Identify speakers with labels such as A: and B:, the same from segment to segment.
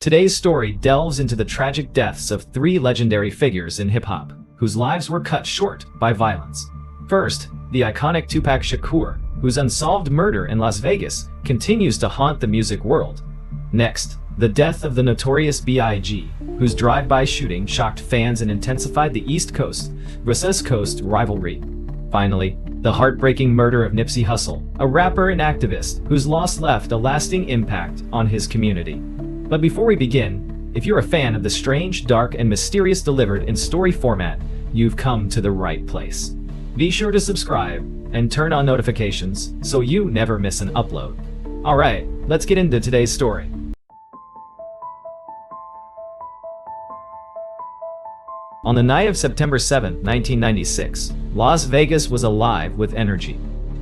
A: Today's story delves into the tragic deaths of three legendary figures in hip-hop, whose lives were cut short by violence. First, the iconic Tupac Shakur, whose unsolved murder in Las Vegas continues to haunt the music world. Next, the death of the Notorious B.I.G., whose drive-by shooting shocked fans and intensified the East Coast vs. Coast rivalry. Finally, the heartbreaking murder of Nipsey Hussle, a rapper and activist whose loss left a lasting impact on his community. But before we begin, if you're a fan of the strange, dark, and mysterious delivered in story format, you've come to the right place. Be sure to subscribe and turn on notifications so you never miss an upload. Alright, let's get into today's story. On the night of September 7, 1996, Las Vegas was alive with energy.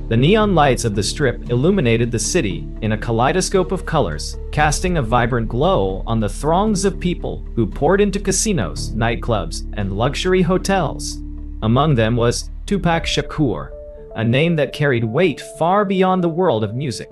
A: The neon lights of the Strip illuminated the city in a kaleidoscope of colors, casting a vibrant glow on the throngs of people who poured into casinos, nightclubs, and luxury hotels. Among them was Tupac Shakur, a name that carried weight far beyond the world of music.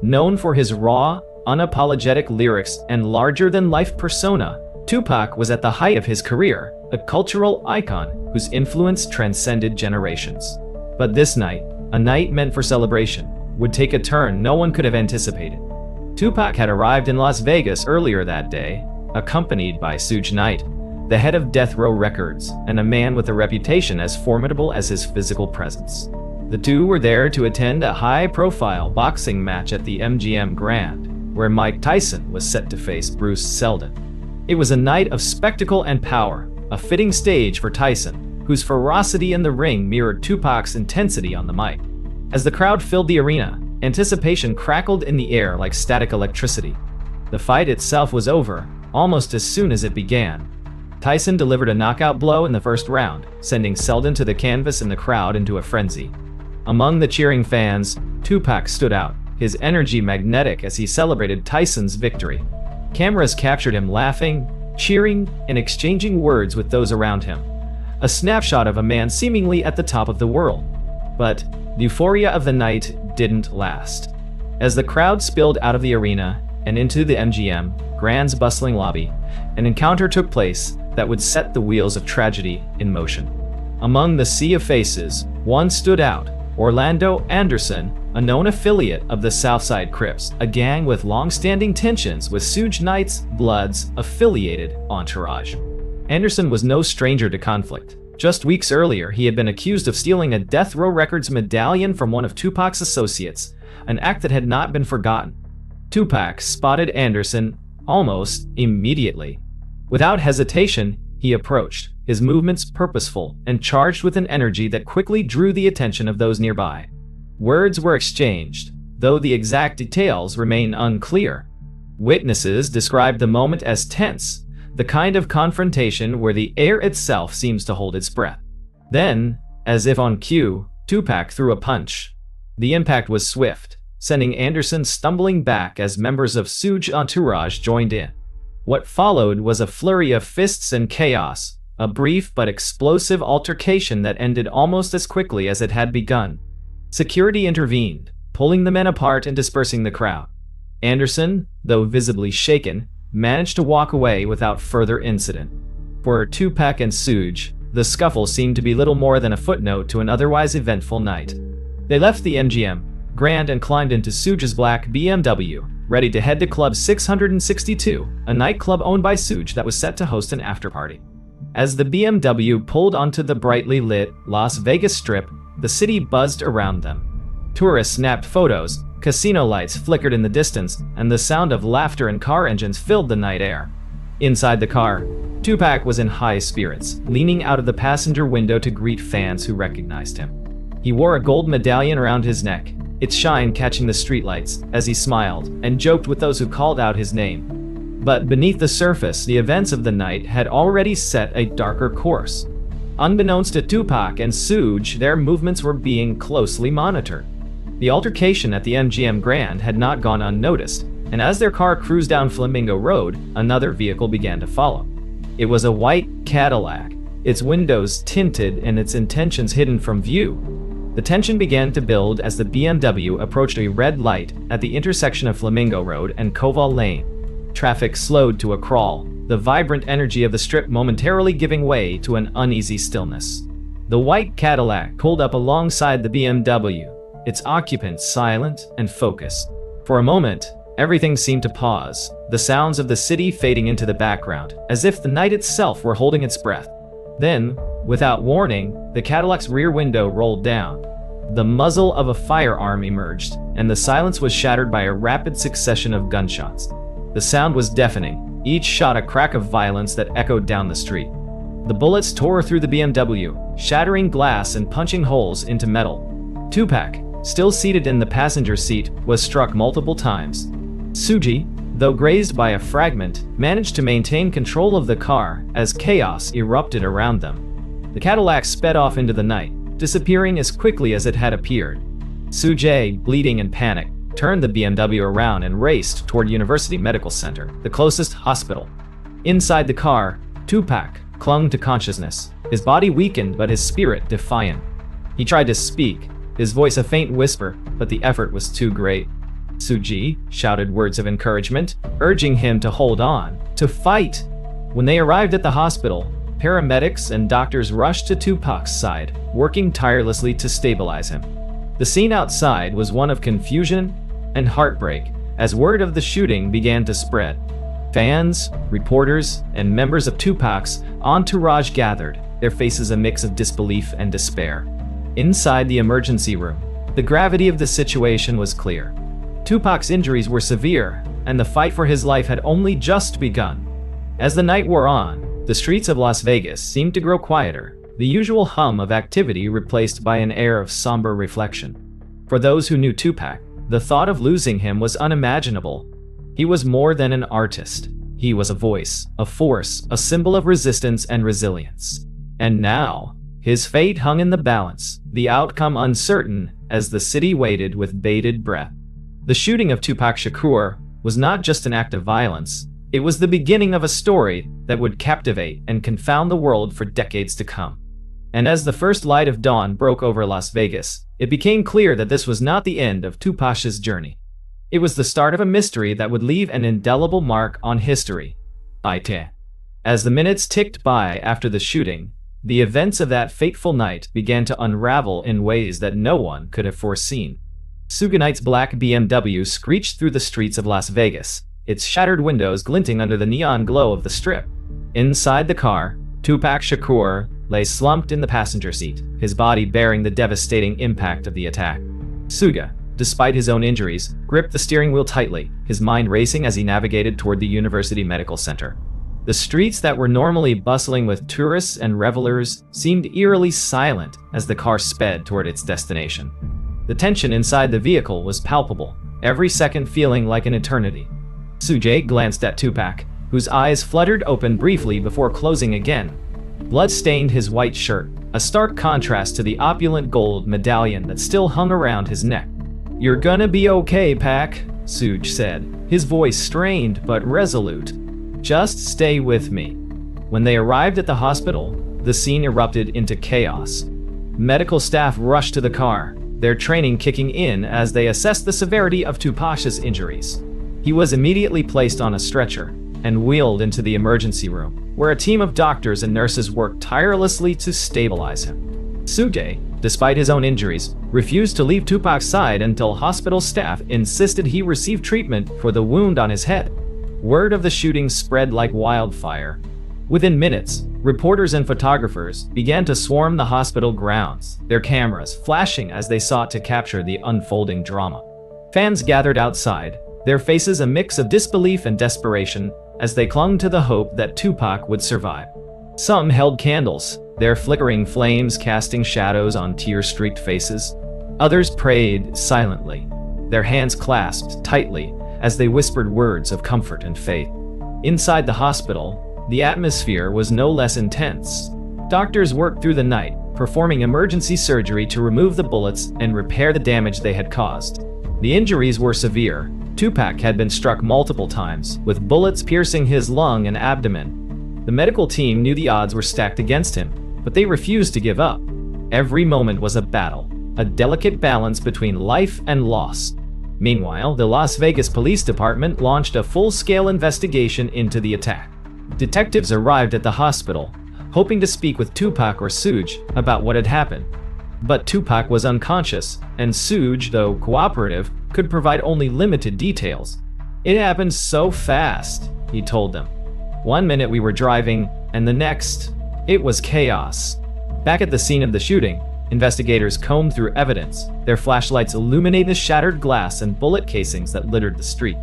A: Known for his raw, unapologetic lyrics and larger-than-life persona, Tupac was at the height of his career, a cultural icon whose influence transcended generations. But this night, a night meant for celebration, would take a turn no one could have anticipated. Tupac had arrived in Las Vegas earlier that day, accompanied by Suge Knight, the head of Death Row Records, and a man with a reputation as formidable as his physical presence. The two were there to attend a high-profile boxing match at the MGM Grand, where Mike Tyson was set to face Bruce Seldon. It was a night of spectacle and power, a fitting stage for Tyson, whose ferocity in the ring mirrored Tupac's intensity on the mic. As the crowd filled the arena, anticipation crackled in the air like static electricity. The fight itself was over almost as soon as it began. Tyson delivered a knockout blow in the first round, sending Seldon to the canvas and the crowd into a frenzy. Among the cheering fans, Tupac stood out, his energy magnetic as he celebrated Tyson's victory. Cameras captured him laughing, cheering, and exchanging words with those around him. A snapshot of a man seemingly at the top of the world. But the euphoria of the night didn't last. As the crowd spilled out of the arena and into the MGM Grand's bustling lobby, an encounter took place that would set the wheels of tragedy in motion. Among the sea of faces, one stood out: Orlando Anderson, a known affiliate of the Southside Crips, a gang with long-standing tensions with Suge Knight's Blood's affiliated entourage. Anderson was no stranger to conflict. Just weeks earlier, he had been accused of stealing a Death Row Records medallion from one of Tupac's associates, an act that had not been forgotten. Tupac spotted Anderson almost immediately. Without hesitation, he approached, his movements purposeful and charged with an energy that quickly drew the attention of those nearby. Words were exchanged, though the exact details remain unclear. Witnesses described the moment as tense, the kind of confrontation where the air itself seems to hold its breath. Then, as if on cue, Tupac threw a punch. The impact was swift, sending Anderson stumbling back as members of Suge's entourage joined in. What followed was a flurry of fists and chaos, a brief but explosive altercation that ended almost as quickly as it had begun. Security intervened, pulling the men apart and dispersing the crowd. Anderson, though visibly shaken, managed to walk away without further incident. For Tupac and Suge, the scuffle seemed to be little more than a footnote to an otherwise eventful night. They left the MGM Grand and climbed into Suge's black BMW, ready to head to Club 662, a nightclub owned by Suge that was set to host an afterparty. As the BMW pulled onto the brightly lit Las Vegas Strip, the city buzzed around them. Tourists snapped photos, casino lights flickered in the distance, and the sound of laughter and car engines filled the night air. Inside the car, Tupac was in high spirits, leaning out of the passenger window to greet fans who recognized him. He wore a gold medallion around his neck, its shine catching the streetlights, as he smiled and joked with those who called out his name. But beneath the surface, the events of the night had already set a darker course. Unbeknownst to Tupac and Suge, their movements were being closely monitored. The altercation at the MGM Grand had not gone unnoticed, and as their car cruised down Flamingo Road, another vehicle began to follow. It was a white Cadillac, its windows tinted and its intentions hidden from view. The tension began to build as the BMW approached a red light at the intersection of Flamingo Road and Koval Lane. Traffic slowed to a crawl, the vibrant energy of the strip momentarily giving way to an uneasy stillness. The white Cadillac pulled up alongside the BMW, its occupants silent and focused. For a moment, everything seemed to pause, the sounds of the city fading into the background, as if the night itself were holding its breath. Then, without warning, the Cadillac's rear window rolled down. The muzzle of a firearm emerged, and the silence was shattered by a rapid succession of gunshots. The sound was deafening, each shot a crack of violence that echoed down the street. The bullets tore through the BMW, shattering glass and punching holes into metal. Tupac, still seated in the passenger seat, was struck multiple times. Suji, though grazed by a fragment, managed to maintain control of the car as chaos erupted around them. The Cadillac sped off into the night, disappearing as quickly as it had appeared. Sujay, bleeding in panic, turned the BMW around and raced toward University Medical Center, the closest hospital. Inside the car, Tupac clung to consciousness, his body weakened but his spirit defiant. He tried to speak, his voice a faint whisper, but the effort was too great. Suji shouted words of encouragement, urging him to hold on, to fight. When they arrived at the hospital, paramedics and doctors rushed to Tupac's side, working tirelessly to stabilize him. The scene outside was one of confusion and heartbreak as word of the shooting began to spread. Fans, reporters, and members of Tupac's entourage gathered, their faces a mix of disbelief and despair. Inside the emergency room, the gravity of the situation was clear. Tupac's injuries were severe, and the fight for his life had only just begun. As the night wore on, the streets of Las Vegas seemed to grow quieter, the usual hum of activity replaced by an air of somber reflection. For those who knew Tupac, the thought of losing him was unimaginable. He was more than an artist. He was a voice, a force, a symbol of resistance and resilience. And now, his fate hung in the balance, the outcome uncertain as the city waited with bated breath. The shooting of Tupac Shakur was not just an act of violence, it was the beginning of a story that would captivate and confound the world for decades to come. And as the first light of dawn broke over Las Vegas, it became clear that this was not the end of Tupac's journey. It was the start of a mystery that would leave an indelible mark on history. As the minutes ticked by after the shooting, the events of that fateful night began to unravel in ways that no one could have foreseen. Suge Knight's black BMW screeched through the streets of Las Vegas, its shattered windows glinting under the neon glow of the strip. Inside the car, Tupac Shakur lay slumped in the passenger seat, his body bearing the devastating impact of the attack. Suge, despite his own injuries, gripped the steering wheel tightly, his mind racing as he navigated toward the University Medical Center. The streets that were normally bustling with tourists and revelers seemed eerily silent as the car sped toward its destination. The tension inside the vehicle was palpable, every second feeling like an eternity. Sujay glanced at Tupac, whose eyes fluttered open briefly before closing again. Blood stained his white shirt, a stark contrast to the opulent gold medallion that still hung around his neck. "You're gonna be okay, Pac," Suge said, his voice strained but resolute. "Just stay with me." When they arrived at the hospital, the scene erupted into chaos. Medical staff rushed to the car, their training kicking in as they assessed the severity of Tupac's injuries. He was immediately placed on a stretcher and wheeled into the emergency room, where a team of doctors and nurses worked tirelessly to stabilize him. Sujay, despite his own injuries, refused to leave Tupac's side until hospital staff insisted he receive treatment for the wound on his head. Word of the shooting spread like wildfire. Within minutes, reporters and photographers began to swarm the hospital grounds, their cameras flashing as they sought to capture the unfolding drama. Fans gathered outside, their faces a mix of disbelief and desperation as they clung to the hope that Tupac would survive. Some held candles, their flickering flames casting shadows on tear-streaked faces. Others prayed silently, their hands clasped tightly as they whispered words of comfort and faith. Inside the hospital, the atmosphere was no less intense. Doctors worked through the night, performing emergency surgery to remove the bullets and repair the damage they had caused. The injuries were severe. Tupac had been struck multiple times, with bullets piercing his lung and abdomen. The medical team knew the odds were stacked against him, but they refused to give up. Every moment was a battle, a delicate balance between life and loss. Meanwhile, the Las Vegas Police Department launched a full-scale investigation into the attack. Detectives arrived at the hospital, hoping to speak with Tupac or Suge about what had happened. But Tupac was unconscious, and Suge, though cooperative, could provide only limited details. "It happened so fast," he told them. "One minute we were driving, and the next, it was chaos." Back at the scene of the shooting, investigators combed through evidence, their flashlights illuminating the shattered glass and bullet casings that littered the street.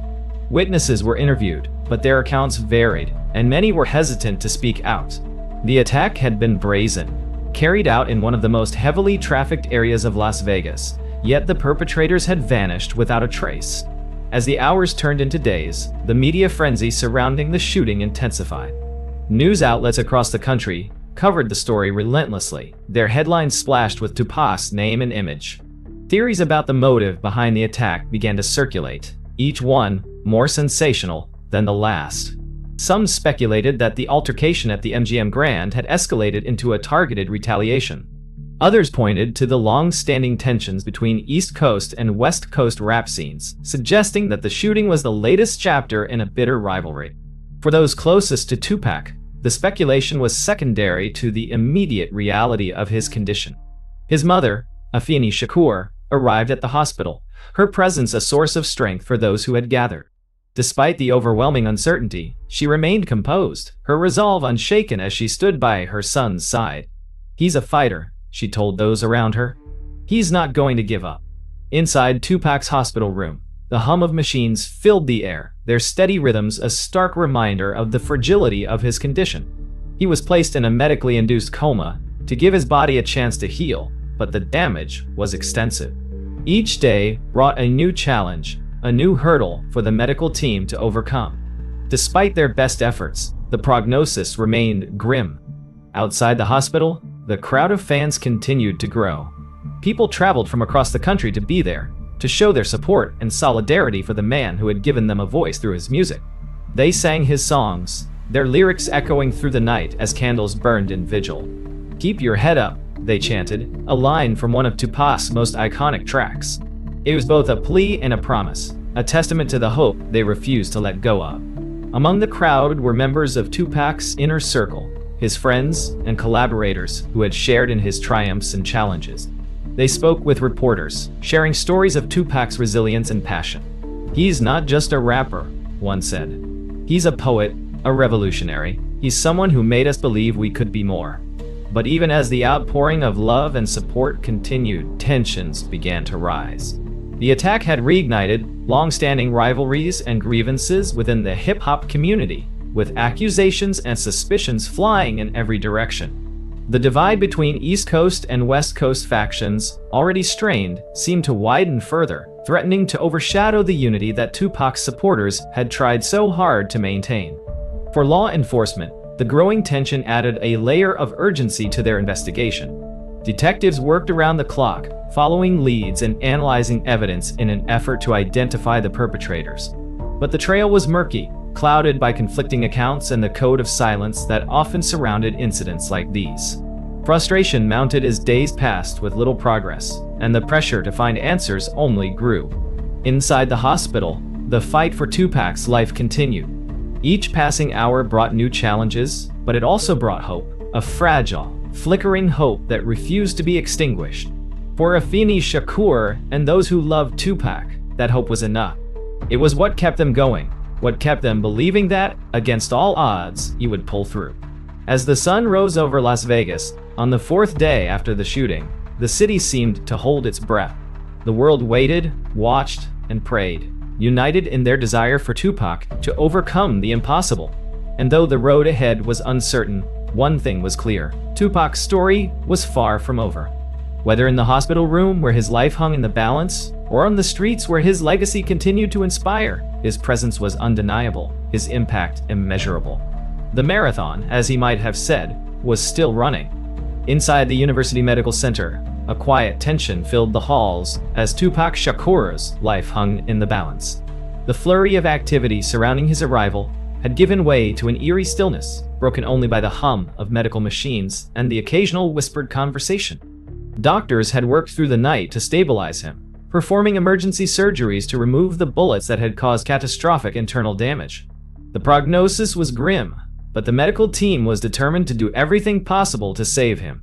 A: Witnesses were interviewed, but their accounts varied, and many were hesitant to speak out. The attack had been brazen, carried out in one of the most heavily trafficked areas of Las Vegas, yet the perpetrators had vanished without a trace. As the hours turned into days, the media frenzy surrounding the shooting intensified. News outlets across the country covered the story relentlessly, their headlines splashed with Tupac's name and image. Theories about the motive behind the attack began to circulate, each one more sensational than the last. Some speculated that the altercation at the MGM Grand had escalated into a targeted retaliation. Others pointed to the long-standing tensions between East Coast and West Coast rap scenes, suggesting that the shooting was the latest chapter in a bitter rivalry. For those closest to Tupac, the speculation was secondary to the immediate reality of his condition. His mother, Afeni Shakur, arrived at the hospital, her presence a source of strength for those who had gathered. Despite the overwhelming uncertainty, she remained composed, her resolve unshaken as she stood by her son's side. "He's a fighter," she told those around her. "He's not going to give up." Inside Tupac's hospital room, the hum of machines filled the air, their steady rhythms a stark reminder of the fragility of his condition. He was placed in a medically induced coma to give his body a chance to heal, but the damage was extensive. Each day brought a new challenge, a new hurdle for the medical team to overcome. Despite their best efforts, the prognosis remained grim. Outside the hospital, the crowd of fans continued to grow. People traveled from across the country to be there, to show their support and solidarity for the man who had given them a voice through his music. They sang his songs, their lyrics echoing through the night as candles burned in vigil. "Keep your head up," they chanted, a line from one of Tupac's most iconic tracks. It was both a plea and a promise, a testament to the hope they refused to let go of. Among the crowd were members of Tupac's inner circle, his friends and collaborators who had shared in his triumphs and challenges. They spoke with reporters, sharing stories of Tupac's resilience and passion. "He's not just a rapper," one said. "He's a poet, a revolutionary. He's someone who made us believe we could be more." But even as the outpouring of love and support continued, tensions began to rise. The attack had reignited long-standing rivalries and grievances within the hip-hop community, with accusations and suspicions flying in every direction. The divide between East Coast and West Coast factions, already strained, seemed to widen further, threatening to overshadow the unity that Tupac's supporters had tried so hard to maintain. For law enforcement, the growing tension added a layer of urgency to their investigation. Detectives worked around the clock, following leads and analyzing evidence in an effort to identify the perpetrators. But the trail was murky, clouded by conflicting accounts and the code of silence that often surrounded incidents like these. Frustration mounted as days passed with little progress, and the pressure to find answers only grew. Inside the hospital, the fight for Tupac's life continued. Each passing hour brought new challenges, but it also brought hope, a fragile, flickering hope that refused to be extinguished. For Afeni Shakur and those who loved Tupac, that hope was enough. It was what kept them going, what kept them believing that, against all odds, he would pull through. As the sun rose over Las Vegas, on the fourth day after the shooting, the city seemed to hold its breath. The world waited, watched, and prayed, united in their desire for Tupac to overcome the impossible. And though the road ahead was uncertain, one thing was clear: Tupac's story was far from over. Whether in the hospital room where his life hung in the balance, or on the streets where his legacy continued to inspire, his presence was undeniable, his impact immeasurable. The marathon, as he might have said, was still running. Inside the University Medical Center, a quiet tension filled the halls as Tupac Shakur's life hung in the balance. The flurry of activity surrounding his arrival had given way to an eerie stillness, broken only by the hum of medical machines and the occasional whispered conversation. Doctors had worked through the night to stabilize him, performing emergency surgeries to remove the bullets that had caused catastrophic internal damage. The prognosis was grim, but the medical team was determined to do everything possible to save him.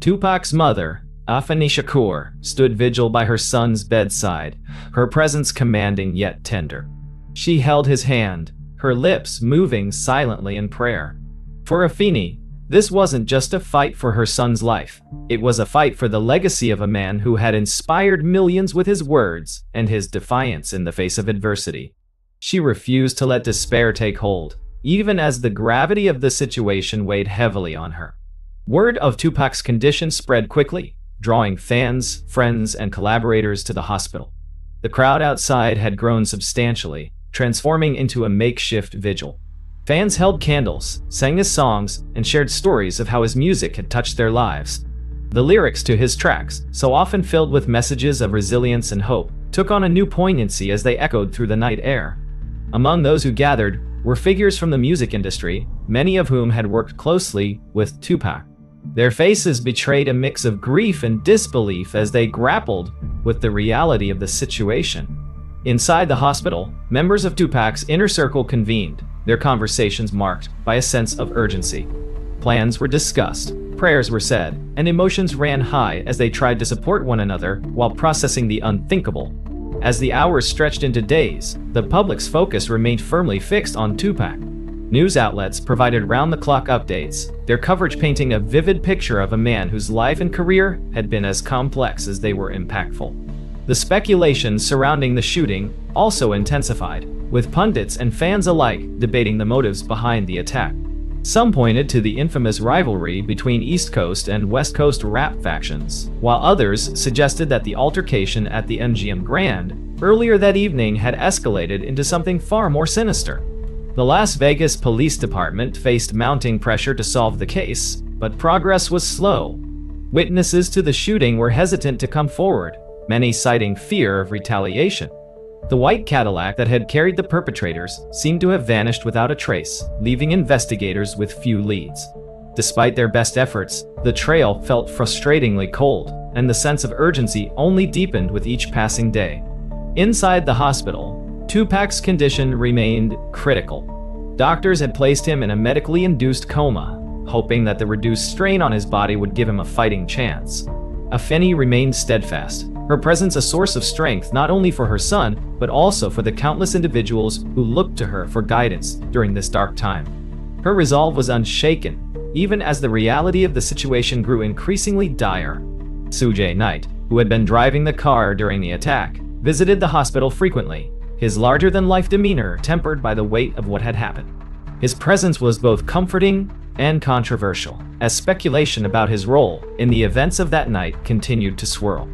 A: Tupac's mother, Afeni Shakur, stood vigil by her son's bedside, her presence commanding yet tender. She held his hand, her lips moving silently in prayer. For Afeni, this wasn't just a fight for her son's life. It was a fight for the legacy of a man who had inspired millions with his words and his defiance in the face of adversity. She refused to let despair take hold, even as the gravity of the situation weighed heavily on her. Word of Tupac's condition spread quickly, drawing fans, friends, and collaborators to the hospital. The crowd outside had grown substantially, transforming into a makeshift vigil. Fans held candles, sang his songs, and shared stories of how his music had touched their lives. The lyrics to his tracks, so often filled with messages of resilience and hope, took on a new poignancy as they echoed through the night air. Among those who gathered were figures from the music industry, many of whom had worked closely with Tupac. Their faces betrayed a mix of grief and disbelief as they grappled with the reality of the situation. Inside the hospital, members of Tupac's inner circle convened, their conversations marked by a sense of urgency. Plans were discussed, prayers were said, and emotions ran high as they tried to support one another while processing the unthinkable. As the hours stretched into days, the public's focus remained firmly fixed on Tupac. News outlets provided round-the-clock updates, their coverage painting a vivid picture of a man whose life and career had been as complex as they were impactful. The speculation surrounding the shooting also intensified, with pundits and fans alike debating the motives behind the attack. Some pointed to the infamous rivalry between East Coast and West Coast rap factions, while others suggested that the altercation at the MGM Grand earlier that evening had escalated into something far more sinister. The Las Vegas Police Department faced mounting pressure to solve the case, but progress was slow. Witnesses to the shooting were hesitant to come forward, many citing fear of retaliation. The white Cadillac that had carried the perpetrators seemed to have vanished without a trace, leaving investigators with few leads. Despite their best efforts, the trail felt frustratingly cold, and the sense of urgency only deepened with each passing day. Inside the hospital, Tupac's condition remained critical. Doctors had placed him in a medically induced coma, hoping that the reduced strain on his body would give him a fighting chance. Afeni remained steadfast, her presence a source of strength not only for her son, but also for the countless individuals who looked to her for guidance during this dark time. Her resolve was unshaken, even as the reality of the situation grew increasingly dire. Suge Knight, who had been driving the car during the attack, visited the hospital frequently, his larger-than-life demeanor tempered by the weight of what had happened. His presence was both comforting and controversial, as speculation about his role in the events of that night continued to swirl.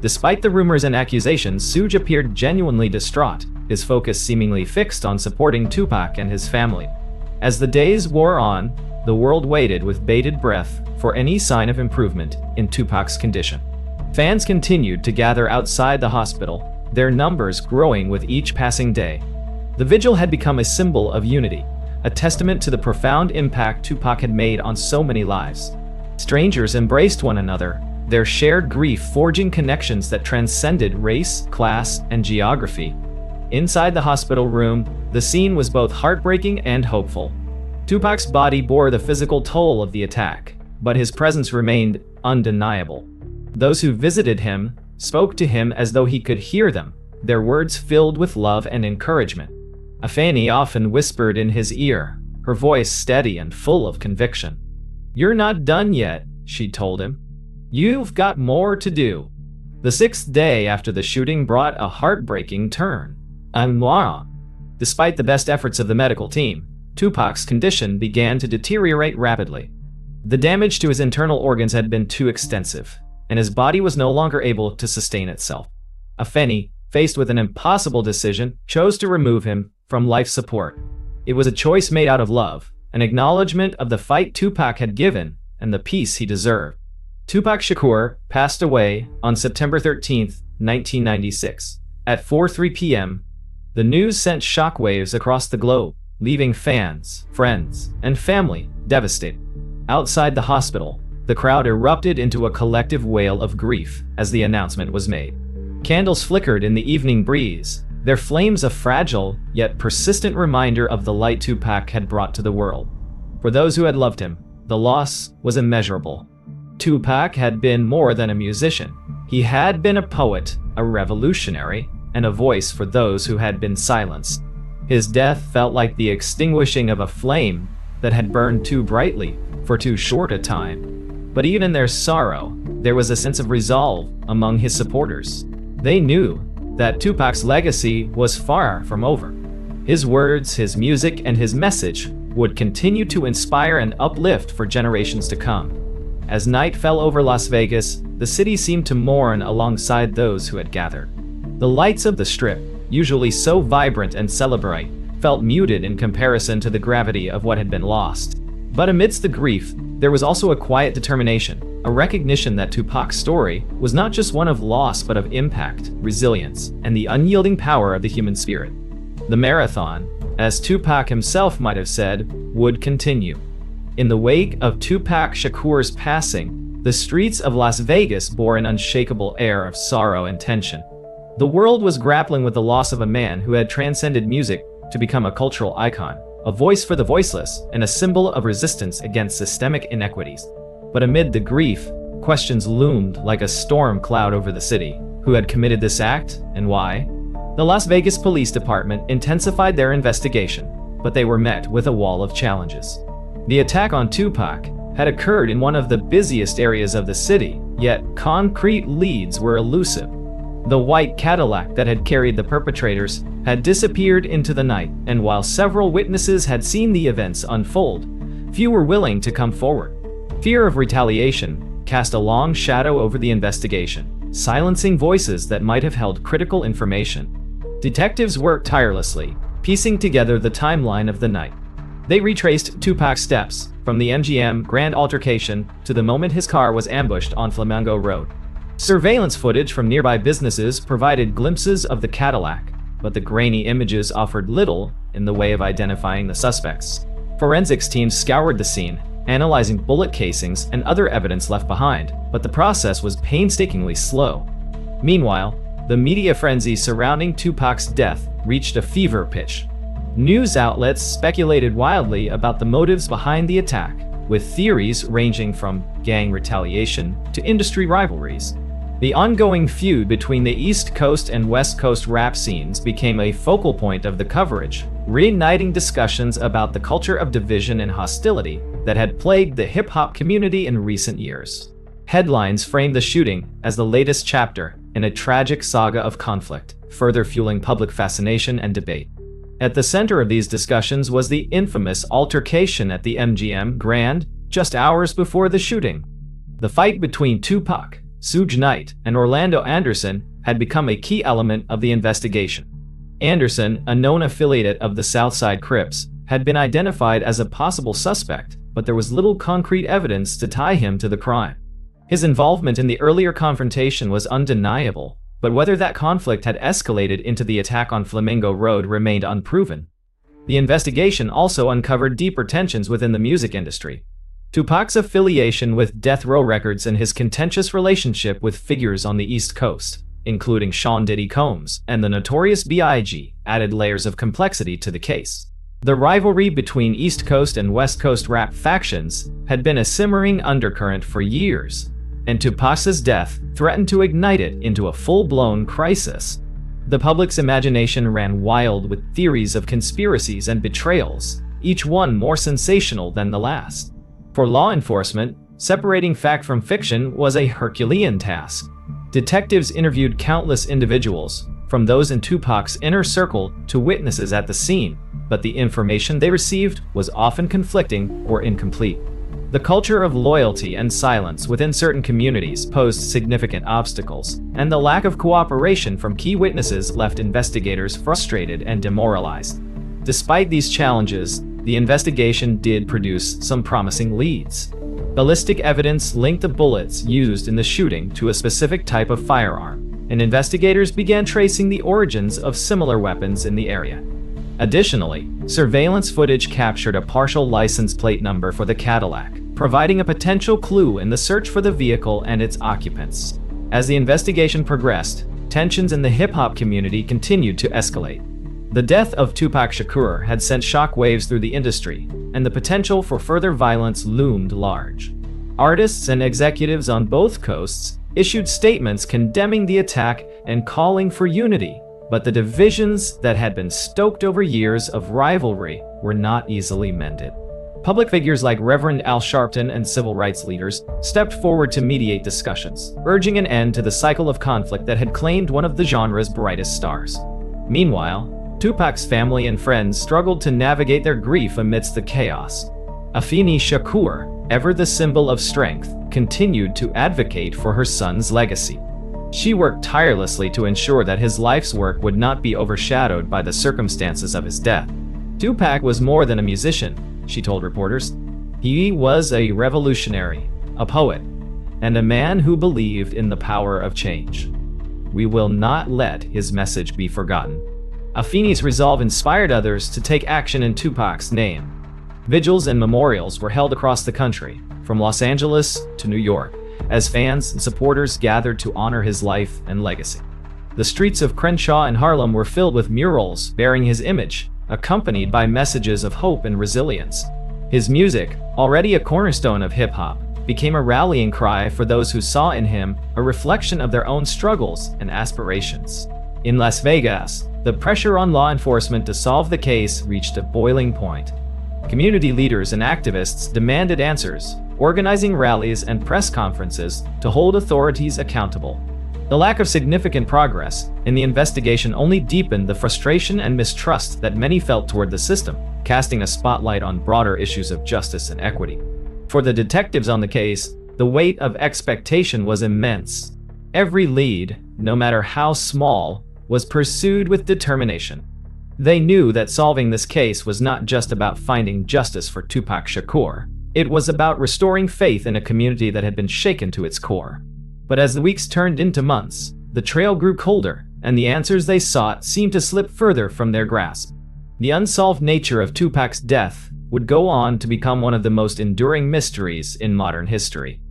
A: Despite the rumors and accusations, Suge appeared genuinely distraught, his focus seemingly fixed on supporting Tupac and his family. As the days wore on, the world waited with bated breath for any sign of improvement in Tupac's condition. Fans continued to gather outside the hospital, their numbers growing with each passing day. The vigil had become a symbol of unity, a testament to the profound impact Tupac had made on so many lives. Strangers embraced one another, their shared grief forging connections that transcended race, class, and geography. Inside the hospital room, the scene was both heartbreaking and hopeful. Tupac's body bore the physical toll of the attack, but his presence remained undeniable. Those who visited him spoke to him as though he could hear them, their words filled with love and encouragement. Afeni often whispered in his ear, her voice steady and full of conviction. "You're not done yet," she told him. "You've got more to do." The sixth day after the shooting brought a heartbreaking turn. Despite the best efforts of the medical team, Tupac's condition began to deteriorate rapidly. The damage to his internal organs had been too extensive, and his body was no longer able to sustain itself. Afeni, faced with an impossible decision, chose to remove him from life support. It was a choice made out of love, an acknowledgement of the fight Tupac had given and the peace he deserved. Tupac Shakur passed away on September 13, 1996, at 4:03 p.m. The news sent shockwaves across the globe, leaving fans, friends, and family devastated. Outside the hospital, the crowd erupted into a collective wail of grief as the announcement was made. Candles flickered in the evening breeze, their flames a fragile yet persistent reminder of the light Tupac had brought to the world. For those who had loved him, the loss was immeasurable. Tupac had been more than a musician. He had been a poet, a revolutionary, and a voice for those who had been silenced. His death felt like the extinguishing of a flame that had burned too brightly for too short a time. But even in their sorrow, there was a sense of resolve among his supporters. They knew that Tupac's legacy was far from over. His words, his music, and his message would continue to inspire and uplift for generations to come. As night fell over Las Vegas, the city seemed to mourn alongside those who had gathered. The lights of the Strip, usually so vibrant and celebrate, felt muted in comparison to the gravity of what had been lost. But amidst the grief, there was also a quiet determination, a recognition that Tupac's story was not just one of loss but of impact, resilience, and the unyielding power of the human spirit. The marathon, as Tupac himself might have said, would continue. In the wake of Tupac Shakur's passing, the streets of Las Vegas bore an unshakable air of sorrow and tension. The world was grappling with the loss of a man who had transcended music to become a cultural icon, a voice for the voiceless, and a symbol of resistance against systemic inequities. But amid the grief, questions loomed like a storm cloud over the city. Who had committed this act, and why? The Las Vegas Police Department intensified their investigation, but they were met with a wall of challenges. The attack on Tupac had occurred in one of the busiest areas of the city, yet concrete leads were elusive. The white Cadillac that had carried the perpetrators had disappeared into the night, and while several witnesses had seen the events unfold, few were willing to come forward. Fear of retaliation cast a long shadow over the investigation, silencing voices that might have held critical information. Detectives worked tirelessly, piecing together the timeline of the night. They retraced Tupac's steps, from the MGM Grand altercation to the moment his car was ambushed on Flamingo Road. Surveillance footage from nearby businesses provided glimpses of the Cadillac, but the grainy images offered little in the way of identifying the suspects. Forensics teams scoured the scene, analyzing bullet casings and other evidence left behind, but the process was painstakingly slow. Meanwhile, the media frenzy surrounding Tupac's death reached a fever pitch. News outlets speculated wildly about the motives behind the attack, with theories ranging from gang retaliation to industry rivalries. The ongoing feud between the East Coast and West Coast rap scenes became a focal point of the coverage, reigniting discussions about the culture of division and hostility that had plagued the hip-hop community in recent years. Headlines framed the shooting as the latest chapter in a tragic saga of conflict, further fueling public fascination and debate. At the center of these discussions was the infamous altercation at the MGM Grand just hours before the shooting. The fight between Tupac, Suge Knight, and Orlando Anderson had become a key element of the investigation. Anderson, a known affiliate of the Southside Crips, had been identified as a possible suspect, but there was little concrete evidence to tie him to the crime. His involvement in the earlier confrontation was undeniable, but whether that conflict had escalated into the attack on Flamingo Road remained unproven. The investigation also uncovered deeper tensions within the music industry. Tupac's affiliation with Death Row Records and his contentious relationship with figures on the East Coast, including Sean Diddy Combs and the Notorious B.I.G, added layers of complexity to the case. The rivalry between East Coast and West Coast rap factions had been a simmering undercurrent for years, and Tupac's death threatened to ignite it into a full-blown crisis. The public's imagination ran wild with theories of conspiracies and betrayals, each one more sensational than the last. For law enforcement, separating fact from fiction was a Herculean task. Detectives interviewed countless individuals, from those in Tupac's inner circle to witnesses at the scene, but the information they received was often conflicting or incomplete. The culture of loyalty and silence within certain communities posed significant obstacles, and the lack of cooperation from key witnesses left investigators frustrated and demoralized. Despite these challenges, the investigation did produce some promising leads. Ballistic evidence linked the bullets used in the shooting to a specific type of firearm, and investigators began tracing the origins of similar weapons in the area. Additionally, surveillance footage captured a partial license plate number for the Cadillac, providing a potential clue in the search for the vehicle and its occupants. As the investigation progressed, tensions in the hip-hop community continued to escalate. The death of Tupac Shakur had sent shockwaves through the industry, and the potential for further violence loomed large. Artists and executives on both coasts issued statements condemning the attack and calling for unity, but the divisions that had been stoked over years of rivalry were not easily mended. Public figures like Reverend Al Sharpton and civil rights leaders stepped forward to mediate discussions, urging an end to the cycle of conflict that had claimed one of the genre's brightest stars. Meanwhile, Tupac's family and friends struggled to navigate their grief amidst the chaos. Afeni Shakur, ever the symbol of strength, continued to advocate for her son's legacy. She worked tirelessly to ensure that his life's work would not be overshadowed by the circumstances of his death. Tupac was more than a musician, she told reporters. He was a revolutionary, a poet, and a man who believed in the power of change. We will not let his message be forgotten. Afeni's resolve inspired others to take action in Tupac's name. Vigils and memorials were held across the country, from Los Angeles to New York, as fans and supporters gathered to honor his life and legacy. The streets of Crenshaw and Harlem were filled with murals bearing his image, accompanied by messages of hope and resilience. His music, already a cornerstone of hip-hop, became a rallying cry for those who saw in him a reflection of their own struggles and aspirations. In Las Vegas, the pressure on law enforcement to solve the case reached a boiling point. Community leaders and activists demanded answers, organizing rallies and press conferences to hold authorities accountable. The lack of significant progress in the investigation only deepened the frustration and mistrust that many felt toward the system, casting a spotlight on broader issues of justice and equity. For the detectives on the case, the weight of expectation was immense. Every lead, no matter how small, was pursued with determination. They knew that solving this case was not just about finding justice for Tupac Shakur. It was about restoring faith in a community that had been shaken to its core. But as the weeks turned into months, the trail grew colder, and the answers they sought seemed to slip further from their grasp. The unsolved nature of Tupac's death would go on to become one of the most enduring mysteries in modern history.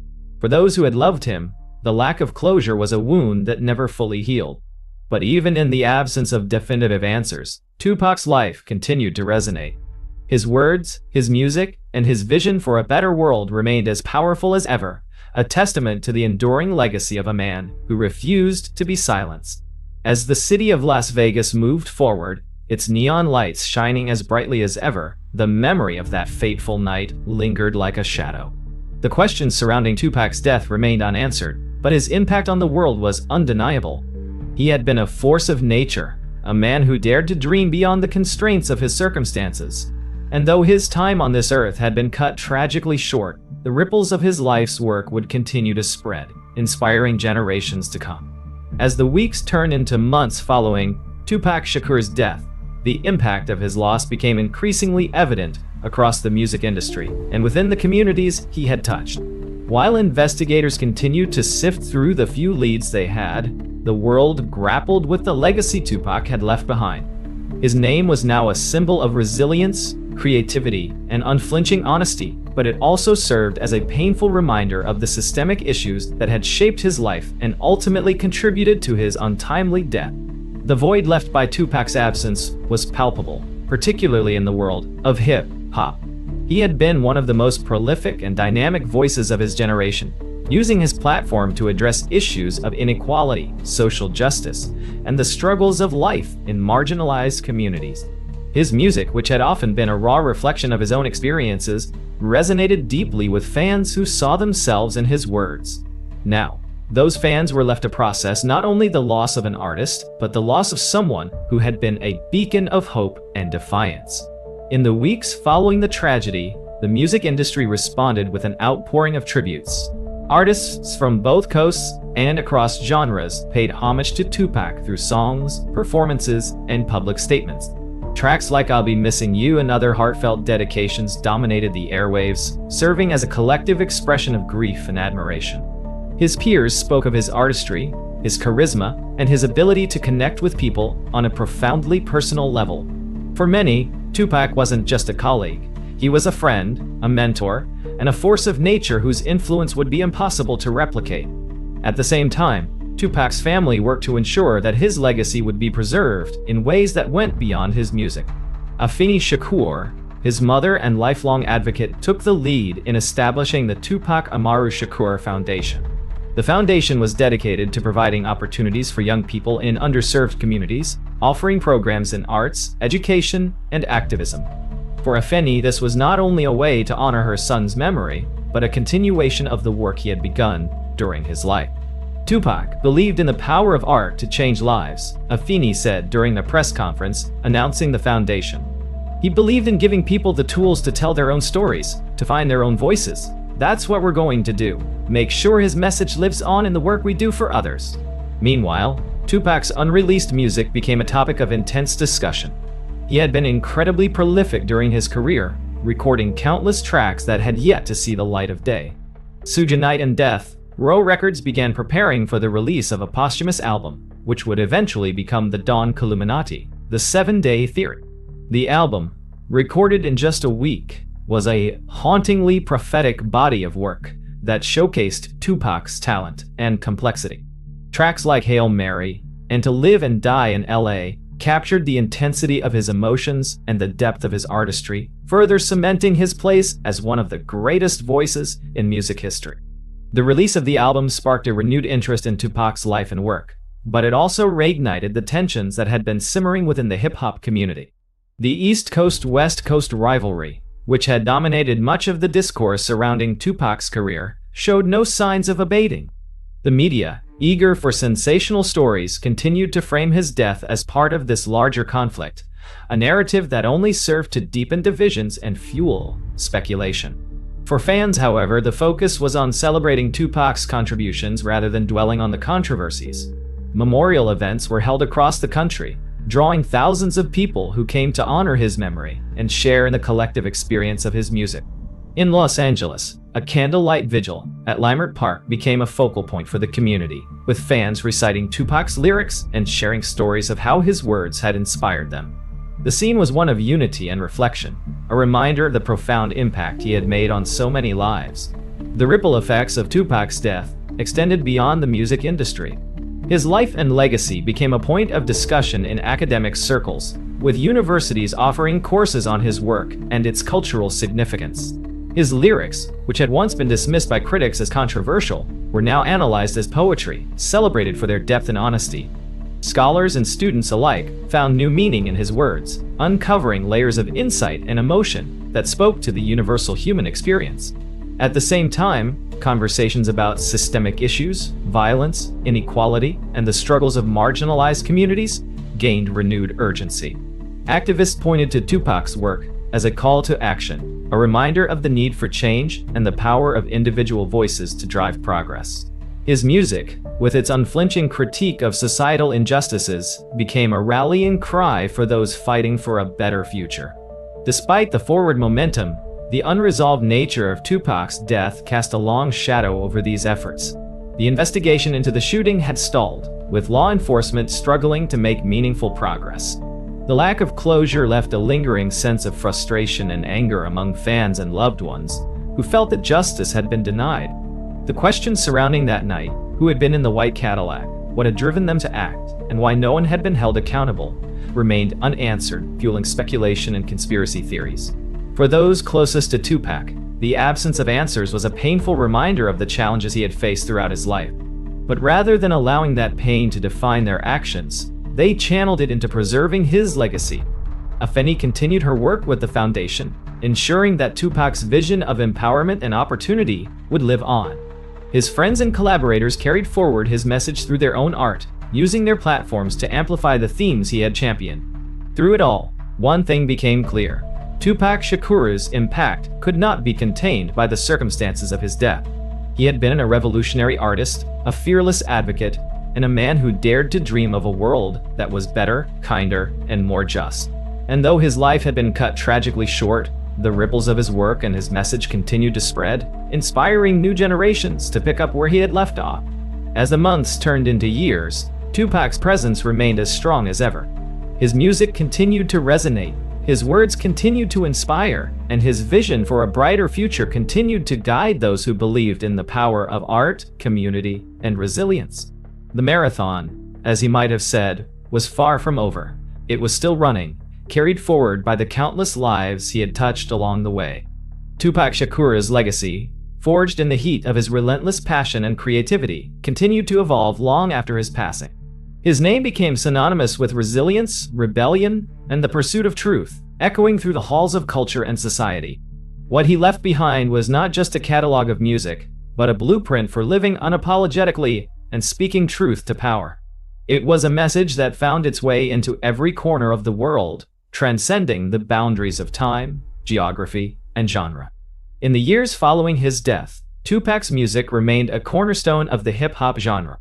A: For those who had loved him, the lack of closure was a wound that never fully healed. But even in the absence of definitive answers, Tupac's life continued to resonate. His words, his music, and his vision for a better world remained as powerful as ever, a testament to the enduring legacy of a man who refused to be silenced. As the city of Las Vegas moved forward, its neon lights shining as brightly as ever, the memory of that fateful night lingered like a shadow. The questions surrounding Tupac's death remained unanswered, but his impact on the world was undeniable. He had been a force of nature, a man who dared to dream beyond the constraints of his circumstances. And though his time on this earth had been cut tragically short, the ripples of his life's work would continue to spread, inspiring generations to come. As the weeks turned into months following Tupac Shakur's death, the impact of his loss became increasingly evident across the music industry and within the communities he had touched. While investigators continued to sift through the few leads they had, the world grappled with the legacy Tupac had left behind. His name was now a symbol of resilience, creativity, and unflinching honesty, but it also served as a painful reminder of the systemic issues that had shaped his life and ultimately contributed to his untimely death. The void left by Tupac's absence was palpable, particularly in the world of hip-hop. He had been one of the most prolific and dynamic voices of his generation, using his platform to address issues of inequality, social justice, and the struggles of life in marginalized communities. His music, which had often been a raw reflection of his own experiences, resonated deeply with fans who saw themselves in his words. Now, those fans were left to process not only the loss of an artist, but the loss of someone who had been a beacon of hope and defiance. In the weeks following the tragedy, the music industry responded with an outpouring of tributes. Artists from both coasts and across genres paid homage to Tupac through songs, performances, and public statements. Tracks like I'll Be Missing You and other heartfelt dedications dominated the airwaves, serving as a collective expression of grief and admiration. His peers spoke of his artistry, his charisma, and his ability to connect with people on a profoundly personal level. For many, Tupac wasn't just a colleague. He was a friend, a mentor, and a force of nature whose influence would be impossible to replicate. At the same time, Tupac's family worked to ensure that his legacy would be preserved in ways that went beyond his music. Afeni Shakur, his mother and lifelong advocate, took the lead in establishing the Tupac Amaru Shakur Foundation. The foundation was dedicated to providing opportunities for young people in underserved communities, offering programs in arts, education, and activism. For Afeni, this was not only a way to honor her son's memory, but a continuation of the work he had begun during his life. Tupac believed in the power of art to change lives, Afeni said during a press conference announcing the foundation. He believed in giving people the tools to tell their own stories, to find their own voices. That's what we're going to do. Make sure his message lives on in the work we do for others. Meanwhile, Tupac's unreleased music became a topic of intense discussion. He had been incredibly prolific during his career, recording countless tracks that had yet to see the light of day. Suge Knight and Death Row Records began preparing for the release of a posthumous album, which would eventually become the Don Killuminati, The 7-Day Theory. The album, recorded in just a week, was a hauntingly prophetic body of work that showcased Tupac's talent and complexity. Tracks like Hail Mary and To Live and Die in LA captured the intensity of his emotions and the depth of his artistry, further cementing his place as one of the greatest voices in music history. The release of the album sparked a renewed interest in Tupac's life and work, but it also reignited the tensions that had been simmering within the hip-hop community. The East Coast-West Coast rivalry, which had dominated much of the discourse surrounding Tupac's career, showed no signs of abating. The media, eager for sensational stories, continued to frame his death as part of this larger conflict, a narrative that only served to deepen divisions and fuel speculation. For fans, however, the focus was on celebrating Tupac's contributions rather than dwelling on the controversies. Memorial events were held across the country, drawing thousands of people who came to honor his memory and share in the collective experience of his music. In Los Angeles, a candlelight vigil at Leimert Park became a focal point for the community, with fans reciting Tupac's lyrics and sharing stories of how his words had inspired them. The scene was one of unity and reflection, a reminder of the profound impact he had made on so many lives. The ripple effects of Tupac's death extended beyond the music industry. His life and legacy became a point of discussion in academic circles, with universities offering courses on his work and its cultural significance. His lyrics, which had once been dismissed by critics as controversial, were now analyzed as poetry, celebrated for their depth and honesty. Scholars and students alike found new meaning in his words, uncovering layers of insight and emotion that spoke to the universal human experience. At the same time, conversations about systemic issues, violence, inequality, and the struggles of marginalized communities gained renewed urgency. Activists pointed to Tupac's work as a call to action, a reminder of the need for change and the power of individual voices to drive progress. His music, with its unflinching critique of societal injustices, became a rallying cry for those fighting for a better future. Despite the forward momentum, the unresolved nature of Tupac's death cast a long shadow over these efforts. The investigation into the shooting had stalled, with law enforcement struggling to make meaningful progress. The lack of closure left a lingering sense of frustration and anger among fans and loved ones, who felt that justice had been denied. The questions surrounding that night, who had been in the white Cadillac, what had driven them to act, and why no one had been held accountable, remained unanswered, fueling speculation and conspiracy theories. For those closest to Tupac, the absence of answers was a painful reminder of the challenges he had faced throughout his life. But rather than allowing that pain to define their actions, they channeled it into preserving his legacy. Afeni continued her work with the foundation, ensuring that Tupac's vision of empowerment and opportunity would live on. His friends and collaborators carried forward his message through their own art, using their platforms to amplify the themes he had championed. Through it all, one thing became clear: Tupac Shakur's impact could not be contained by the circumstances of his death. He had been a revolutionary artist, a fearless advocate, and a man who dared to dream of a world that was better, kinder, and more just. And though his life had been cut tragically short, the ripples of his work and his message continued to spread, inspiring new generations to pick up where he had left off. As the months turned into years, Tupac's presence remained as strong as ever. His music continued to resonate, his words continued to inspire, and his vision for a brighter future continued to guide those who believed in the power of art, community, and resilience. The marathon, as he might have said, was far from over. It was still running, carried forward by the countless lives he had touched along the way. Tupac Shakur's legacy, forged in the heat of his relentless passion and creativity, continued to evolve long after his passing. His name became synonymous with resilience, rebellion, and the pursuit of truth, echoing through the halls of culture and society. What he left behind was not just a catalog of music, but a blueprint for living unapologetically and speaking truth to power. It was a message that found its way into every corner of the world, transcending the boundaries of time, geography, and genre. In the years following his death, Tupac's music remained a cornerstone of the hip-hop genre.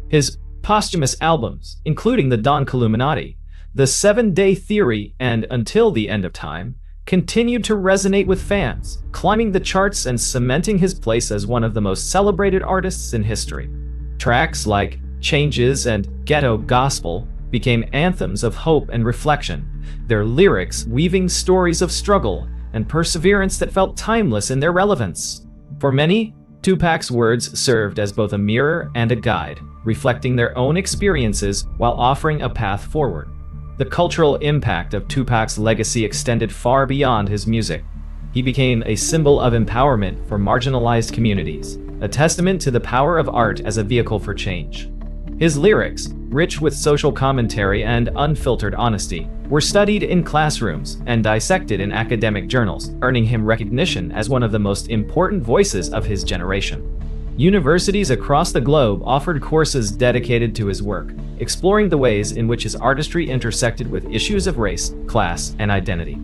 A: His posthumous albums, including the Don Illuminati, The 7-Day Theory, and Until the End of Time, continued to resonate with fans, climbing the charts and cementing his place as one of the most celebrated artists in history. Tracks like Changes and Ghetto Gospel became anthems of hope and reflection, their lyrics weaving stories of struggle and perseverance that felt timeless in their relevance. For many, Tupac's words served as both a mirror and a guide, reflecting their own experiences while offering a path forward. The cultural impact of Tupac's legacy extended far beyond his music. He became a symbol of empowerment for marginalized communities, a testament to the power of art as a vehicle for change. His lyrics, rich with social commentary and unfiltered honesty, were studied in classrooms and dissected in academic journals, earning him recognition as one of the most important voices of his generation. Universities across the globe offered courses dedicated to his work, exploring the ways in which his artistry intersected with issues of race, class, and identity.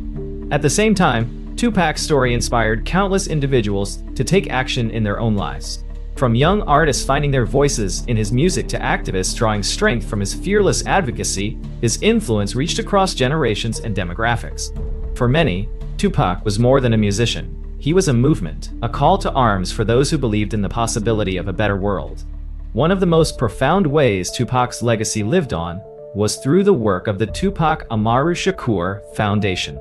A: At the same time, Tupac's story inspired countless individuals to take action in their own lives. From young artists finding their voices in his music to activists drawing strength from his fearless advocacy, his influence reached across generations and demographics. For many, Tupac was more than a musician. He was a movement, a call to arms for those who believed in the possibility of a better world. One of the most profound ways Tupac's legacy lived on was through the work of the Tupac Amaru Shakur Foundation.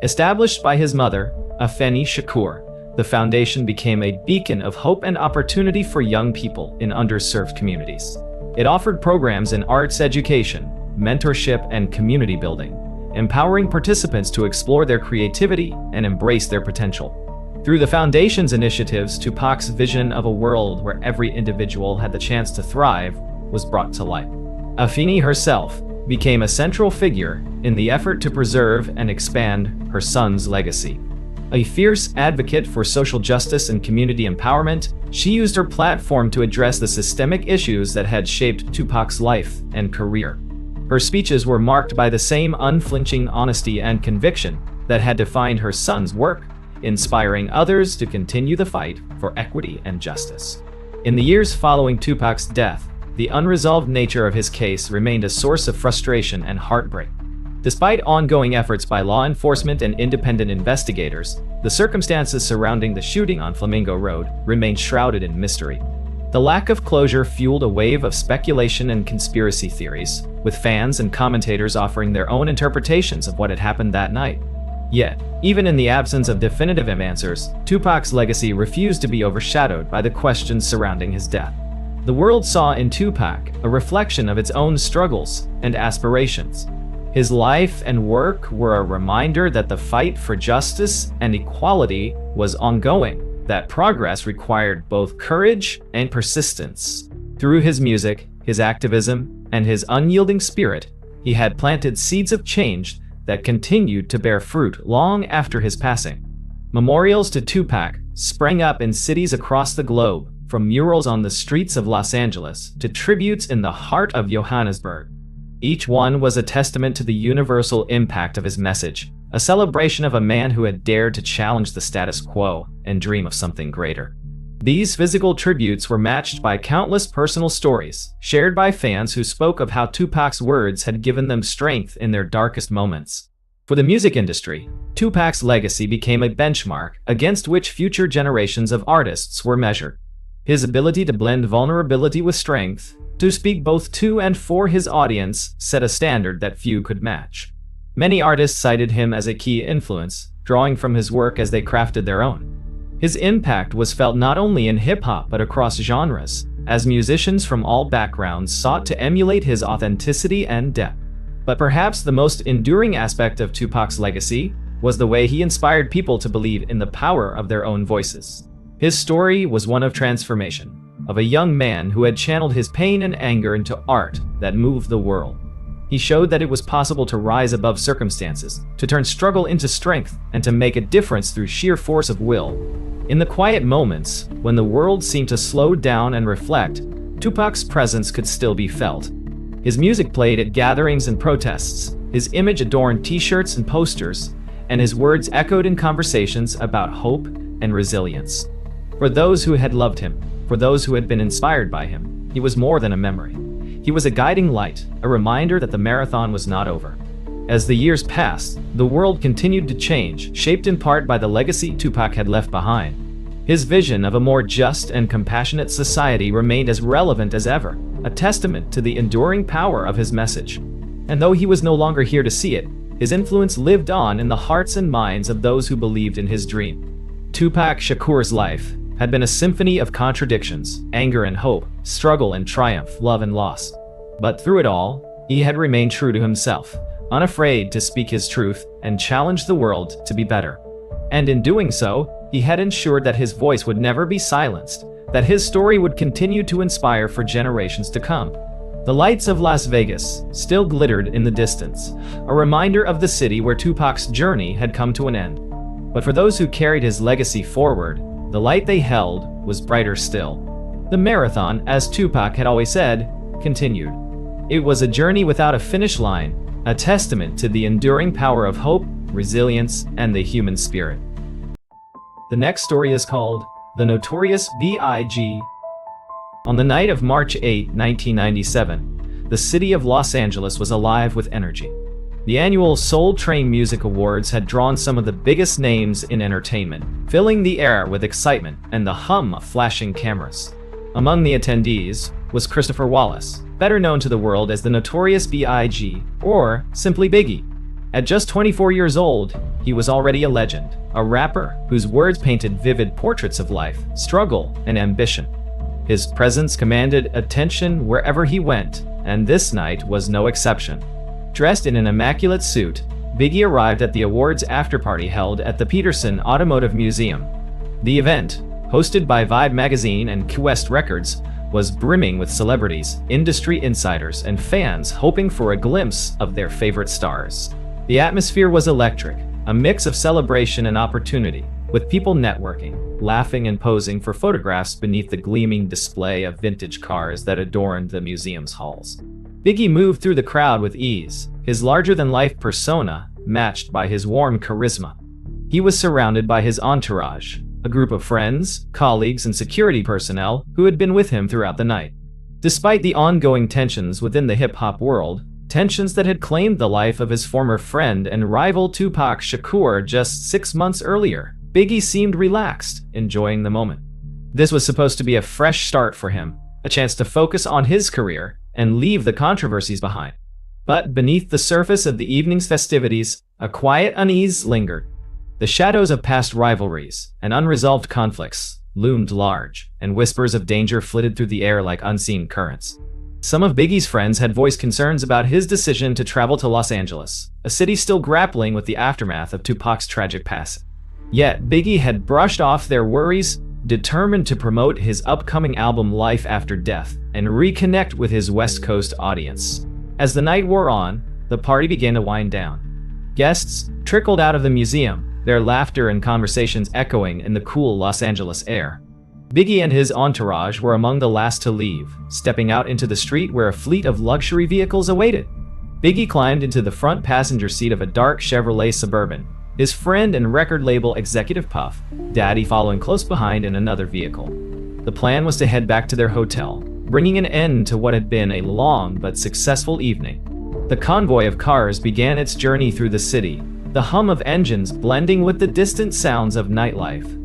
A: Established by his mother, Afeni Shakur, the foundation became a beacon of hope and opportunity for young people in underserved communities. It offered programs in arts education, mentorship, and community building, empowering participants to explore their creativity and embrace their potential. Through the foundation's initiatives, Tupac's vision of a world where every individual had the chance to thrive was brought to life. Afeni herself became a central figure in the effort to preserve and expand her son's legacy. A fierce advocate for social justice and community empowerment, she used her platform to address the systemic issues that had shaped Tupac's life and career. Her speeches were marked by the same unflinching honesty and conviction that had defined her son's work, inspiring others to continue the fight for equity and justice. In the years following Tupac's death, the unresolved nature of his case remained a source of frustration and heartbreak. Despite ongoing efforts by law enforcement and independent investigators, the circumstances surrounding the shooting on Flamingo Road remained shrouded in mystery. The lack of closure fueled a wave of speculation and conspiracy theories, with fans and commentators offering their own interpretations of what had happened that night. Yet, even in the absence of definitive answers, Tupac's legacy refused to be overshadowed by the questions surrounding his death. The world saw in Tupac a reflection of its own struggles and aspirations. His life and work were a reminder that the fight for justice and equality was ongoing, that progress required both courage and persistence. Through his music, his activism, and his unyielding spirit, he had planted seeds of change that continued to bear fruit long after his passing. Memorials to Tupac sprang up in cities across the globe, from murals on the streets of Los Angeles to tributes in the heart of Johannesburg. Each one was a testament to the universal impact of his message, a celebration of a man who had dared to challenge the status quo and dream of something greater. These physical tributes were matched by countless personal stories, shared by fans who spoke of how Tupac's words had given them strength in their darkest moments. For the music industry, Tupac's legacy became a benchmark against which future generations of artists were measured. His ability to blend vulnerability with strength, to speak both to and for his audience, set a standard that few could match. Many artists cited him as a key influence, drawing from his work as they crafted their own. His impact was felt not only in hip-hop but across genres, as musicians from all backgrounds sought to emulate his authenticity and depth. But perhaps the most enduring aspect of Tupac's legacy was the way he inspired people to believe in the power of their own voices. His story was one of transformation, of a young man who had channeled his pain and anger into art that moved the world. He showed that it was possible to rise above circumstances, to turn struggle into strength, and to make a difference through sheer force of will. In the quiet moments, when the world seemed to slow down and reflect, Tupac's presence could still be felt. His music played at gatherings and protests, his image adorned t-shirts and posters, and his words echoed in conversations about hope and resilience. For those who had loved him, for those who had been inspired by him, he was more than a memory. He was a guiding light, a reminder that the marathon was not over. As the years passed, the world continued to change, shaped in part by the legacy Tupac had left behind. His vision of a more just and compassionate society remained as relevant as ever, a testament to the enduring power of his message. And though he was no longer here to see it, his influence lived on in the hearts and minds of those who believed in his dream. Tupac Shakur's life had been a symphony of contradictions, anger and hope, struggle and triumph, love and loss. But through it all, he had remained true to himself, unafraid to speak his truth and challenge the world to be better. And in doing so, he had ensured that his voice would never be silenced, that his story would continue to inspire for generations to come. The lights of Las Vegas still glittered in the distance, a reminder of the city where Tupac's journey had come to an end. But for those who carried his legacy forward, the light they held was brighter still. The marathon, as Tupac had always said, continued. It was a journey without a finish line, a testament to the enduring power of hope, resilience, and the human spirit. The next story is called The Notorious B.I.G. On the night of March 8, 1997, the city of Los Angeles was alive with energy. The annual Soul Train Music Awards had drawn some of the biggest names in entertainment, filling the air with excitement and the hum of flashing cameras. Among the attendees was Christopher Wallace, better known to the world as the Notorious B.I.G., or simply Biggie. At just 24 years old, he was already a legend, a rapper whose words painted vivid portraits of life, struggle, and ambition. His presence commanded attention wherever he went, and this night was no exception. Dressed in an immaculate suit, Biggie arrived at the awards afterparty held at the Peterson Automotive Museum. The event, hosted by Vibe magazine and Quest Records, was brimming with celebrities, industry insiders, and fans hoping for a glimpse of their favorite stars. The atmosphere was electric, a mix of celebration and opportunity, with people networking, laughing, and posing for photographs beneath the gleaming display of vintage cars that adorned the museum's halls. Biggie moved through the crowd with ease, his larger-than-life persona matched by his warm charisma. He was surrounded by his entourage, a group of friends, colleagues, and security personnel who had been with him throughout the night. Despite the ongoing tensions within the hip-hop world, tensions that had claimed the life of his former friend and rival Tupac Shakur just 6 months earlier, Biggie seemed relaxed, enjoying the moment. This was supposed to be a fresh start for him, a chance to focus on his career and leave the controversies behind. But beneath the surface of the evening's festivities, a quiet unease lingered. The shadows of past rivalries and unresolved conflicts loomed large, and whispers of danger flitted through the air like unseen currents. Some of Biggie's friends had voiced concerns about his decision to travel to Los Angeles, a city still grappling with the aftermath of Tupac's tragic passing. Yet Biggie had brushed off their worries, determined to promote his upcoming album Life After Death and reconnect with his West Coast audience. As the night wore on, the party began to wind down. Guests trickled out of the museum, their laughter and conversations echoing in the cool Los Angeles air. Biggie and his entourage were among the last to leave, stepping out into the street where a fleet of luxury vehicles awaited. Biggie climbed into the front passenger seat of a dark Chevrolet Suburban, his friend and record label executive Puff Daddy following close behind in another vehicle. The plan was to head back to their hotel, bringing an end to what had been a long but successful evening. The convoy of cars began its journey through the city, the hum of engines blending with the distant sounds of nightlife.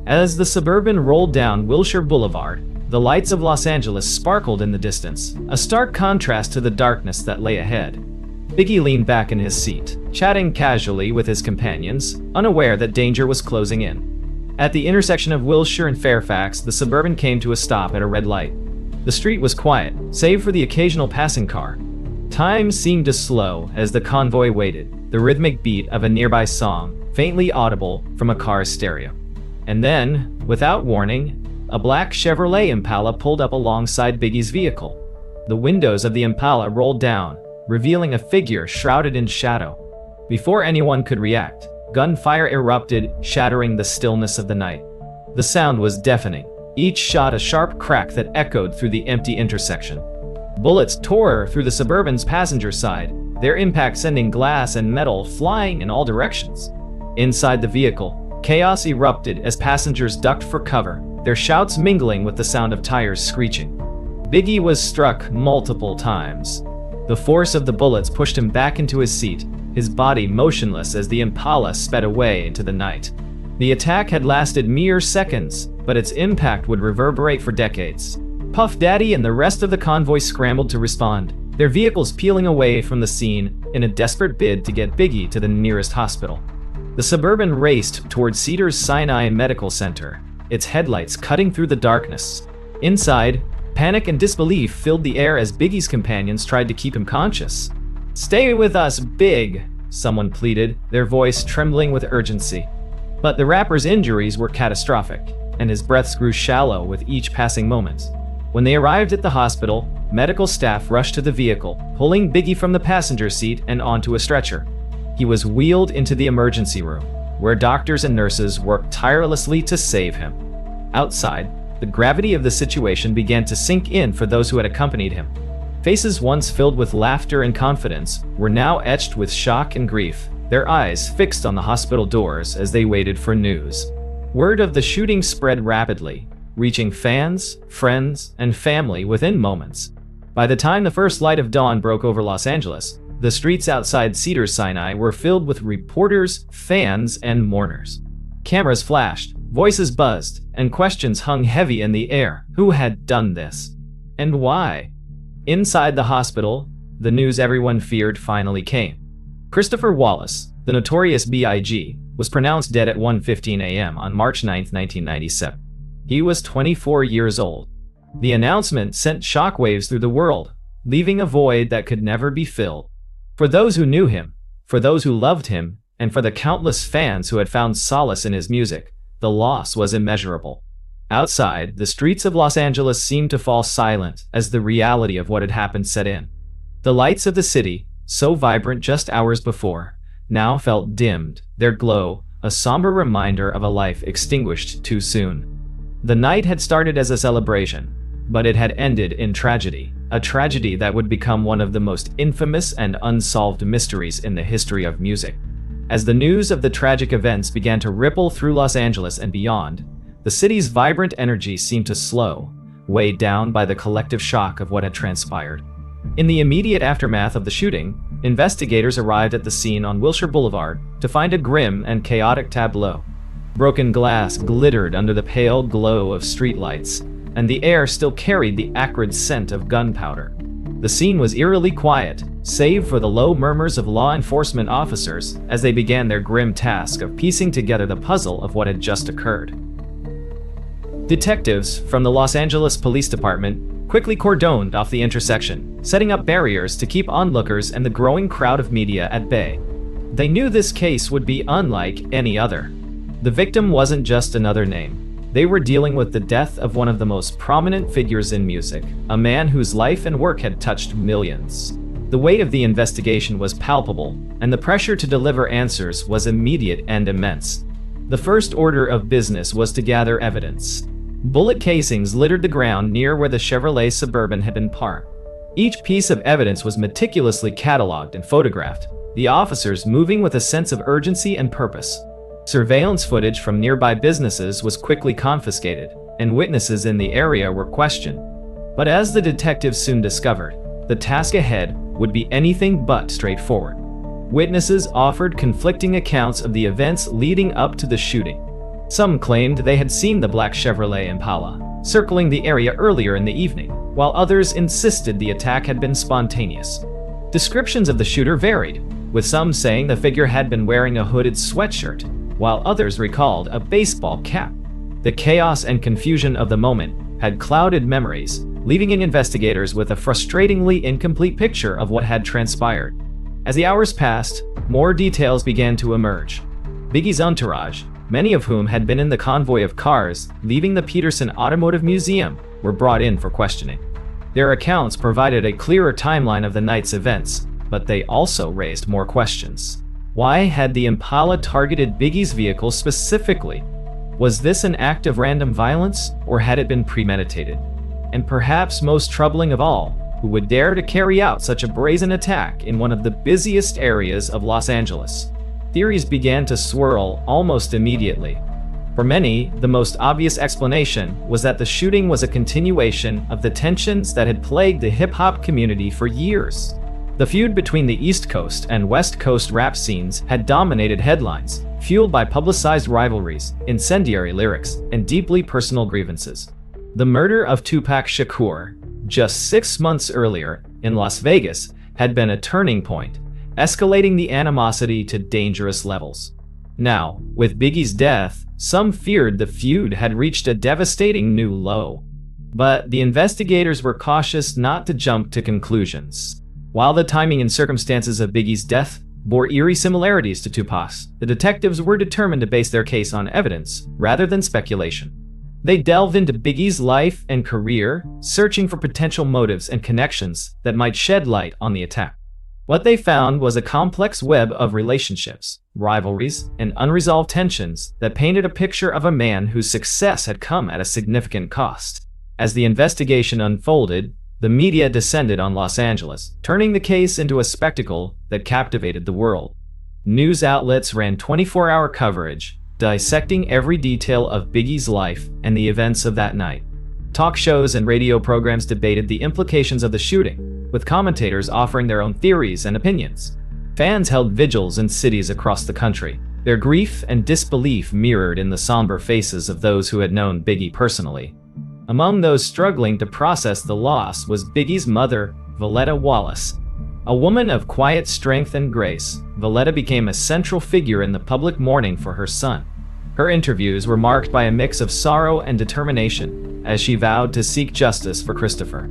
A: As the Suburban rolled down Wilshire Boulevard, the lights of Los Angeles sparkled in the distance, a stark contrast to the darkness that lay ahead. Biggie leaned back in his seat, chatting casually with his companions, unaware that danger was closing in. At the intersection of Wilshire and Fairfax, the Suburban came to a stop at a red light. The street was quiet, save for the occasional passing car. Time seemed to slow as the convoy waited, the rhythmic beat of a nearby song faintly audible from a car's stereo. And then, without warning, a black Chevrolet Impala pulled up alongside Biggie's vehicle. The windows of the Impala rolled down, revealing a figure shrouded in shadow. Before anyone could react, gunfire erupted, shattering the stillness of the night. The sound was deafening, each shot a sharp crack that echoed through the empty intersection. Bullets tore through the Suburban's passenger side, their impact sending glass and metal flying in all directions. Inside the vehicle, chaos erupted as passengers ducked for cover, their shouts mingling with the sound of tires screeching. Biggie was struck multiple times. The force of the bullets pushed him back into his seat, his body motionless as the Impala sped away into the night. The attack had lasted mere seconds, but its impact would reverberate for decades. Puff Daddy and the rest of the convoy scrambled to respond, their vehicles peeling away from the scene in a desperate bid to get Biggie to the nearest hospital. The Suburban raced toward Cedars-Sinai Medical Center, its headlights cutting through the darkness. Inside, panic and disbelief filled the air as Biggie's companions tried to keep him conscious. "Stay with us, Big," someone pleaded, their voice trembling with urgency. But the rapper's injuries were catastrophic, and his breaths grew shallow with each passing moment. When they arrived at the hospital, medical staff rushed to the vehicle, pulling Biggie from the passenger seat and onto a stretcher. He was wheeled into the emergency room, where doctors and nurses worked tirelessly to save him. Outside, the gravity of the situation began to sink in for those who had accompanied him. Faces once filled with laughter and confidence were now etched with shock and grief, their eyes fixed on the hospital doors as they waited for news. Word of the shooting spread rapidly, reaching fans, friends, and family within moments. By the time the first light of dawn broke over Los Angeles, the streets outside Cedars-Sinai were filled with reporters, fans, and mourners. Cameras flashed, voices buzzed, and questions hung heavy in the air. Who had done this? And why? Inside the hospital, the news everyone feared finally came. Christopher Wallace, the Notorious B.I.G., was pronounced dead at 1:15 a.m. on March 9, 1997. He was 24 years old. The announcement sent shockwaves through the world, leaving a void that could never be filled. For those who knew him, for those who loved him, and for the countless fans who had found solace in his music, the loss was immeasurable. Outside, the streets of Los Angeles seemed to fall silent as the reality of what had happened set in. The lights of the city, so vibrant just hours before, now felt dimmed, their glow a somber reminder of a life extinguished too soon. The night had started as a celebration, but it had ended in tragedy, a tragedy that would become one of the most infamous and unsolved mysteries in the history of music. As the news of the tragic events began to ripple through Los Angeles and beyond, the city's vibrant energy seemed to slow, weighed down by the collective shock of what had transpired. In the immediate aftermath of the shooting, investigators arrived at the scene on Wilshire Boulevard to find a grim and chaotic tableau. Broken glass glittered under the pale glow of streetlights, and the air still carried the acrid scent of gunpowder. The scene was eerily quiet, save for the low murmurs of law enforcement officers as they began their grim task of piecing together the puzzle of what had just occurred. Detectives from the Los Angeles Police Department quickly cordoned off the intersection, setting up barriers to keep onlookers and the growing crowd of media at bay. They knew this case would be unlike any other. The victim wasn't just another name. They were dealing with the death of one of the most prominent figures in music, a man whose life and work had touched millions. The weight of the investigation was palpable, and the pressure to deliver answers was immediate and immense. The first order of business was to gather evidence. Bullet casings littered the ground near where the Chevrolet Suburban had been parked. Each piece of evidence was meticulously cataloged and photographed, the officers moving with a sense of urgency and purpose. Surveillance footage from nearby businesses was quickly confiscated, and witnesses in the area were questioned. But as the detectives soon discovered, the task ahead would be anything but straightforward. Witnesses offered conflicting accounts of the events leading up to the shooting. Some claimed they had seen the black Chevrolet Impala circling the area earlier in the evening, while others insisted the attack had been spontaneous. Descriptions of the shooter varied, with some saying the figure had been wearing a hooded sweatshirt, while others recalled a baseball cap. The chaos and confusion of the moment had clouded memories, leaving investigators with a frustratingly incomplete picture of what had transpired. As the hours passed, more details began to emerge. Biggie's entourage, many of whom had been in the convoy of cars leaving the Peterson Automotive Museum, were brought in for questioning. Their accounts provided a clearer timeline of the night's events, but they also raised more questions. Why had the Impala targeted Biggie's vehicle specifically? Was this an act of random violence, or had it been premeditated? And perhaps most troubling of all, who would dare to carry out such a brazen attack in one of the busiest areas of Los Angeles? Theories began to swirl almost immediately. For many, the most obvious explanation was that the shooting was a continuation of the tensions that had plagued the hip-hop community for years. The feud between the East Coast and West Coast rap scenes had dominated headlines, fueled by publicized rivalries, incendiary lyrics, and deeply personal grievances. The murder of Tupac Shakur, just 6 months earlier, in Las Vegas, had been a turning point, escalating the animosity to dangerous levels. Now, with Biggie's death, some feared the feud had reached a devastating new low. But the investigators were cautious not to jump to conclusions. While the timing and circumstances of Biggie's death bore eerie similarities to Tupac's, the detectives were determined to base their case on evidence rather than speculation. They delved into Biggie's life and career, searching for potential motives and connections that might shed light on the attack. What they found was a complex web of relationships, rivalries, and unresolved tensions that painted a picture of a man whose success had come at a significant cost. As the investigation unfolded, the media descended on Los Angeles, turning the case into a spectacle that captivated the world. News outlets ran 24-hour coverage, dissecting every detail of Biggie's life and the events of that night. Talk shows and radio programs debated the implications of the shooting, with commentators offering their own theories and opinions. Fans held vigils in cities across the country, their grief and disbelief mirrored in the somber faces of those who had known Biggie personally. Among those struggling to process the loss was Biggie's mother, Valletta Wallace. A woman of quiet strength and grace, Valletta became a central figure in the public mourning for her son. Her interviews were marked by a mix of sorrow and determination, as she vowed to seek justice for Christopher.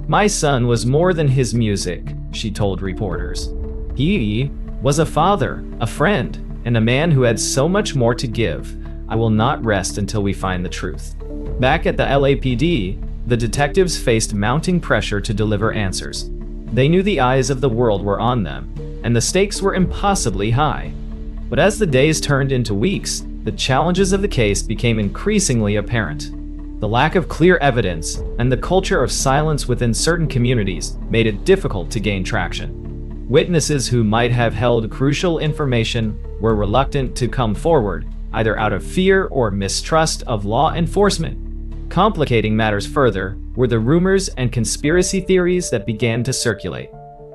A: "My son was more than his music," she told reporters. "He was a father, a friend, and a man who had so much more to give. I will not rest until we find the truth." Back at the LAPD, the detectives faced mounting pressure to deliver answers. They knew the eyes of the world were on them, and the stakes were impossibly high. But as the days turned into weeks, the challenges of the case became increasingly apparent. The lack of clear evidence and the culture of silence within certain communities made it difficult to gain traction. Witnesses who might have held crucial information were reluctant to come forward, either out of fear or mistrust of law enforcement. Complicating matters further were the rumors and conspiracy theories that began to circulate.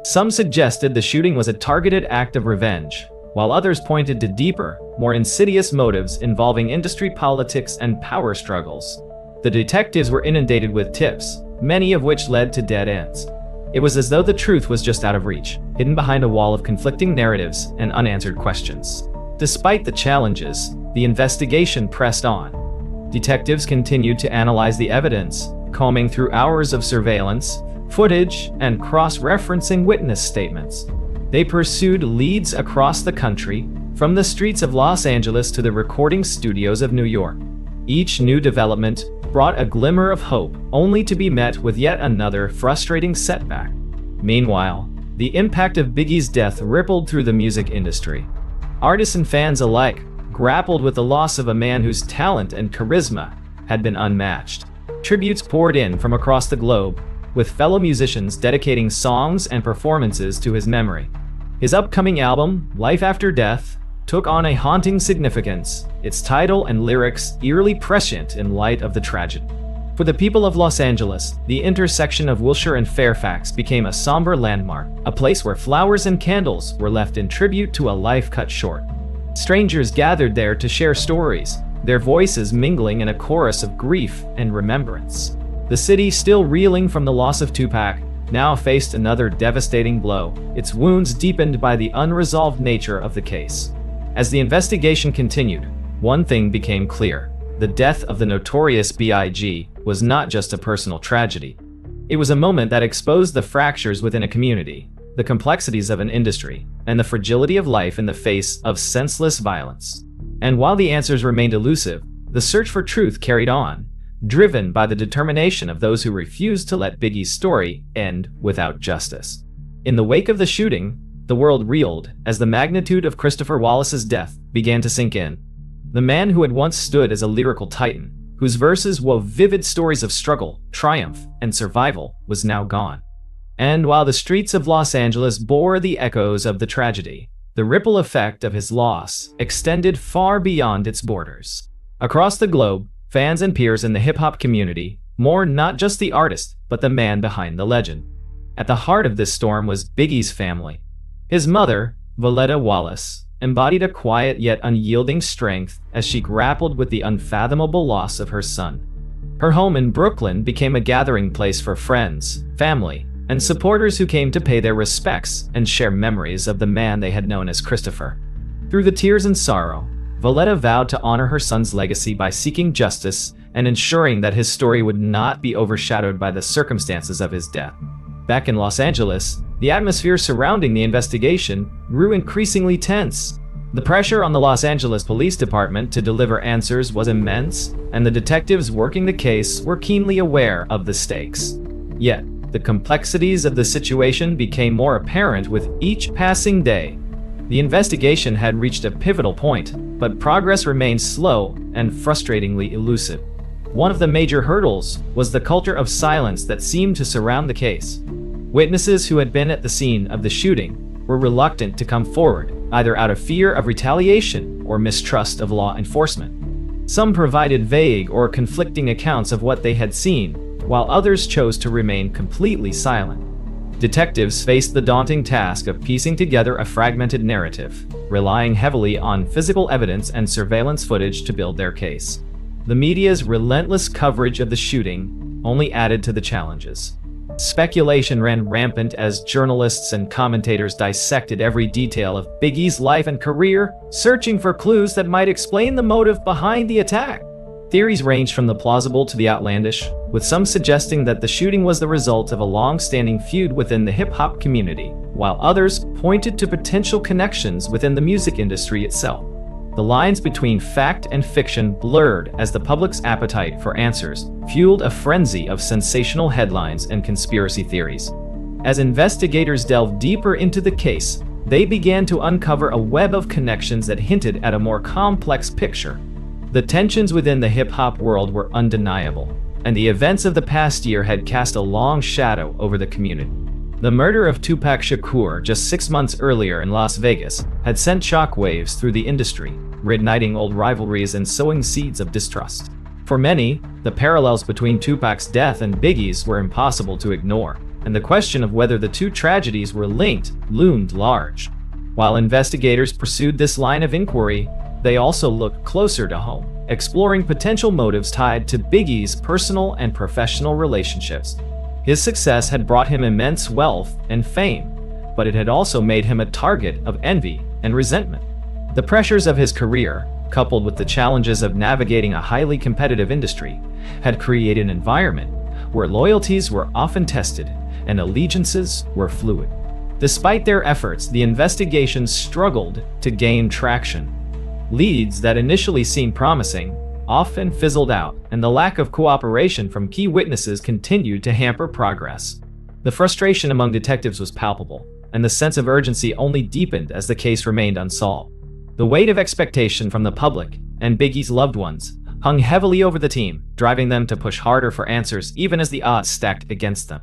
A: Some suggested the shooting was a targeted act of revenge, while others pointed to deeper, more insidious motives involving industry politics and power struggles. The detectives were inundated with tips, many of which led to dead ends. It was as though the truth was just out of reach, hidden behind a wall of conflicting narratives and unanswered questions. Despite the challenges, the investigation pressed on. Detectives continued to analyze the evidence, combing through hours of surveillance, footage, and cross-referencing witness statements. They pursued leads across the country, from the streets of Los Angeles to the recording studios of New York. Each new development brought a glimmer of hope, only to be met with yet another frustrating setback. Meanwhile, the impact of Biggie's death rippled through the music industry. Artists and fans alike grappled with the loss of a man whose talent and charisma had been unmatched. Tributes poured in from across the globe, with fellow musicians dedicating songs and performances to his memory. His upcoming album, Life After Death, took on a haunting significance, its title and lyrics eerily prescient in light of the tragedy. For the people of Los Angeles, the intersection of Wilshire and Fairfax became a somber landmark, a place where flowers and candles were left in tribute to a life cut short. Strangers gathered there to share stories, their voices mingling in a chorus of grief and remembrance. The city, still reeling from the loss of Tupac, now faced another devastating blow, its wounds deepened by the unresolved nature of the case. As the investigation continued, one thing became clear. The death of the Notorious B.I.G. was not just a personal tragedy. It was a moment that exposed the fractures within a community, the complexities of an industry, and the fragility of life in the face of senseless violence. And while the answers remained elusive, the search for truth carried on, driven by the determination of those who refused to let Biggie's story end without justice. In the wake of the shooting, the world reeled as the magnitude of Christopher Wallace's death began to sink in. The man who had once stood as a lyrical titan, whose verses wove vivid stories of struggle, triumph, and survival, was now gone. And while the streets of Los Angeles bore the echoes of the tragedy, the ripple effect of his loss extended far beyond its borders. Across the globe, fans and peers in the hip-hop community mourned not just the artist, but the man behind the legend. At the heart of this storm was Biggie's family. His mother, Voletta Wallace, embodied a quiet yet unyielding strength as she grappled with the unfathomable loss of her son. Her home in Brooklyn became a gathering place for friends, family, and supporters who came to pay their respects and share memories of the man they had known as Christopher. Through the tears and sorrow, Voletta vowed to honor her son's legacy by seeking justice and ensuring that his story would not be overshadowed by the circumstances of his death. Back in Los Angeles, the atmosphere surrounding the investigation grew increasingly tense. The pressure on the Los Angeles Police Department to deliver answers was immense, and the detectives working the case were keenly aware of the stakes. Yet, the complexities of the situation became more apparent with each passing day. The investigation had reached a pivotal point, but progress remained slow and frustratingly elusive. One of the major hurdles was the culture of silence that seemed to surround the case. Witnesses who had been at the scene of the shooting were reluctant to come forward, either out of fear of retaliation or mistrust of law enforcement. Some provided vague or conflicting accounts of what they had seen, while others chose to remain completely silent. Detectives faced the daunting task of piecing together a fragmented narrative, relying heavily on physical evidence and surveillance footage to build their case. The media's relentless coverage of the shooting only added to the challenges. Speculation ran rampant as journalists and commentators dissected every detail of Biggie's life and career, searching for clues that might explain the motive behind the attack. Theories ranged from the plausible to the outlandish, with some suggesting that the shooting was the result of a long-standing feud within the hip-hop community, while others pointed to potential connections within the music industry itself. The lines between fact and fiction blurred as the public's appetite for answers fueled a frenzy of sensational headlines and conspiracy theories. As investigators delved deeper into the case, they began to uncover a web of connections that hinted at a more complex picture. The tensions within the hip-hop world were undeniable, and the events of the past year had cast a long shadow over the community. The murder of Tupac Shakur just 6 months earlier in Las Vegas had sent shockwaves through the industry, reigniting old rivalries and sowing seeds of distrust. For many, the parallels between Tupac's death and Biggie's were impossible to ignore, and the question of whether the two tragedies were linked loomed large. While investigators pursued this line of inquiry, they also looked closer to home, exploring potential motives tied to Biggie's personal and professional relationships. His success had brought him immense wealth and fame, but it had also made him a target of envy and resentment. The pressures of his career, coupled with the challenges of navigating a highly competitive industry, had created an environment where loyalties were often tested and allegiances were fluid. Despite their efforts, the investigation struggled to gain traction. Leads that initially seemed promising often fizzled out, and the lack of cooperation from key witnesses continued to hamper progress. The frustration among detectives was palpable, and the sense of urgency only deepened as the case remained unsolved. The weight of expectation from the public and Biggie's loved ones hung heavily over the team, driving them to push harder for answers even as the odds stacked against them.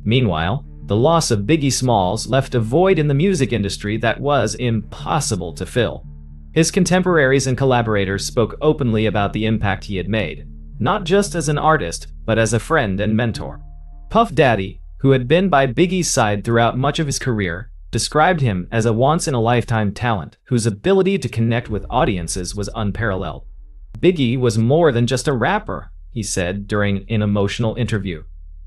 A: Meanwhile, the loss of Biggie Smalls left a void in the music industry that was impossible to fill. His contemporaries and collaborators spoke openly about the impact he had made, not just as an artist, but as a friend and mentor. Puff Daddy, who had been by Biggie's side throughout much of his career, described him as a once-in-a-lifetime talent whose ability to connect with audiences was unparalleled. Biggie was more than just a rapper, he said during an emotional interview.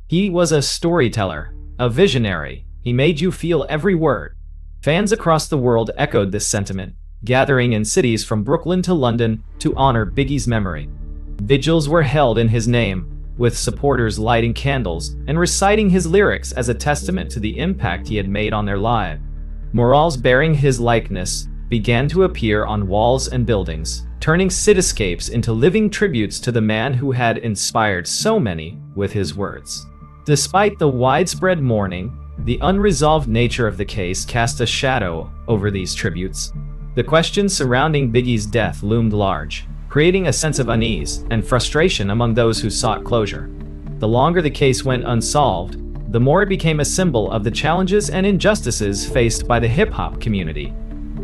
A: He was a storyteller, a visionary. He made you feel every word. Fans across the world echoed this sentiment, gathering in cities from Brooklyn to London to honor Biggie's memory. Vigils were held in his name, with supporters lighting candles and reciting his lyrics as a testament to the impact he had made on their lives. Murals bearing his likeness began to appear on walls and buildings, turning cityscapes into living tributes to the man who had inspired so many with his words. Despite the widespread mourning, the unresolved nature of the case cast a shadow over these tributes. The questions surrounding Biggie's death loomed large, creating a sense of unease and frustration among those who sought closure. The longer the case went unsolved, the more it became a symbol of the challenges and injustices faced by the hip-hop community.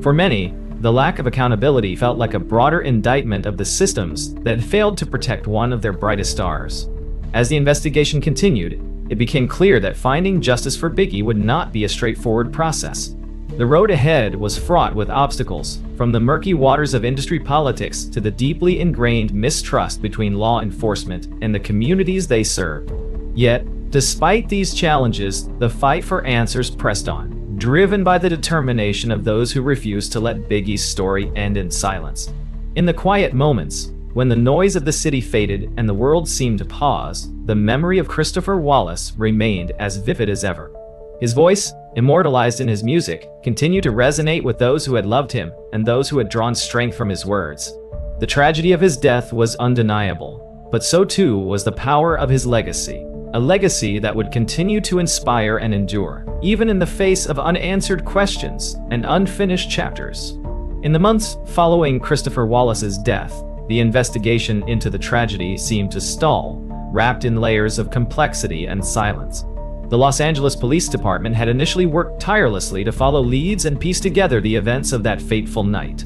A: For many, the lack of accountability felt like a broader indictment of the systems that failed to protect one of their brightest stars. As the investigation continued, it became clear that finding justice for Biggie would not be a straightforward process. The road ahead was fraught with obstacles, from the murky waters of industry politics to the deeply ingrained mistrust between law enforcement and the communities they served. Yet, despite these challenges, the fight for answers pressed on, driven by the determination of those who refused to let Biggie's story end in silence. In the quiet moments, when the noise of the city faded and the world seemed to pause, the memory of Christopher Wallace remained as vivid as ever. His voice, immortalized in his music, continued to resonate with those who had loved him and those who had drawn strength from his words. The tragedy of his death was undeniable, but so too was the power of his legacy, a legacy that would continue to inspire and endure, even in the face of unanswered questions and unfinished chapters. In the months following Christopher Wallace's death, the investigation into the tragedy seemed to stall, wrapped in layers of complexity and silence. The Los Angeles Police Department had initially worked tirelessly to follow leads and piece together the events of that fateful night.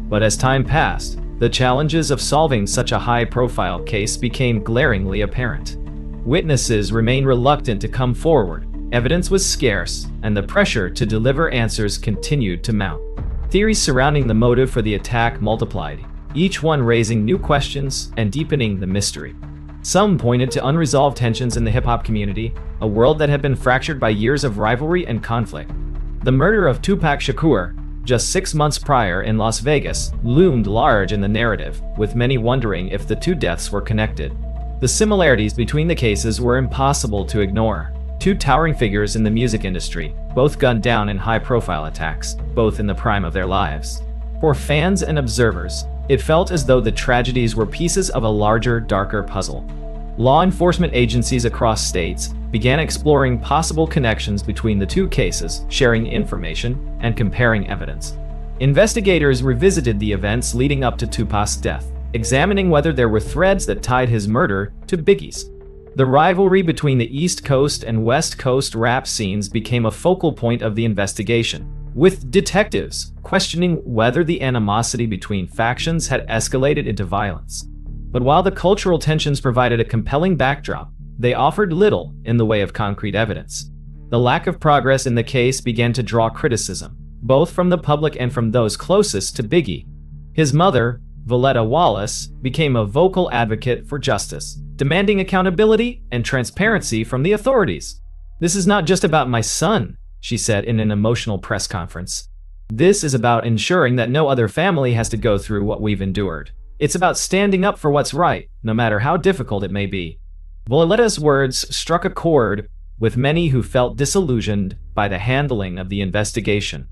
A: But as time passed, the challenges of solving such a high-profile case became glaringly apparent. Witnesses remained reluctant to come forward, evidence was scarce, and the pressure to deliver answers continued to mount. Theories surrounding the motive for the attack multiplied, each one raising new questions and deepening the mystery. Some pointed to unresolved tensions in the hip-hop community, a world that had been fractured by years of rivalry and conflict. The murder of Tupac Shakur, just 6 months prior in Las Vegas, loomed large in the narrative, with many wondering if the two deaths were connected. The similarities between the cases were impossible to ignore. Two towering figures in the music industry, both gunned down in high-profile attacks, both in the prime of their lives. For fans and observers, it felt as though the tragedies were pieces of a larger, darker puzzle. Law enforcement agencies across states began exploring possible connections between the two cases, sharing information and comparing evidence. Investigators revisited the events leading up to Tupac's death, examining whether there were threads that tied his murder to Biggie's. The rivalry between the East Coast and West Coast rap scenes became a focal point of the investigation, with detectives questioning whether the animosity between factions had escalated into violence. But while the cultural tensions provided a compelling backdrop, they offered little in the way of concrete evidence. The lack of progress in the case began to draw criticism, both from the public and from those closest to Biggie. His mother, Valletta Wallace, became a vocal advocate for justice, demanding accountability and transparency from the authorities. "This is not just about my son," she said in an emotional press conference. "This is about ensuring that no other family has to go through what we've endured. It's about standing up for what's right, no matter how difficult it may be." Valletta's words struck a chord with many who felt disillusioned by the handling of the investigation.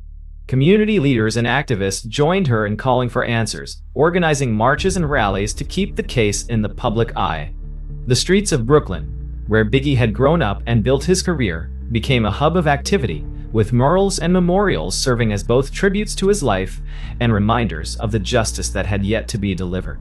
A: Community leaders and activists joined her in calling for answers, organizing marches and rallies to keep the case in the public eye. The streets of Brooklyn, where Biggie had grown up and built his career, became a hub of activity, with murals and memorials serving as both tributes to his life and reminders of the justice that had yet to be delivered.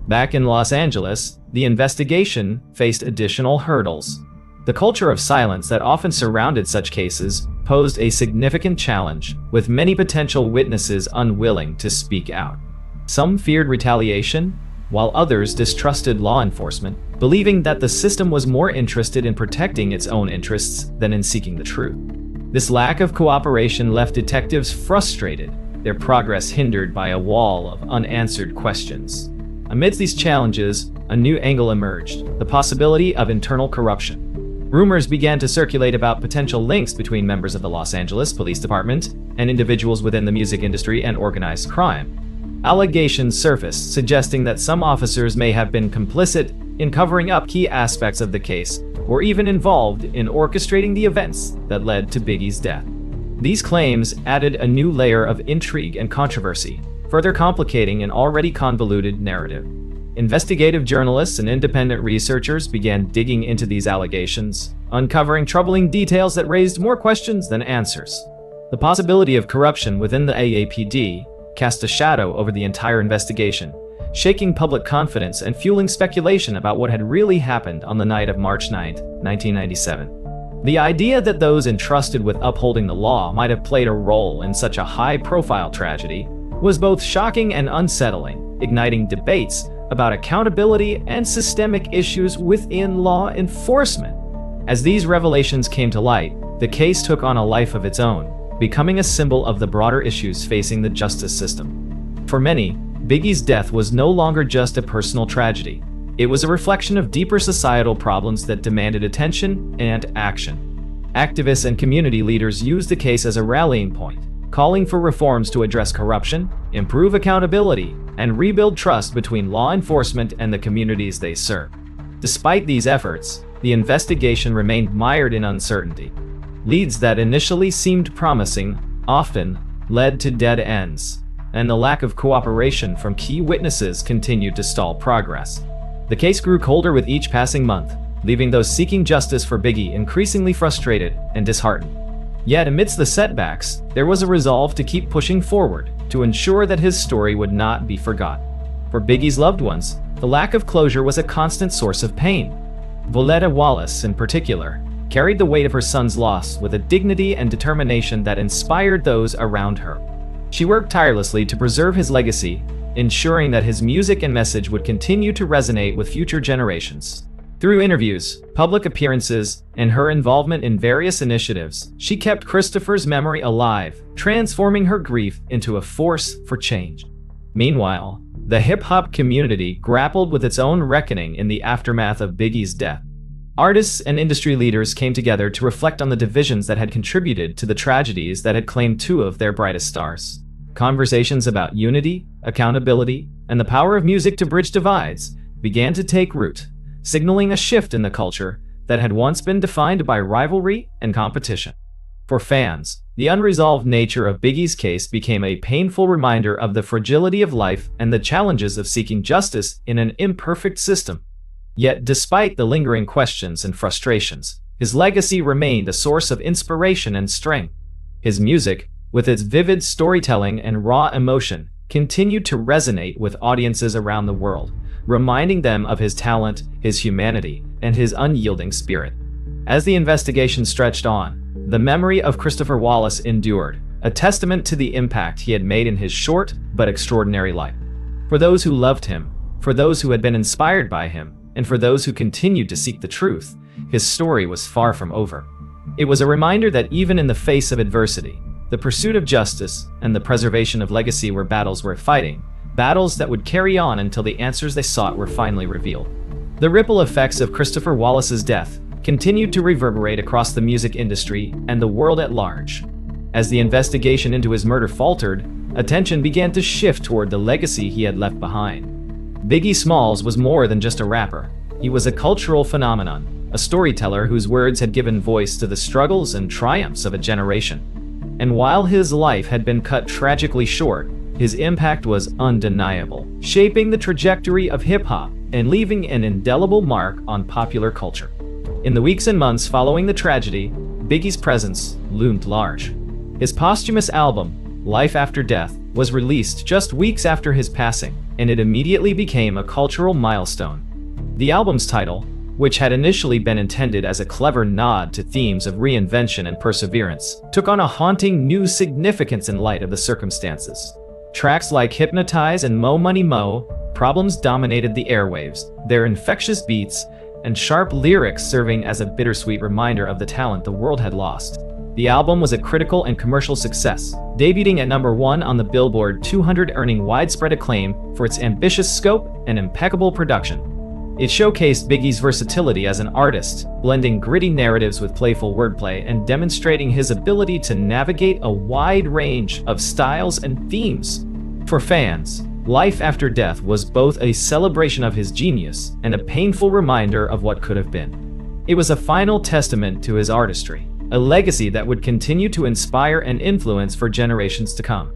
A: Back in Los Angeles, the investigation faced additional hurdles. The culture of silence that often surrounded such cases posed a significant challenge, with many potential witnesses unwilling to speak out. Some feared retaliation, while others distrusted law enforcement, believing that the system was more interested in protecting its own interests than in seeking the truth. This lack of cooperation left detectives frustrated, their progress hindered by a wall of unanswered questions. Amidst these challenges, a new angle emerged, the possibility of internal corruption. Rumors began to circulate about potential links between members of the Los Angeles Police Department and individuals within the music industry and organized crime. Allegations surfaced suggesting that some officers may have been complicit in covering up key aspects of the case, or even involved in orchestrating the events that led to Biggie's death. These claims added a new layer of intrigue and controversy, further complicating an already convoluted narrative. Investigative journalists and independent researchers began digging into these allegations, uncovering troubling details that raised more questions than answers. The possibility of corruption within the AAPD cast a shadow over the entire investigation, shaking public confidence and fueling speculation about what had really happened on the night of March 9, 1997. The idea that those entrusted with upholding the law might have played a role in such a high-profile tragedy was both shocking and unsettling, igniting debates about accountability and systemic issues within law enforcement. As these revelations came to light, the case took on a life of its own, becoming a symbol of the broader issues facing the justice system. For many, Biggie's death was no longer just a personal tragedy. It was a reflection of deeper societal problems that demanded attention and action. Activists and community leaders used the case as a rallying point, calling for reforms to address corruption, improve accountability, and rebuild trust between law enforcement and the communities they serve. Despite these efforts, the investigation remained mired in uncertainty. Leads that initially seemed promising often led to dead ends, and the lack of cooperation from key witnesses continued to stall progress. The case grew colder with each passing month, leaving those seeking justice for Biggie increasingly frustrated and disheartened. Yet amidst the setbacks, there was a resolve to keep pushing forward, to ensure that his story would not be forgotten. For Biggie's loved ones, the lack of closure was a constant source of pain. Voletta Wallace, in particular, carried the weight of her son's loss with a dignity and determination that inspired those around her. She worked tirelessly to preserve his legacy, ensuring that his music and message would continue to resonate with future generations. Through interviews, public appearances, and her involvement in various initiatives, she kept Christopher's memory alive, transforming her grief into a force for change. Meanwhile, the hip-hop community grappled with its own reckoning in the aftermath of Biggie's death. Artists and industry leaders came together to reflect on the divisions that had contributed to the tragedies that had claimed two of their brightest stars. Conversations about unity, accountability, and the power of music to bridge divides began to take root, signaling a shift in the culture that had once been defined by rivalry and competition. For fans, the unresolved nature of Biggie's case became a painful reminder of the fragility of life and the challenges of seeking justice in an imperfect system. Yet, despite the lingering questions and frustrations, his legacy remained a source of inspiration and strength. His music, with its vivid storytelling and raw emotion, continued to resonate with audiences around the world, reminding them of his talent, his humanity, and his unyielding spirit. As the investigation stretched on, the memory of Christopher Wallace endured, a testament to the impact he had made in his short but extraordinary life. For those who loved him, for those who had been inspired by him, and for those who continued to seek the truth, his story was far from over. It was a reminder that even in the face of adversity, the pursuit of justice and the preservation of legacy were battles worth fighting, battles that would carry on until the answers they sought were finally revealed. The ripple effects of Christopher Wallace's death continued to reverberate across the music industry and the world at large. As the investigation into his murder faltered, attention began to shift toward the legacy he had left behind. Biggie Smalls was more than just a rapper. He was a cultural phenomenon, a storyteller whose words had given voice to the struggles and triumphs of a generation. And while his life had been cut tragically short, his impact was undeniable, shaping the trajectory of hip-hop and leaving an indelible mark on popular culture. In the weeks and months following the tragedy, Biggie's presence loomed large. His posthumous album, Life After Death, was released just weeks after his passing, and it immediately became a cultural milestone. The album's title, which had initially been intended as a clever nod to themes of reinvention and perseverance, took on a haunting new significance in light of the circumstances. Tracks like Hypnotize and Mo Money Mo, Problems dominated the airwaves, their infectious beats and sharp lyrics serving as a bittersweet reminder of the talent the world had lost. The album was a critical and commercial success, debuting at #1 on the Billboard 200, earning widespread acclaim for its ambitious scope and impeccable production. It showcased Biggie's versatility as an artist, blending gritty narratives with playful wordplay and demonstrating his ability to navigate a wide range of styles and themes. For fans, life after death was both a celebration of his genius and a painful reminder of what could have been. It was a final testament to his artistry, a legacy that would continue to inspire and influence for generations to come.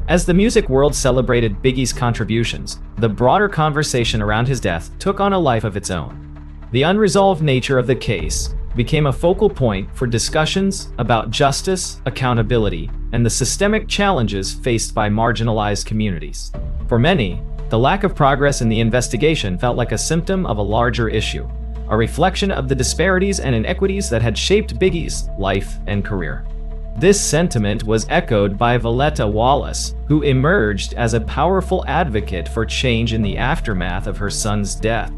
A: As the music world celebrated Biggie's contributions, the broader conversation around his death took on a life of its own. The unresolved nature of the case became a focal point for discussions about justice, accountability, and the systemic challenges faced by marginalized communities. For many, the lack of progress in the investigation felt like a symptom of a larger issue, a reflection of the disparities and inequities that had shaped Biggie's life and career. This sentiment was echoed by Valletta Wallace, who emerged as a powerful advocate for change in the aftermath of her son's death.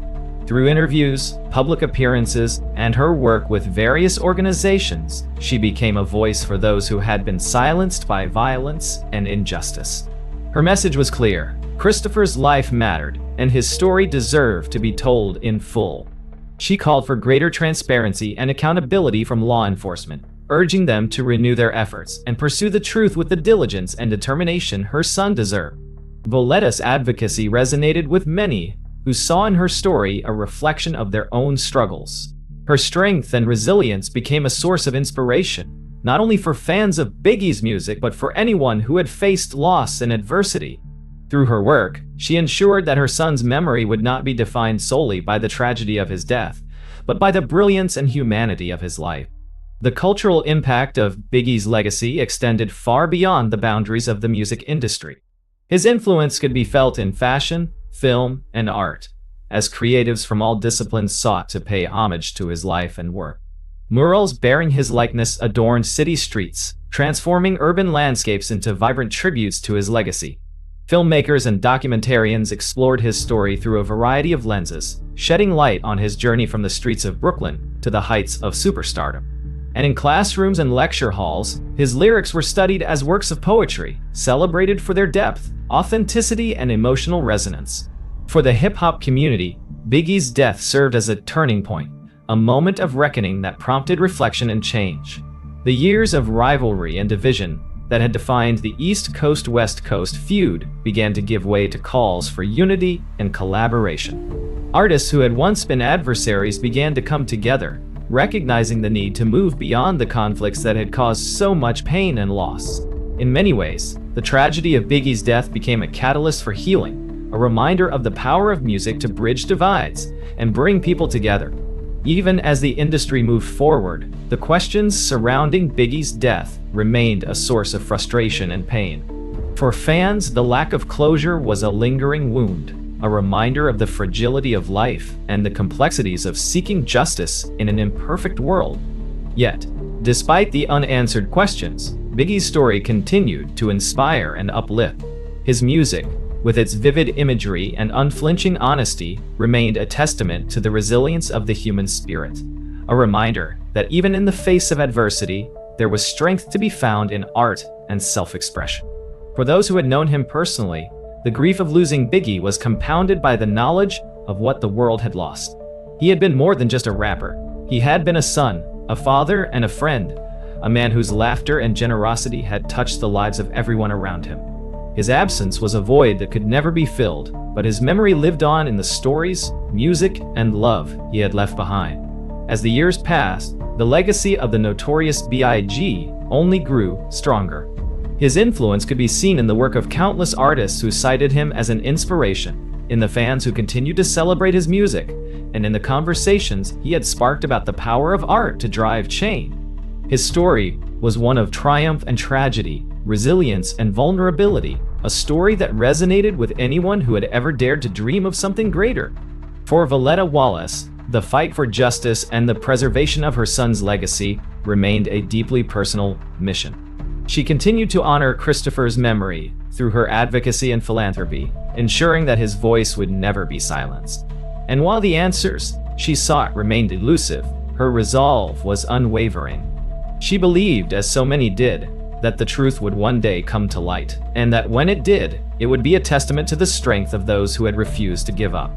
A: Through interviews, public appearances, and her work with various organizations, she became a voice for those who had been silenced by violence and injustice. Her message was clear: Christopher's life mattered, and his story deserved to be told in full. She called for greater transparency and accountability from law enforcement, urging them to renew their efforts and pursue the truth with the diligence and determination her son deserved. Valletta's advocacy resonated with many who saw in her story a reflection of their own struggles. Her strength and resilience became a source of inspiration, not only for fans of Biggie's music but for anyone who had faced loss and adversity. Through her work, she ensured that her son's memory would not be defined solely by the tragedy of his death, but by the brilliance and humanity of his life. The cultural impact of Biggie's legacy extended far beyond the boundaries of the music industry. His influence could be felt in fashion, film, and art, as creatives from all disciplines sought to pay homage to his life and work. Murals bearing his likeness adorned city streets, transforming urban landscapes into vibrant tributes to his legacy. Filmmakers and documentarians explored his story through a variety of lenses, shedding light on his journey from the streets of Brooklyn to the heights of superstardom. And in classrooms and lecture halls, his lyrics were studied as works of poetry, celebrated for their depth, authenticity, and emotional resonance. For the hip-hop community, Biggie's death served as a turning point, a moment of reckoning that prompted reflection and change. The years of rivalry and division that had defined the East Coast-West Coast feud began to give way to calls for unity and collaboration. Artists who had once been adversaries began to come together, recognizing the need to move beyond the conflicts that had caused so much pain and loss. In many ways, the tragedy of Biggie's death became a catalyst for healing, a reminder of the power of music to bridge divides and bring people together. Even as the industry moved forward, the questions surrounding Biggie's death remained a source of frustration and pain. For fans, the lack of closure was a lingering wound, a reminder of the fragility of life and the complexities of seeking justice in an imperfect world. Yet, despite the unanswered questions, Biggie's story continued to inspire and uplift. His music, with its vivid imagery and unflinching honesty, remained a testament to the resilience of the human spirit, a reminder that even in the face of adversity, there was strength to be found in art and self-expression. For those who had known him personally, the grief of losing Biggie was compounded by the knowledge of what the world had lost. He had been more than just a rapper. He had been a son, a father, and a friend, a man whose laughter and generosity had touched the lives of everyone around him. His absence was a void that could never be filled, but his memory lived on in the stories, music, and love he had left behind. As the years passed, the legacy of the Notorious B.I.G. only grew stronger. His influence could be seen in the work of countless artists who cited him as an inspiration, in the fans who continued to celebrate his music, and in the conversations he had sparked about the power of art to drive change. His story was one of triumph and tragedy, resilience and vulnerability, a story that resonated with anyone who had ever dared to dream of something greater. For Valletta Wallace, the fight for justice and the preservation of her son's legacy remained a deeply personal mission. She continued to honor Christopher's memory through her advocacy and philanthropy, ensuring that his voice would never be silenced. And while the answers she sought remained elusive, her resolve was unwavering. She believed, as so many did, that the truth would one day come to light, and that when it did, it would be a testament to the strength of those who had refused to give up.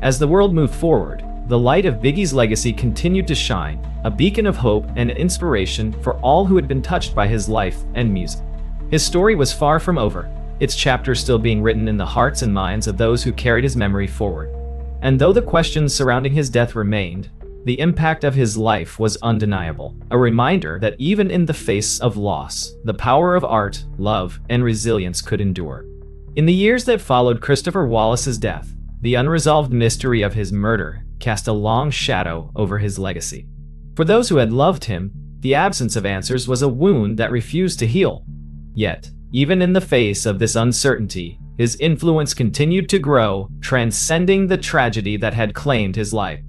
A: As the world moved forward, the light of Biggie's legacy continued to shine, a beacon of hope and inspiration for all who had been touched by his life and music. His story was far from over, its chapters still being written in the hearts and minds of those who carried his memory forward. And though the questions surrounding his death remained, the impact of his life was undeniable, a reminder that even in the face of loss, the power of art, love, and resilience could endure. In the years that followed Christopher Wallace's death, the unresolved mystery of his murder cast a long shadow over his legacy. For those who had loved him, the absence of answers was a wound that refused to heal. Yet, even in the face of this uncertainty, his influence continued to grow, transcending the tragedy that had claimed his life.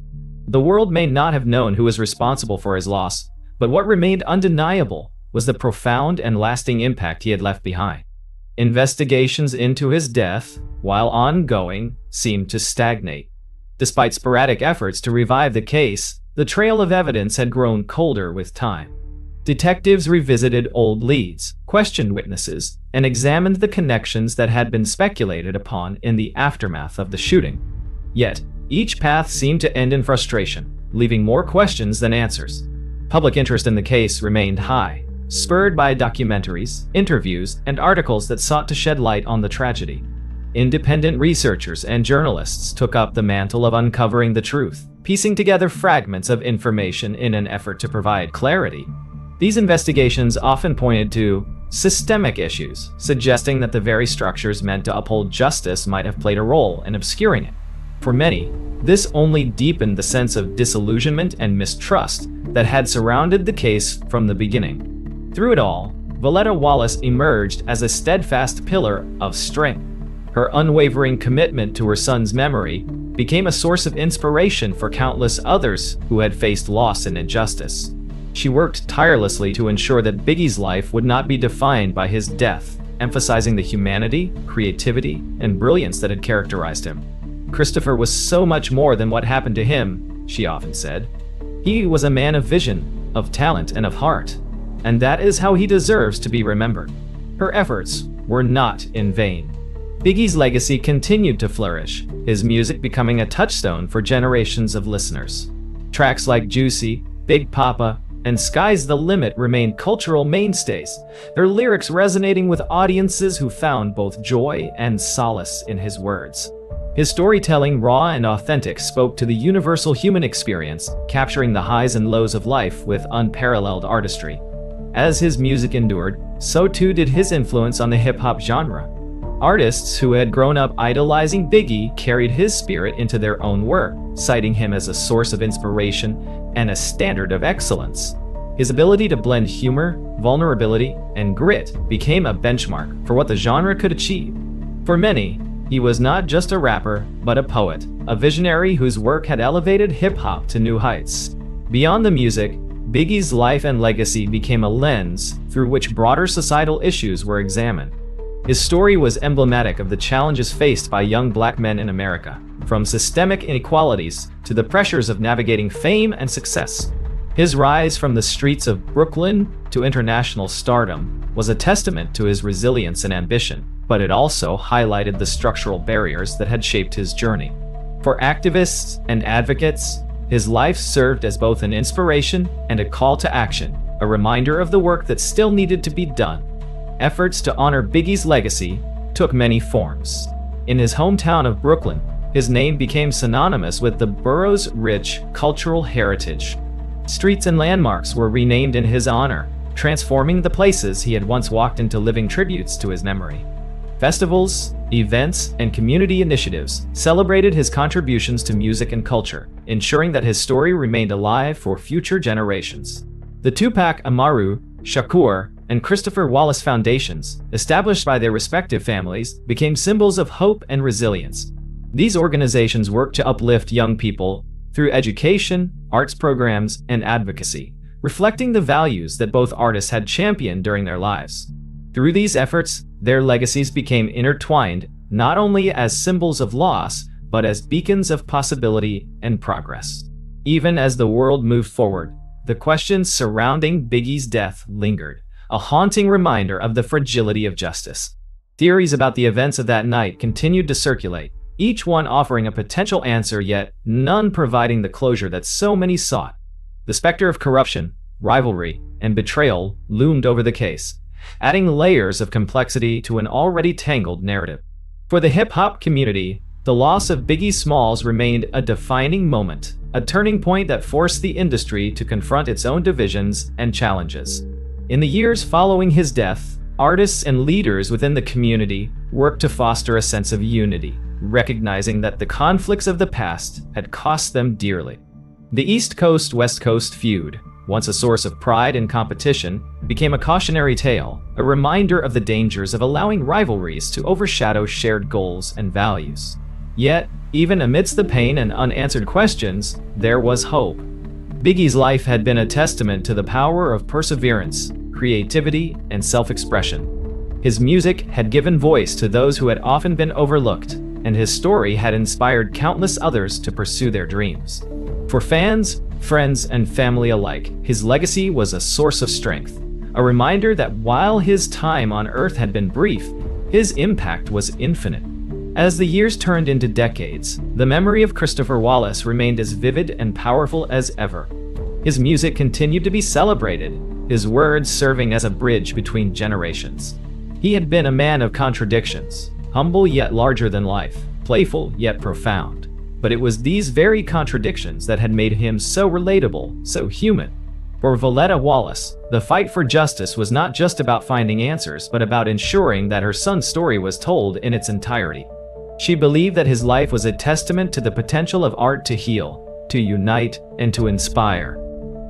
A: The world may not have known who was responsible for his loss, but what remained undeniable was the profound and lasting impact he had left behind. Investigations into his death, while ongoing, seemed to stagnate. Despite sporadic efforts to revive the case, the trail of evidence had grown colder with time. Detectives revisited old leads, questioned witnesses, and examined the connections that had been speculated upon in the aftermath of the shooting. Yet, each path seemed to end in frustration, leaving more questions than answers. Public interest in the case remained high, spurred by documentaries, interviews, and articles that sought to shed light on the tragedy. Independent researchers and journalists took up the mantle of uncovering the truth, piecing together fragments of information in an effort to provide clarity. These investigations often pointed to systemic issues, suggesting that the very structures meant to uphold justice might have played a role in obscuring it. For many, this only deepened the sense of disillusionment and mistrust that had surrounded the case from the beginning. Through it all, Voletta Wallace emerged as a steadfast pillar of strength. Her unwavering commitment to her son's memory became a source of inspiration for countless others who had faced loss and injustice. She worked tirelessly to ensure that Biggie's life would not be defined by his death, emphasizing the humanity, creativity, and brilliance that had characterized him. Christopher was so much more than what happened to him, she often said. He was a man of vision, of talent, and of heart, and that is how he deserves to be remembered. Her efforts were not in vain. Biggie's legacy continued to flourish, his music becoming a touchstone for generations of listeners. Tracks like Juicy, Big Papa, and Sky's the Limit remained cultural mainstays, their lyrics resonating with audiences who found both joy and solace in his words. His storytelling, raw and authentic, spoke to the universal human experience, capturing the highs and lows of life with unparalleled artistry. As his music endured, so too did his influence on the hip-hop genre. Artists who had grown up idolizing Biggie carried his spirit into their own work, citing him as a source of inspiration and a standard of excellence. His ability to blend humor, vulnerability, and grit became a benchmark for what the genre could achieve. For many, he was not just a rapper, but a poet, a visionary whose work had elevated hip-hop to new heights. Beyond the music, Biggie's life and legacy became a lens through which broader societal issues were examined. His story was emblematic of the challenges faced by young black men in America, from systemic inequalities to the pressures of navigating fame and success. His rise from the streets of Brooklyn to international stardom was a testament to his resilience and ambition, but it also highlighted the structural barriers that had shaped his journey. For activists and advocates, his life served as both an inspiration and a call to action, a reminder of the work that still needed to be done. Efforts to honor Biggie's legacy took many forms. In his hometown of Brooklyn, his name became synonymous with the borough's rich cultural heritage. Streets and landmarks were renamed in his honor, transforming the places he had once walked into living tributes to his memory. Festivals, events, and community initiatives celebrated his contributions to music and culture, ensuring that his story remained alive for future generations. The Tupac Shakur and Christopher Wallace Foundations, established by their respective families, became symbols of hope and resilience. These organizations work to uplift young people through education, arts programs, and advocacy, reflecting the values that both artists had championed during their lives. Through these efforts, their legacies became intertwined not only as symbols of loss, but as beacons of possibility and progress. Even as the world moved forward, the questions surrounding Biggie's death lingered, a haunting reminder of the fragility of justice. Theories about the events of that night continued to circulate, each one offering a potential answer, yet none providing the closure that so many sought. The specter of corruption, rivalry, and betrayal loomed over the case, adding layers of complexity to an already tangled narrative. For the hip-hop community, the loss of Biggie Smalls remained a defining moment, a turning point that forced the industry to confront its own divisions and challenges. In the years following his death, artists and leaders within the community worked to foster a sense of unity, recognizing that the conflicts of the past had cost them dearly. The East Coast-West Coast feud, once a source of pride and competition, became a cautionary tale, a reminder of the dangers of allowing rivalries to overshadow shared goals and values. Yet, even amidst the pain and unanswered questions, there was hope. Biggie's life had been a testament to the power of perseverance, creativity, and self-expression. His music had given voice to those who had often been overlooked, and his story had inspired countless others to pursue their dreams. For fans, friends, and family alike, his legacy was a source of strength, a reminder that while his time on Earth had been brief, his impact was infinite. As the years turned into decades, the memory of Christopher Wallace remained as vivid and powerful as ever. His music continued to be celebrated, his words serving as a bridge between generations. He had been a man of contradictions, humble yet larger than life, playful yet profound. But it was these very contradictions that had made him so relatable, so human. For Valletta Wallace, the fight for justice was not just about finding answers, but about ensuring that her son's story was told in its entirety. She believed that his life was a testament to the potential of art to heal, to unite, and to inspire.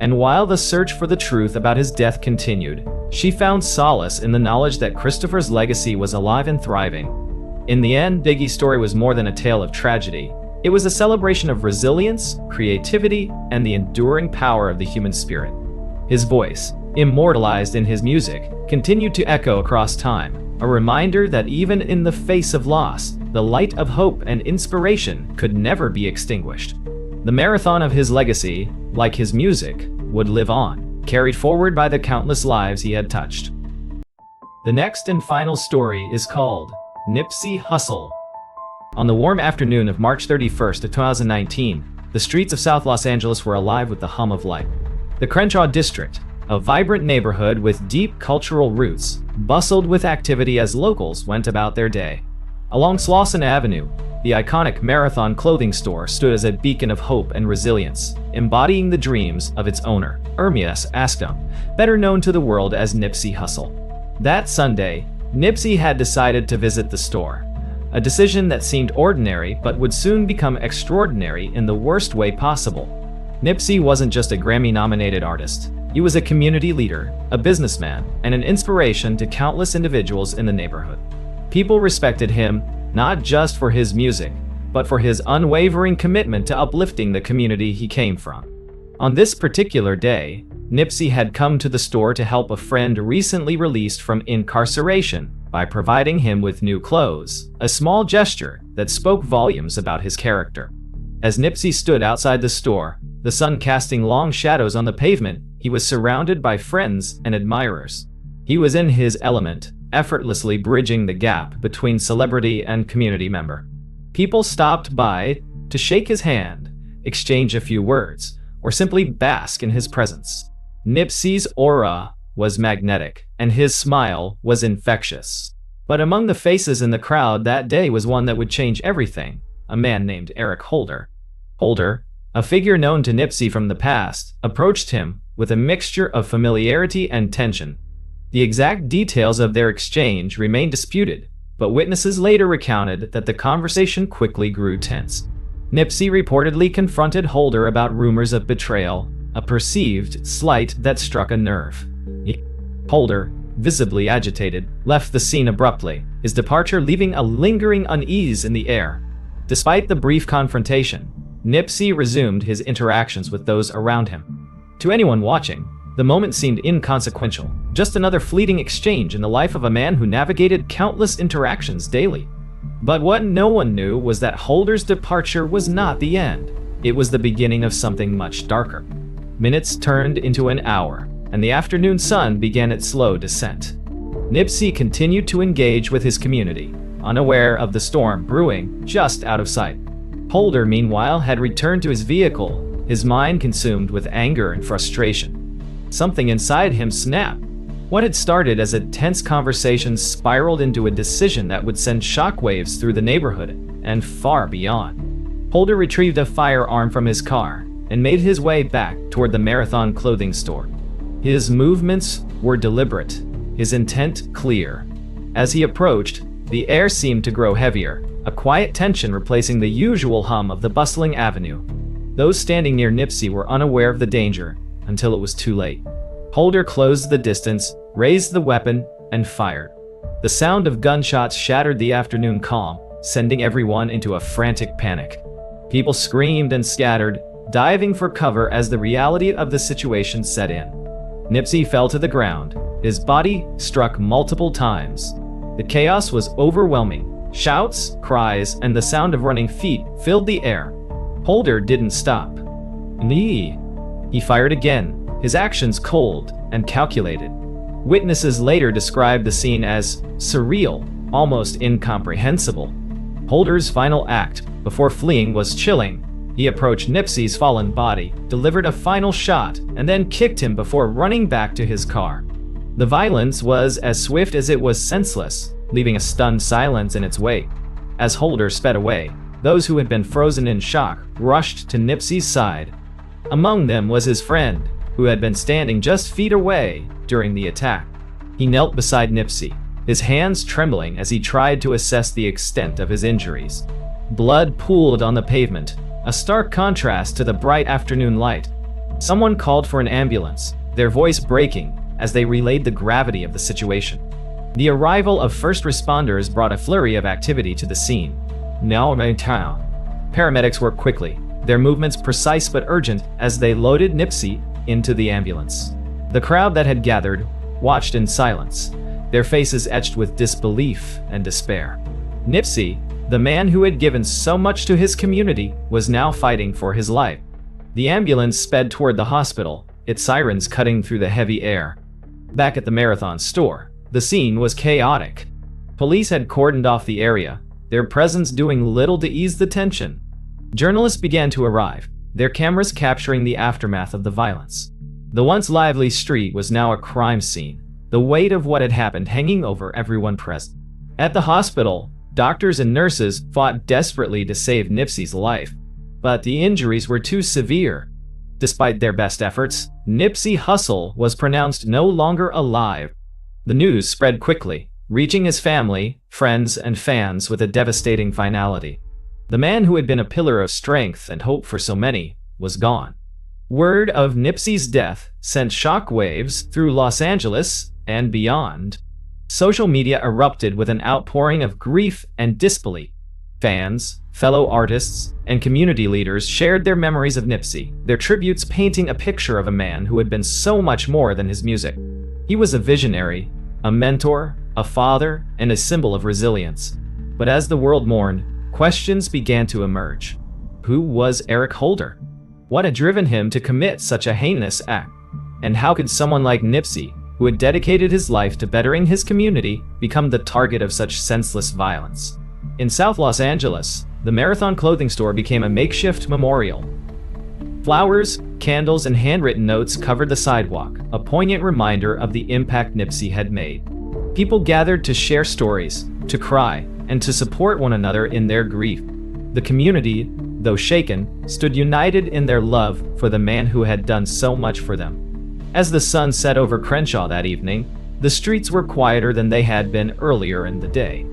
A: And while the search for the truth about his death continued, she found solace in the knowledge that Christopher's legacy was alive and thriving. In the end, Biggie's story was more than a tale of tragedy. It was a celebration of resilience, creativity, and the enduring power of the human spirit. His voice, immortalized in his music, continued to echo across time, a reminder that even in the face of loss, the light of hope and inspiration could never be extinguished. The marathon of his legacy, like his music, would live on, carried forward by the countless lives he had touched. The next and final story is called Nipsey Hussle. On the warm afternoon of March 31st, 2019, the streets of South Los Angeles were alive with the hum of life. The Crenshaw district, a vibrant neighborhood with deep cultural roots, bustled with activity as locals went about their day. Along Slauson Avenue, the iconic Marathon clothing store stood as a beacon of hope and resilience, embodying the dreams of its owner, Ermias Askum, better known to the world as Nipsey Hussle. That Sunday, Nipsey had decided to visit the store, a decision that seemed ordinary but would soon become extraordinary in the worst way possible. Nipsey wasn't just a Grammy-nominated artist. He was a community leader, a businessman, and an inspiration to countless individuals in the neighborhood. People respected him, not just for his music, but for his unwavering commitment to uplifting the community he came from. On this particular day, Nipsey had come to the store to help a friend recently released from incarceration by providing him with new clothes, a small gesture that spoke volumes about his character. As Nipsey stood outside the store, the sun casting long shadows on the pavement, he was surrounded by friends and admirers. He was in his element, effortlessly bridging the gap between celebrity and community member. People stopped by to shake his hand, exchange a few words, or simply bask in his presence. Nipsey's aura was magnetic, and his smile was infectious. But among the faces in the crowd that day was one that would change everything, a man named Eric Holder. Holder, a figure known to Nipsey from the past, approached him with a mixture of familiarity and tension. The exact details of their exchange remain disputed, but witnesses later recounted that the conversation quickly grew tense. Nipsey reportedly confronted Holder about rumors of betrayal, a perceived slight that struck a nerve. Holder, visibly agitated, left the scene abruptly, his departure leaving a lingering unease in the air. Despite the brief confrontation, Nipsey resumed his interactions with those around him. To anyone watching, the moment seemed inconsequential, just another fleeting exchange in the life of a man who navigated countless interactions daily. But what no one knew was that Holder's departure was not the end. It was the beginning of something much darker. Minutes turned into an hour, and the afternoon sun began its slow descent. Nipsey continued to engage with his community, unaware of the storm brewing just out of sight. Holder, meanwhile, had returned to his vehicle, his mind consumed with anger and frustration. Something inside him snapped. What had started as a tense conversation spiraled into a decision that would send shockwaves through the neighborhood and far beyond. Holder retrieved a firearm from his car and made his way back toward the Marathon clothing store. His movements were deliberate, his intent clear. As he approached, the air seemed to grow heavier, a quiet tension replacing the usual hum of the bustling avenue. Those standing near Nipsey were unaware of the danger until it was too late. Holder closed the distance, raised the weapon, and fired. The sound of gunshots shattered the afternoon calm, sending everyone into a frantic panic. People screamed and scattered, diving for cover as the reality of the situation set in. Nipsey fell to the ground, his body struck multiple times. The chaos was overwhelming. Shouts, cries, and the sound of running feet filled the air. Holder didn't stop. He fired again, his actions cold and calculated. Witnesses later described the scene as surreal, almost incomprehensible. Holder's final act, before fleeing, was chilling. He approached Nipsey's fallen body, delivered a final shot, and then kicked him before running back to his car. The violence was as swift as it was senseless, leaving a stunned silence in its wake. As Holder sped away, those who had been frozen in shock rushed to Nipsey's side. Among them was his friend, who had been standing just feet away during the attack. He knelt beside Nipsey, his hands trembling as he tried to assess the extent of his injuries. Blood pooled on the pavement, a stark contrast to the bright afternoon light. Someone called for an ambulance, their voice breaking as they relayed the gravity of the situation. The arrival of first responders brought a flurry of activity to the scene. Paramedics worked quickly, their movements precise but urgent as they loaded Nipsey into the ambulance. The crowd that had gathered watched in silence, their faces etched with disbelief and despair. Nipsey, the man who had given so much to his community, was now fighting for his life. The ambulance sped toward the hospital, its sirens cutting through the heavy air. Back at the Marathon store, the scene was chaotic. Police had cordoned off the area, their presence doing little to ease the tension. Journalists began to arrive, their cameras capturing the aftermath of the violence. The once lively street was now a crime scene, the weight of what had happened hanging over everyone present. At the hospital, doctors and nurses fought desperately to save Nipsey's life, but the injuries were too severe. Despite their best efforts, Nipsey Hussle was pronounced no longer alive. The news spread quickly, reaching his family, friends, and fans with a devastating finality. The man who had been a pillar of strength and hope for so many was gone. Word of Nipsey's death sent shockwaves through Los Angeles and beyond. Social media erupted with an outpouring of grief and disbelief. Fans, fellow artists, and community leaders shared their memories of Nipsey, their tributes painting a picture of a man who had been so much more than his music. He was a visionary, a mentor, a father, and a symbol of resilience. But as the world mourned, questions began to emerge. Who was Eric Holder? What had driven him to commit such a heinous act? And how could someone like Nipsey, who had dedicated his life to bettering his community, become the target of such senseless violence? In South Los Angeles, the Marathon clothing store became a makeshift memorial. Flowers, candles, and handwritten notes covered the sidewalk, a poignant reminder of the impact Nipsey had made. People gathered to share stories, to cry, and to support one another in their grief. The community, though shaken, stood united in their love for the man who had done so much for them. As the sun set over Crenshaw that evening, the streets were quieter than they had been earlier in the day.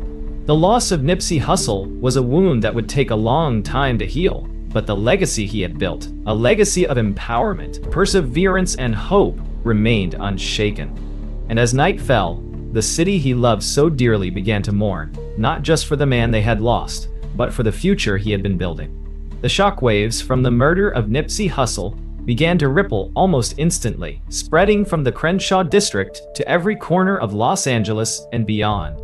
A: The loss of Nipsey Hussle was a wound that would take a long time to heal, but the legacy he had built, a legacy of empowerment, perseverance, and hope, remained unshaken. And as night fell, the city he loved so dearly began to mourn, not just for the man they had lost, but for the future he had been building. The shockwaves from the murder of Nipsey Hussle began to ripple almost instantly, spreading from the Crenshaw district to every corner of Los Angeles and beyond.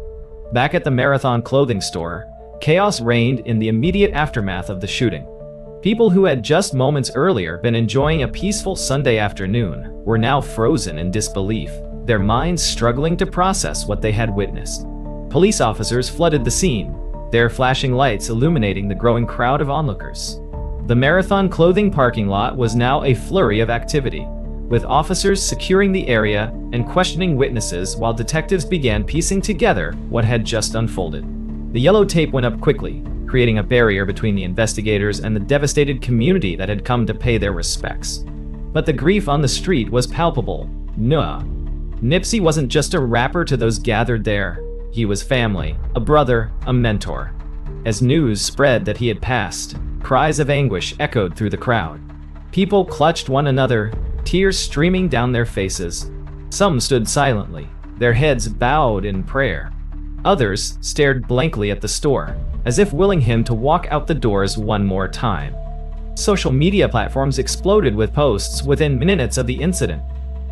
A: Back at the Marathon clothing store, chaos reigned in the immediate aftermath of the shooting. People who had just moments earlier been enjoying a peaceful Sunday afternoon were now frozen in disbelief, their minds struggling to process what they had witnessed. Police officers flooded the scene, their flashing lights illuminating the growing crowd of onlookers. The Marathon clothing parking lot was now a flurry of activity. with officers securing the area and questioning witnesses while detectives began piecing together what had just unfolded. The yellow tape went up quickly, creating a barrier between the investigators and the devastated community that had come to pay their respects. But the grief on the street was palpable. Nipsey wasn't just a rapper to those gathered there. He was family, a brother, a mentor. As news spread that he had passed, cries of anguish echoed through the crowd. People clutched one another, tears streaming down their faces. Some stood silently, their heads bowed in prayer. Others stared blankly at the store, as if willing him to walk out the doors one more time. Social media platforms exploded with posts within minutes of the incident.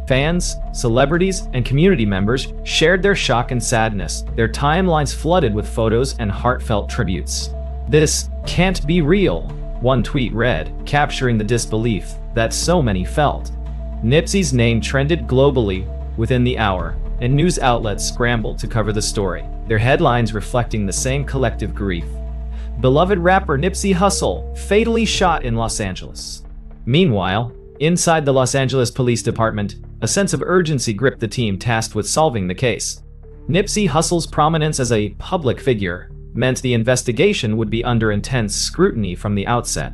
A: Fans, celebrities, and community members shared their shock and sadness, their timelines flooded with photos and heartfelt tributes. "This can't be real," one tweet read, capturing the disbelief that so many felt. Nipsey's name trended globally within the hour, and news outlets scrambled to cover the story, their headlines reflecting the same collective grief. Beloved rapper Nipsey Hussle, fatally shot in Los Angeles. Meanwhile, inside the Los Angeles Police Department, a sense of urgency gripped the team tasked with solving the case. Nipsey Hussle's prominence as a public figure meant the investigation would be under intense scrutiny from the outset.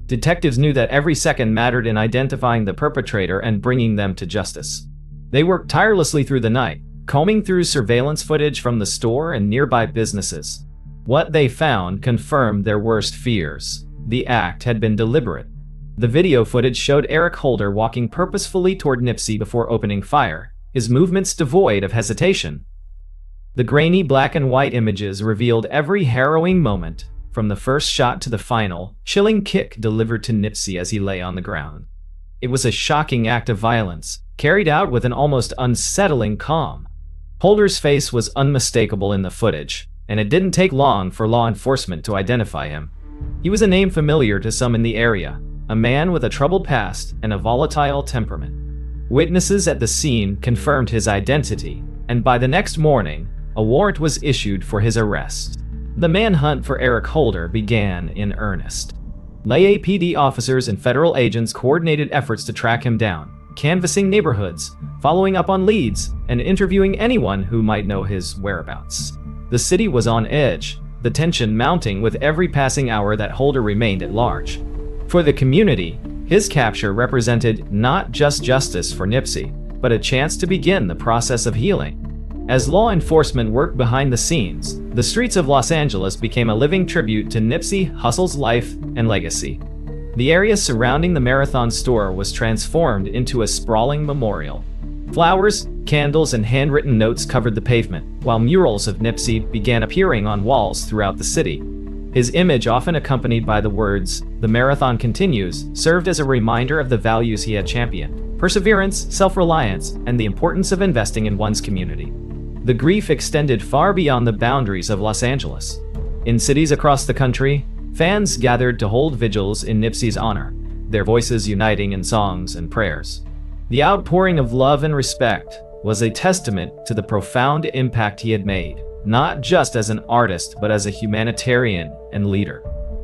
A: Detectives knew that every second mattered in identifying the perpetrator and bringing them to justice. They worked tirelessly through the night, combing through surveillance footage from the store and nearby businesses. What they found confirmed their worst fears. The act had been deliberate. The video footage showed Eric Holder walking purposefully toward Nipsey before opening fire, his movements devoid of hesitation. The grainy black and white images revealed every harrowing moment, from the first shot to the final, chilling kick delivered to Nipsey as he lay on the ground. It was a shocking act of violence, carried out with an almost unsettling calm. Holder's face was unmistakable in the footage, and it didn't take long for law enforcement to identify him. He was a name familiar to some in the area, a man with a troubled past and a volatile temperament. Witnesses at the scene confirmed his identity, and by the next morning, a warrant was issued for his arrest. The manhunt for Eric Holder began in earnest. LAPD officers and federal agents coordinated efforts to track him down, canvassing neighborhoods, following up on leads, and interviewing anyone who might know his whereabouts. The city was on edge, the tension mounting with every passing hour that Holder remained at large. For the community, his capture represented not just justice for Nipsey, but a chance to begin the process of healing. As law enforcement worked behind the scenes, the streets of Los Angeles became a living tribute to Nipsey Hussle's life and legacy. The area surrounding the Marathon store was transformed into a sprawling memorial. Flowers, candles, and handwritten notes covered the pavement, while murals of Nipsey began appearing on walls throughout the city. His image, often accompanied by the words, "The marathon continues," served as a reminder of the values he had championed: perseverance, self-reliance, and the importance of investing in one's community. The grief extended far beyond the boundaries of Los Angeles. In cities across the country, fans gathered to hold vigils in Nipsey's honor, their voices uniting in songs and prayers. The outpouring of love and respect was a testament to the profound impact he had made, not just as an artist but as a humanitarian and leader.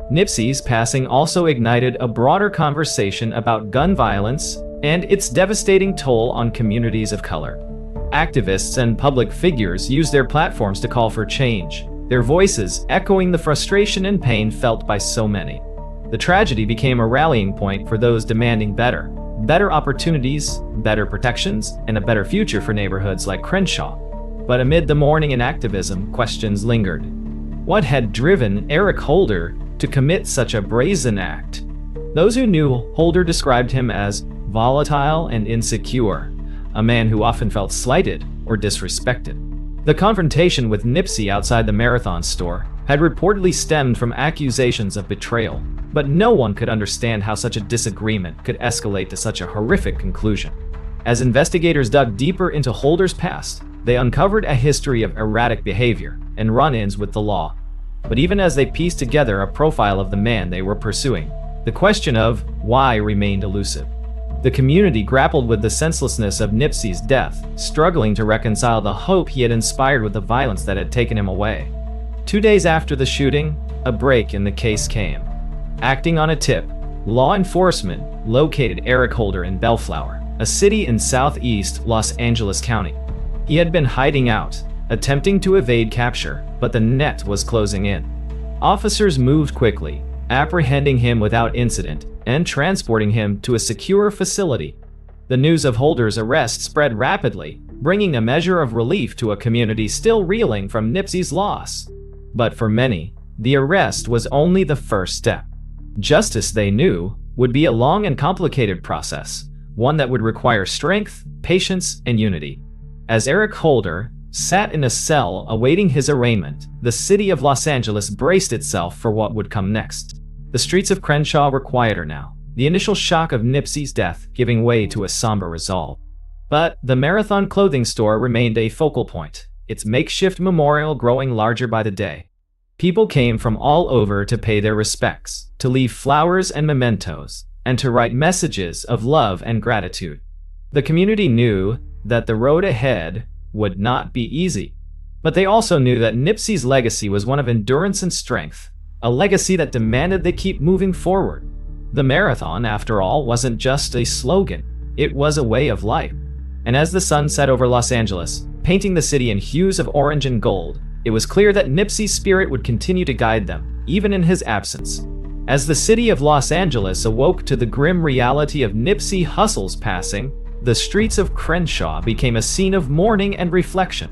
A: Nipsey's passing also ignited a broader conversation about gun violence and its devastating toll on communities of color. Activists and public figures used their platforms to call for change, their voices echoing the frustration and pain felt by so many. The tragedy became a rallying point for those demanding better opportunities, better protections, and a better future for neighborhoods like Crenshaw. But amid the mourning and activism, questions lingered. What had driven Eric Holder to commit such a brazen act? Those who knew Holder described him as volatile and insecure, a man who often felt slighted or disrespected. The confrontation with Nipsey outside the Marathon store had reportedly stemmed from accusations of betrayal, but no one could understand how such a disagreement could escalate to such a horrific conclusion. As investigators dug deeper into Holder's past, they uncovered a history of erratic behavior and run-ins with the law. But even as they pieced together a profile of the man they were pursuing, the question of why remained elusive. The community grappled with the senselessness of Nipsey's death, struggling to reconcile the hope he had inspired with the violence that had taken him away. 2 days after the shooting, a break in the case came. Acting on a tip, law enforcement located Eric Holder in Bellflower, a city in southeast Los Angeles County. He had been hiding out, attempting to evade capture, but the net was closing in. Officers moved quickly, apprehending him without incident and transporting him to a secure facility. The news of Holder's arrest spread rapidly, bringing a measure of relief to a community still reeling from Nipsey's loss. But for many, the arrest was only the first step. Justice, they knew, would be a long and complicated process, one that would require strength, patience, and unity. As Eric Holder sat in a cell awaiting his arraignment, the city of Los Angeles braced itself for what would come next. The streets of Crenshaw were quieter now, the initial shock of Nipsey's death giving way to a somber resolve. But the Marathon clothing store remained a focal point, its makeshift memorial growing larger by the day. People came from all over to pay their respects, to leave flowers and mementos, and to write messages of love and gratitude. The community knew that the road ahead would not be easy, but they also knew that Nipsey's legacy was one of endurance and strength, a legacy that demanded they keep moving forward. The marathon, after all, wasn't just a slogan, it was a way of life. And as the sun set over Los Angeles, painting the city in hues of orange and gold, it was clear that Nipsey's spirit would continue to guide them, even in his absence. As the city of Los Angeles awoke to the grim reality of Nipsey Hussle's passing, the streets of Crenshaw became a scene of mourning and reflection.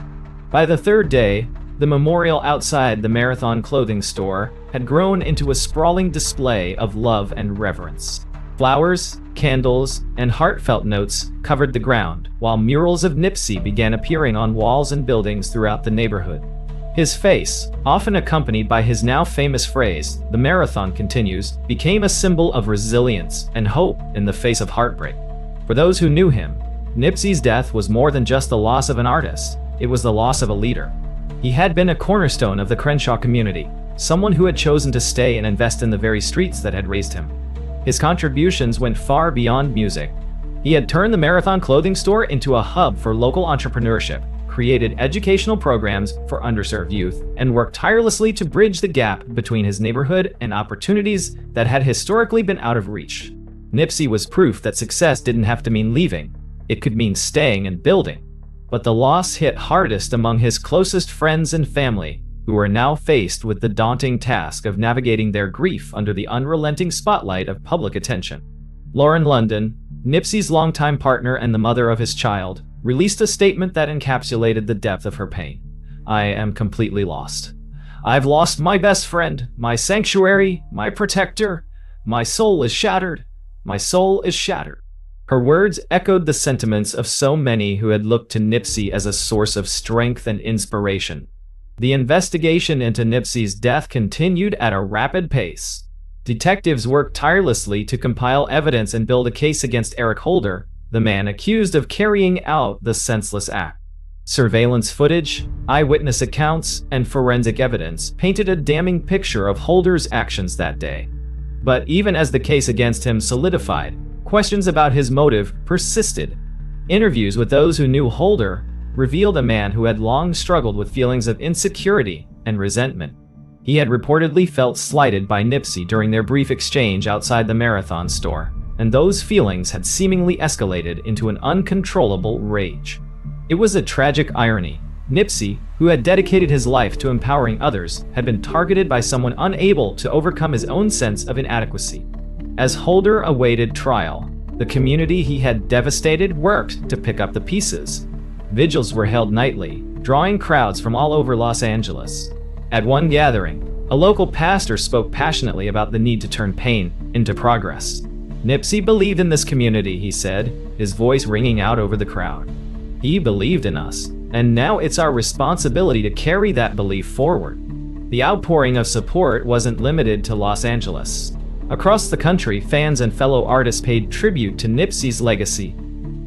A: By the third day, the memorial outside the Marathon clothing store had grown into a sprawling display of love and reverence. Flowers, candles, and heartfelt notes covered the ground, while murals of Nipsey began appearing on walls and buildings throughout the neighborhood. His face, often accompanied by his now famous phrase, "The marathon continues," became a symbol of resilience and hope in the face of heartbreak. For those who knew him, Nipsey's death was more than just the loss of an artist, it was the loss of a leader. He had been a cornerstone of the Crenshaw community, someone who had chosen to stay and invest in the very streets that had raised him. His contributions went far beyond music. He had turned the Marathon clothing store into a hub for local entrepreneurship, created educational programs for underserved youth, and worked tirelessly to bridge the gap between his neighborhood and opportunities that had historically been out of reach. Nipsey was proof that success didn't have to mean leaving, it could mean staying and building. But the loss hit hardest among his closest friends and family, who were now faced with the daunting task of navigating their grief under the unrelenting spotlight of public attention. Lauren London, Nipsey's longtime partner and the mother of his child, released a statement that encapsulated the depth of her pain. "I am completely lost. I've lost my best friend, my sanctuary, my protector. My soul is shattered. My soul is shattered." Her words echoed the sentiments of so many who had looked to Nipsey as a source of strength and inspiration. The investigation into Nipsey's death continued at a rapid pace. Detectives worked tirelessly to compile evidence and build a case against Eric Holder, the man accused of carrying out the senseless act. Surveillance footage, eyewitness accounts, and forensic evidence painted a damning picture of Holder's actions that day. But even as the case against him solidified, questions about his motive persisted. Interviews with those who knew Holder revealed a man who had long struggled with feelings of insecurity and resentment. He had reportedly felt slighted by Nipsey during their brief exchange outside the Marathon store, and those feelings had seemingly escalated into an uncontrollable rage. It was a tragic irony. Nipsey, who had dedicated his life to empowering others, had been targeted by someone unable to overcome his own sense of inadequacy. As Holder awaited trial, the community he had devastated worked to pick up the pieces. Vigils were held nightly, drawing crowds from all over Los Angeles. At one gathering, a local pastor spoke passionately about the need to turn pain into progress. Nipsey believed in this community, he said, his voice ringing out over the crowd. He believed in us, and now it's our responsibility to carry that belief forward. The outpouring of support wasn't limited to Los Angeles. Across the country, fans and fellow artists paid tribute to Nipsey's legacy.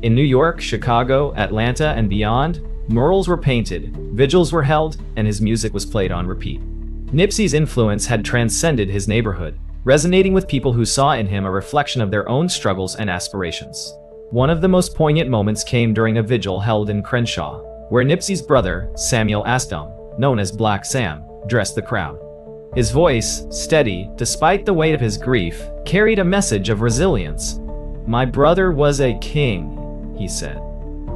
A: In New York, Chicago, Atlanta, and beyond, murals were painted, vigils were held, and his music was played on repeat. Nipsey's influence had transcended his neighborhood, resonating with people who saw in him a reflection of their own struggles and aspirations. One of the most poignant moments came during a vigil held in Crenshaw, where Nipsey's brother, Samuel Astom, known as Black Sam, addressed the crowd. His voice, steady despite the weight of his grief, carried a message of resilience. "My brother was a king," he said.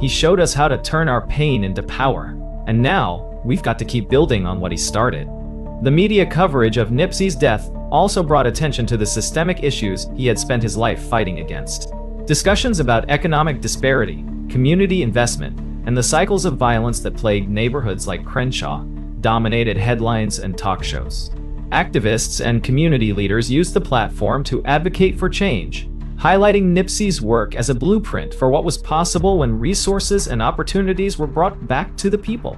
A: "He showed us how to turn our pain into power, and now we've got to keep building on what he started." The media coverage of Nipsey's death also brought attention to the systemic issues he had spent his life fighting against. Discussions about economic disparity, community investment, and the cycles of violence that plagued neighborhoods like Crenshaw dominated headlines and talk shows. Activists and community leaders used the platform to advocate for change, highlighting Nipsey's work as a blueprint for what was possible when resources and opportunities were brought back to the people.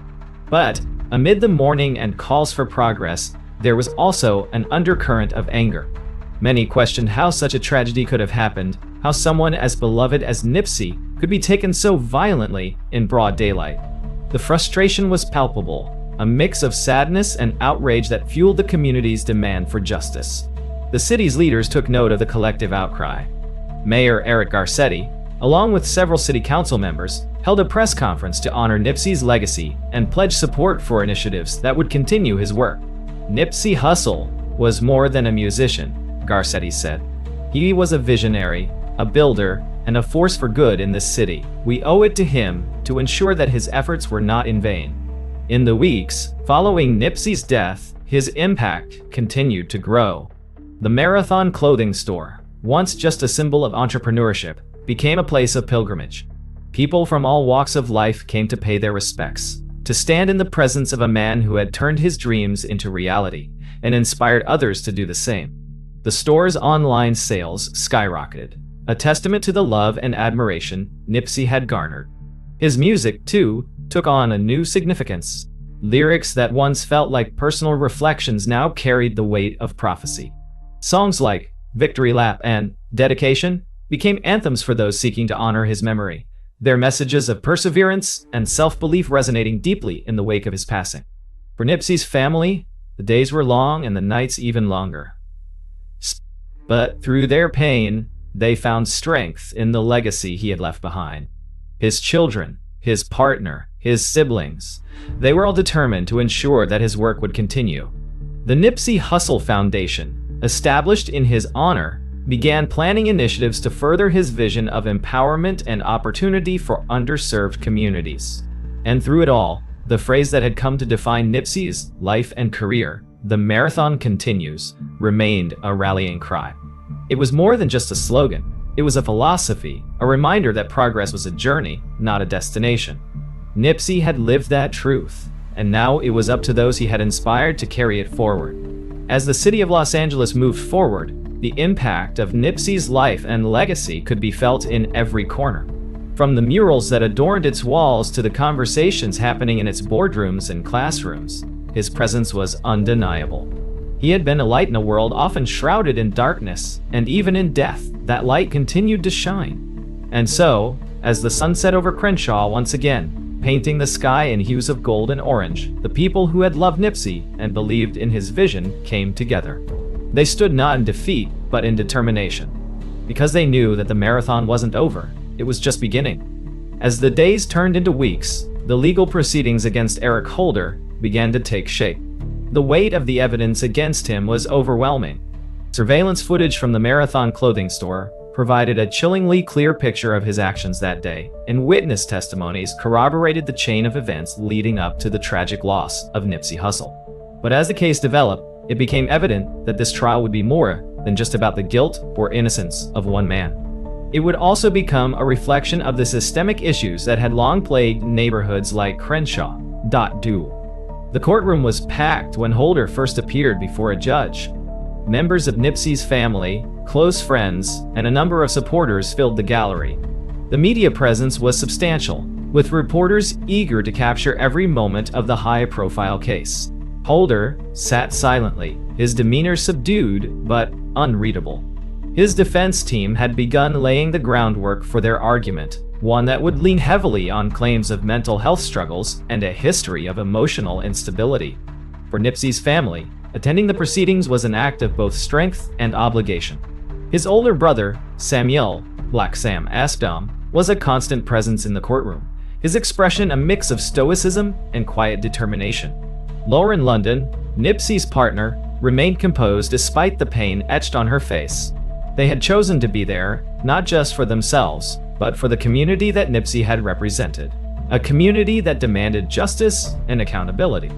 A: But amid the mourning and calls for progress, there was also an undercurrent of anger. Many questioned how such a tragedy could have happened, how someone as beloved as Nipsey could be taken so violently in broad daylight. The frustration was palpable, a mix of sadness and outrage that fueled the community's demand for justice. The city's leaders took note of the collective outcry. Mayor Eric Garcetti, along with several city council members, held a press conference to honor Nipsey's legacy and pledge support for initiatives that would continue his work. Nipsey Hussle was more than a musician, Garcetti said. He was a visionary, a builder, and a force for good in this city. We owe it to him to ensure that his efforts were not in vain. In the weeks following Nipsey's death, his impact continued to grow. The Marathon clothing store, once just a symbol of entrepreneurship, became a place of pilgrimage. People from all walks of life came to pay their respects, to stand in the presence of a man who had turned his dreams into reality and inspired others to do the same. The store's online sales skyrocketed, a testament to the love and admiration Nipsey had garnered. His music, too, took on a new significance. Lyrics that once felt like personal reflections now carried the weight of prophecy. Songs like Victory Lap and Dedication became anthems for those seeking to honor his memory, their messages of perseverance and self-belief resonating deeply in the wake of his passing. For Nipsey's family, the days were long and the nights even longer. But through their pain, they found strength in the legacy he had left behind. His children, his partner, his siblings, they were all determined to ensure that his work would continue. The Nipsey Hussle Foundation, established in his honor, began planning initiatives to further his vision of empowerment and opportunity for underserved communities. And through it all, the phrase that had come to define Nipsey's life and career, "The marathon continues," remained a rallying cry. It was more than just a slogan. It was a philosophy, a reminder that progress was a journey, not a destination. Nipsey had lived that truth, and now it was up to those he had inspired to carry it forward. As the city of Los Angeles moved forward, the impact of Nipsey's life and legacy could be felt in every corner. From the murals that adorned its walls to the conversations happening in its boardrooms and classrooms, his presence was undeniable. He had been a light in a world often shrouded in darkness, and even in death, that light continued to shine. And so, as the sun set over Crenshaw once again, painting the sky in hues of gold and orange, the people who had loved Nipsey and believed in his vision came together. They stood not in defeat, but in determination. Because they knew that the marathon wasn't over, it was just beginning. As the days turned into weeks, the legal proceedings against Eric Holder began to take shape. The weight of the evidence against him was overwhelming. Surveillance footage from the Marathon clothing store provided a chillingly clear picture of his actions that day, and witness testimonies corroborated the chain of events leading up to the tragic loss of Nipsey Hussle. But as the case developed, it became evident that this trial would be more than just about the guilt or innocence of one man. It would also become a reflection of the systemic issues that had long plagued neighborhoods like Crenshaw. The courtroom was packed when Holder first appeared before a judge. Members of Nipsey's family, close friends, and a number of supporters filled the gallery. The media presence was substantial, with reporters eager to capture every moment of the high-profile case. Holder sat silently, his demeanor subdued but unreadable. His defense team had begun laying the groundwork for their argument, one that would lean heavily on claims of mental health struggles and a history of emotional instability. For Nipsey's family, attending the proceedings was an act of both strength and obligation. His older brother, Samuel, Black Sam Asdom, was a constant presence in the courtroom, his expression a mix of stoicism and quiet determination. Lauren London, Nipsey's partner, remained composed despite the pain etched on her face. They had chosen to be there, not just for themselves, but for the community that Nipsey had represented, a community that demanded justice and accountability.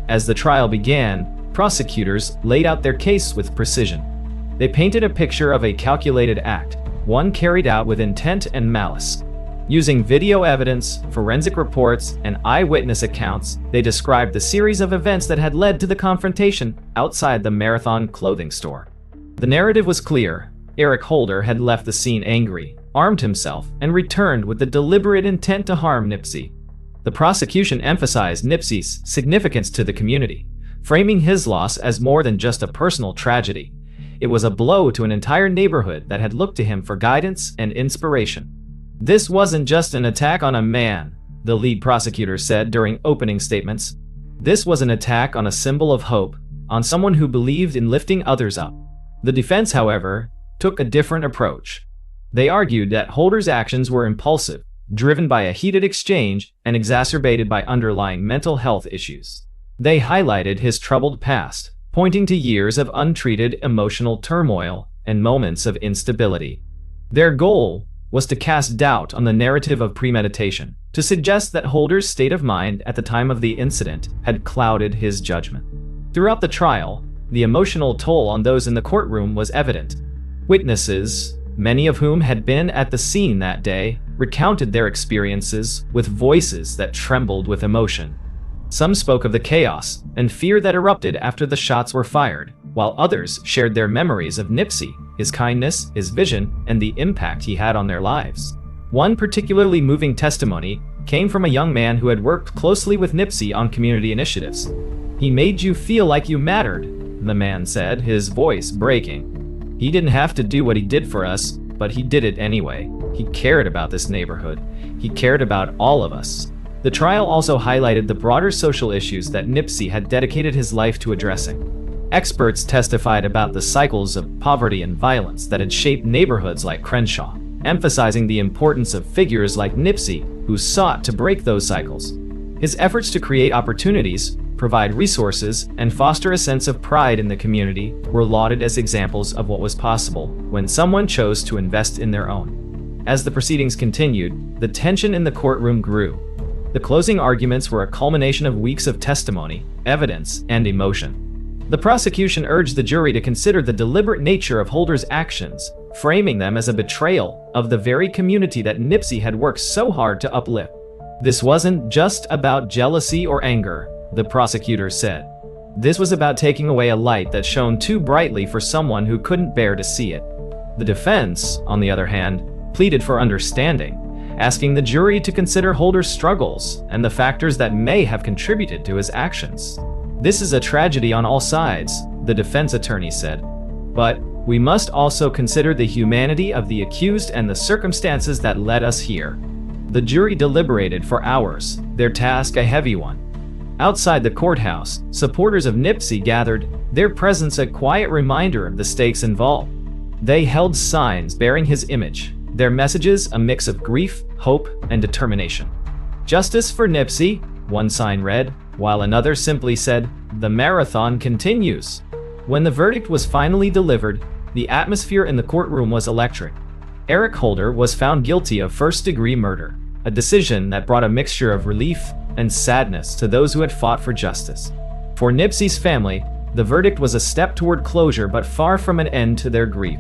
A: As the trial began, prosecutors laid out their case with precision. They painted a picture of a calculated act, one carried out with intent and malice. Using video evidence, forensic reports, and eyewitness accounts, they described the series of events that had led to the confrontation outside the Marathon clothing store. The narrative was clear. Eric Holder had left the scene angry, armed himself, and returned with the deliberate intent to harm Nipsey. The prosecution emphasized Nipsey's significance to the community, framing his loss as more than just a personal tragedy. It was a blow to an entire neighborhood that had looked to him for guidance and inspiration. This wasn't just an attack on a man, the lead prosecutor said during opening statements. This was an attack on a symbol of hope, on someone who believed in lifting others up. The defense, however, took a different approach. They argued that Holder's actions were impulsive, driven by a heated exchange, and exacerbated by underlying mental health issues. They highlighted his troubled past, pointing to years of untreated emotional turmoil and moments of instability. Their goal was to cast doubt on the narrative of premeditation, to suggest that Holder's state of mind at the time of the incident had clouded his judgment. Throughout the trial, the emotional toll on those in the courtroom was evident. Witnesses, many of whom had been at the scene that day, recounted their experiences with voices that trembled with emotion. Some spoke of the chaos and fear that erupted after the shots were fired, while others shared their memories of Nipsey, his kindness, his vision, and the impact he had on their lives. One particularly moving testimony came from a young man who had worked closely with Nipsey on community initiatives. "He made you feel like you mattered," the man said, his voice breaking. "He didn't have to do what he did for us, but he did it anyway. He cared about this neighborhood. He cared about all of us." The trial also highlighted the broader social issues that Nipsey had dedicated his life to addressing. Experts testified about the cycles of poverty and violence that had shaped neighborhoods like Crenshaw, emphasizing the importance of figures like Nipsey, who sought to break those cycles. His efforts to create opportunities, provide resources, and foster a sense of pride in the community were lauded as examples of what was possible when someone chose to invest in their own. As the proceedings continued, the tension in the courtroom grew. The closing arguments were a culmination of weeks of testimony, evidence, and emotion. The prosecution urged the jury to consider the deliberate nature of Holder's actions, framing them as a betrayal of the very community that Nipsey had worked so hard to uplift. This wasn't just about jealousy or anger, the prosecutor said. This was about taking away a light that shone too brightly for someone who couldn't bear to see it. The defense, on the other hand, pleaded for understanding, asking the jury to consider Holder's struggles and the factors that may have contributed to his actions. "This is a tragedy on all sides," the defense attorney said. "But we must also consider the humanity of the accused and the circumstances that led us here." The jury deliberated for hours, their task a heavy one. Outside the courthouse, supporters of Nipsey gathered, their presence a quiet reminder of the stakes involved. They held signs bearing his image, their messages a mix of grief, hope, and determination. "Justice for Nipsey," one sign read, while another simply said, "The marathon continues." When the verdict was finally delivered, the atmosphere in the courtroom was electric. Eric Holder was found guilty of first-degree murder, a decision that brought a mixture of relief and sadness to those who had fought for justice. For Nipsey's family, the verdict was a step toward closure but far from an end to their grief.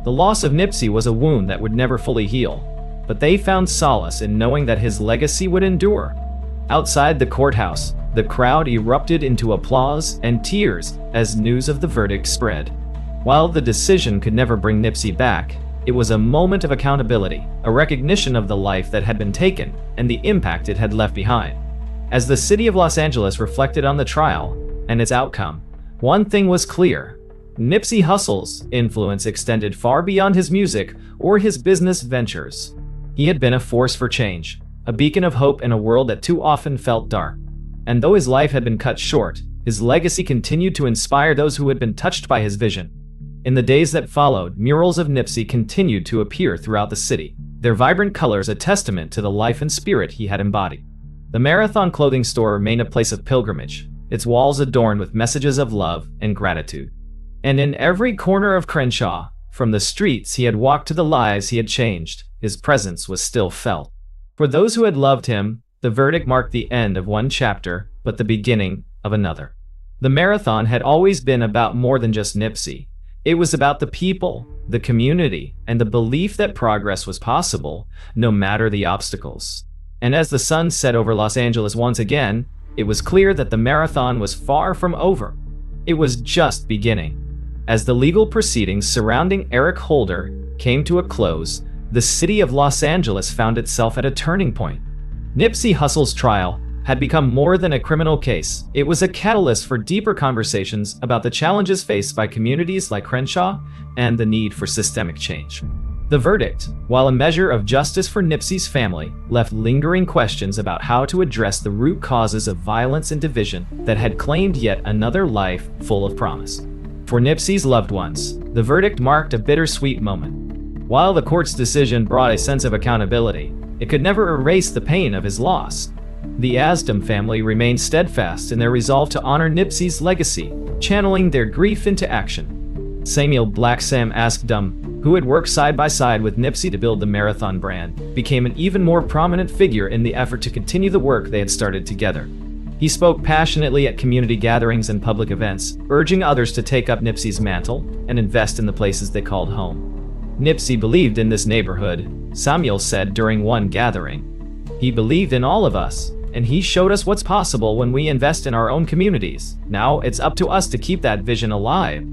A: The loss of Nipsey was a wound that would never fully heal, but they found solace in knowing that his legacy would endure. Outside the courthouse, the crowd erupted into applause and tears as news of the verdict spread. While the decision could never bring Nipsey back, it was a moment of accountability, a recognition of the life that had been taken and the impact it had left behind. As the city of Los Angeles reflected on the trial and its outcome, one thing was clear. Nipsey Hussle's influence extended far beyond his music or his business ventures. He had been a force for change, a beacon of hope in a world that too often felt dark. And though his life had been cut short, his legacy continued to inspire those who had been touched by his vision. In the days that followed, murals of Nipsey continued to appear throughout the city, their vibrant colors a testament to the life and spirit he had embodied. The Marathon clothing store remained a place of pilgrimage, its walls adorned with messages of love and gratitude. And in every corner of Crenshaw, from the streets he had walked to the lives he had changed, his presence was still felt. For those who had loved him, the verdict marked the end of one chapter, but the beginning of another. The marathon had always been about more than just Nipsey. It was about the people, the community, and the belief that progress was possible, no matter the obstacles. And as the sun set over Los Angeles once again, it was clear that the marathon was far from over. It was just beginning. As the legal proceedings surrounding Eric Holder came to a close, the city of Los Angeles found itself at a turning point. Nipsey Hussle's trial had become more than a criminal case. It was a catalyst for deeper conversations about the challenges faced by communities like Crenshaw and the need for systemic change. The verdict, while a measure of justice for Nipsey's family, left lingering questions about how to address the root causes of violence and division that had claimed yet another life full of promise. For Nipsey's loved ones, the verdict marked a bittersweet moment. While the court's decision brought a sense of accountability, it could never erase the pain of his loss. The Asdom family remained steadfast in their resolve to honor Nipsey's legacy, channeling their grief into action. Samuel Black Sam Asdom, who had worked side by side with Nipsey to build the Marathon brand, became an even more prominent figure in the effort to continue the work they had started together. He spoke passionately at community gatherings and public events, urging others to take up Nipsey's mantle and invest in the places they called home. Nipsey believed in this neighborhood, Samuel said during one gathering. He believed in all of us, and he showed us what's possible when we invest in our own communities. Now it's up to us to keep that vision alive.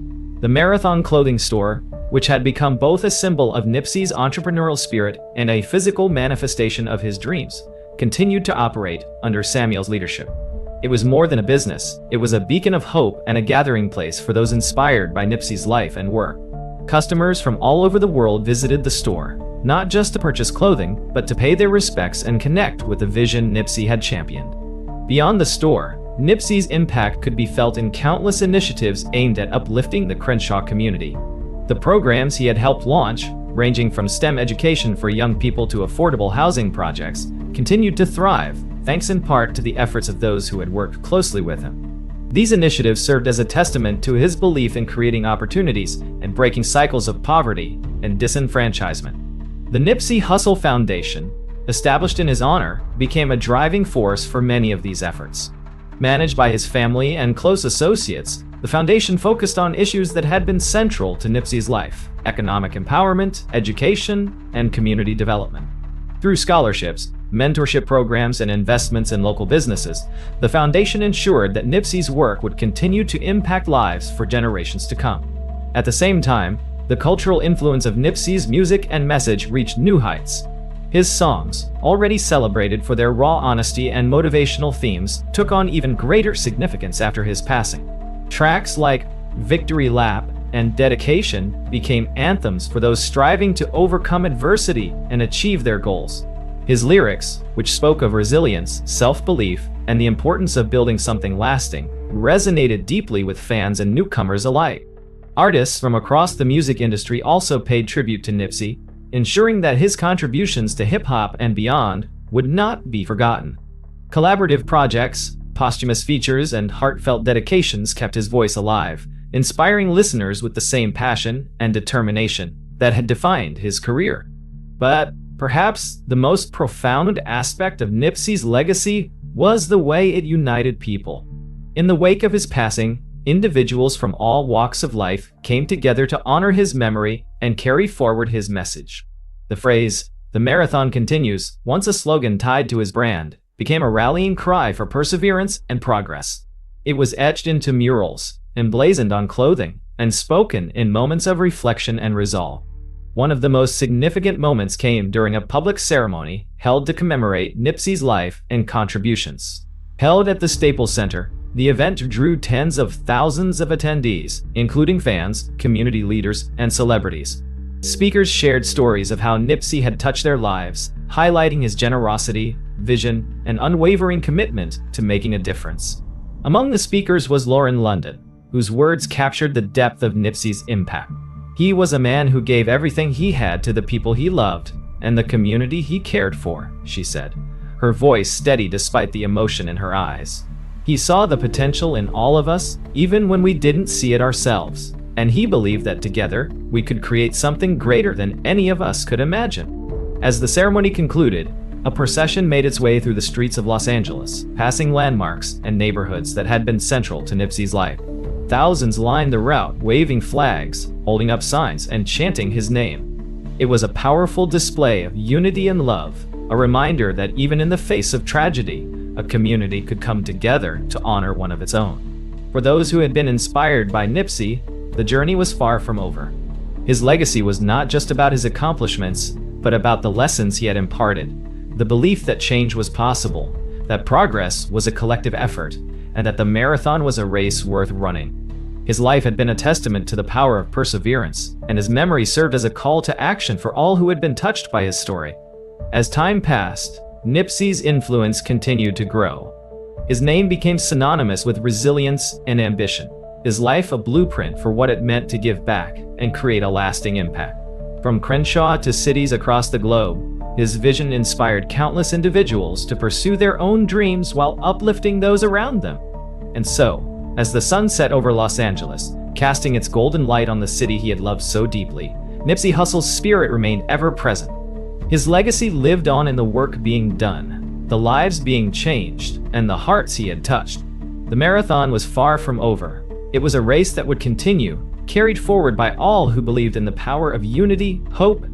A: The Marathon clothing store, which had become both a symbol of Nipsey's entrepreneurial spirit and a physical manifestation of his dreams, continued to operate under Samuel's leadership. It was more than a business. It was a beacon of hope and a gathering place for those inspired by Nipsey's life and work. Customers from all over the world visited the store, not just to purchase clothing, but to pay their respects and connect with the vision Nipsey had championed. Beyond the store, Nipsey's impact could be felt in countless initiatives aimed at uplifting the Crenshaw community. The programs he had helped launch, ranging from STEM education for young people to affordable housing projects, continued to thrive, thanks in part to the efforts of those who had worked closely with him. These initiatives served as a testament to his belief in creating opportunities and breaking cycles of poverty and disenfranchisement. The Nipsey Hussle Foundation, established in his honor, became a driving force for many of these efforts. Managed by his family and close associates, the foundation focused on issues that had been central to Nipsey's life: economic empowerment, education, and community development. Through scholarships, mentorship programs, and investments in local businesses, the foundation ensured that Nipsey's work would continue to impact lives for generations to come. At the same time, the cultural influence of Nipsey's music and message reached new heights. His songs, already celebrated for their raw honesty and motivational themes, took on even greater significance after his passing. Tracks like Victory Lap and Dedication became anthems for those striving to overcome adversity and achieve their goals. His lyrics, which spoke of resilience, self-belief, and the importance of building something lasting, resonated deeply with fans and newcomers alike. Artists from across the music industry also paid tribute to Nipsey, ensuring that his contributions to hip-hop and beyond would not be forgotten. Collaborative projects, posthumous features, and heartfelt dedications kept his voice alive, inspiring listeners with the same passion and determination that had defined his career. But perhaps the most profound aspect of Nipsey's legacy was the way it united people. In the wake of his passing, individuals from all walks of life came together to honor his memory and carry forward his message. The phrase, "The marathon continues," once a slogan tied to his brand, became a rallying cry for perseverance and progress. It was etched into murals, emblazoned on clothing, and spoken in moments of reflection and resolve. One of the most significant moments came during a public ceremony held to commemorate Nipsey's life and contributions. Held at the Staples Center, the event drew tens of thousands of attendees, including fans, community leaders, and celebrities. Speakers shared stories of how Nipsey had touched their lives, highlighting his generosity, vision, and unwavering commitment to making a difference. Among the speakers was Lauren London, whose words captured the depth of Nipsey's impact. He was a man who gave everything he had to the people he loved and the community he cared for, she said, her voice steady despite the emotion in her eyes. He saw the potential in all of us, even when we didn't see it ourselves, and he believed that together, we could create something greater than any of us could imagine. As the ceremony concluded, a procession made its way through the streets of Los Angeles, passing landmarks and neighborhoods that had been central to Nipsey's life. Thousands lined the route, waving flags, holding up signs, and chanting his name. It was a powerful display of unity and love, a reminder that even in the face of tragedy, a community could come together to honor one of its own. For those who had been inspired by Nipsey, the journey was far from over. His legacy was not just about his accomplishments, but about the lessons he had imparted, the belief that change was possible, that progress was a collective effort, and that the marathon was a race worth running. His life had been a testament to the power of perseverance, and his memory served as a call to action for all who had been touched by his story. As time passed, Nipsey's influence continued to grow. His name became synonymous with resilience and ambition, his life a blueprint for what it meant to give back and create a lasting impact. From Crenshaw to cities across the globe, his vision inspired countless individuals to pursue their own dreams while uplifting those around them. And so, as the sun set over Los Angeles, casting its golden light on the city he had loved so deeply, Nipsey Hussle's spirit remained ever present. His legacy lived on in the work being done, the lives being changed, and the hearts he had touched. The marathon was far from over. It was a race that would continue, carried forward by all who believed in the power of unity, hope,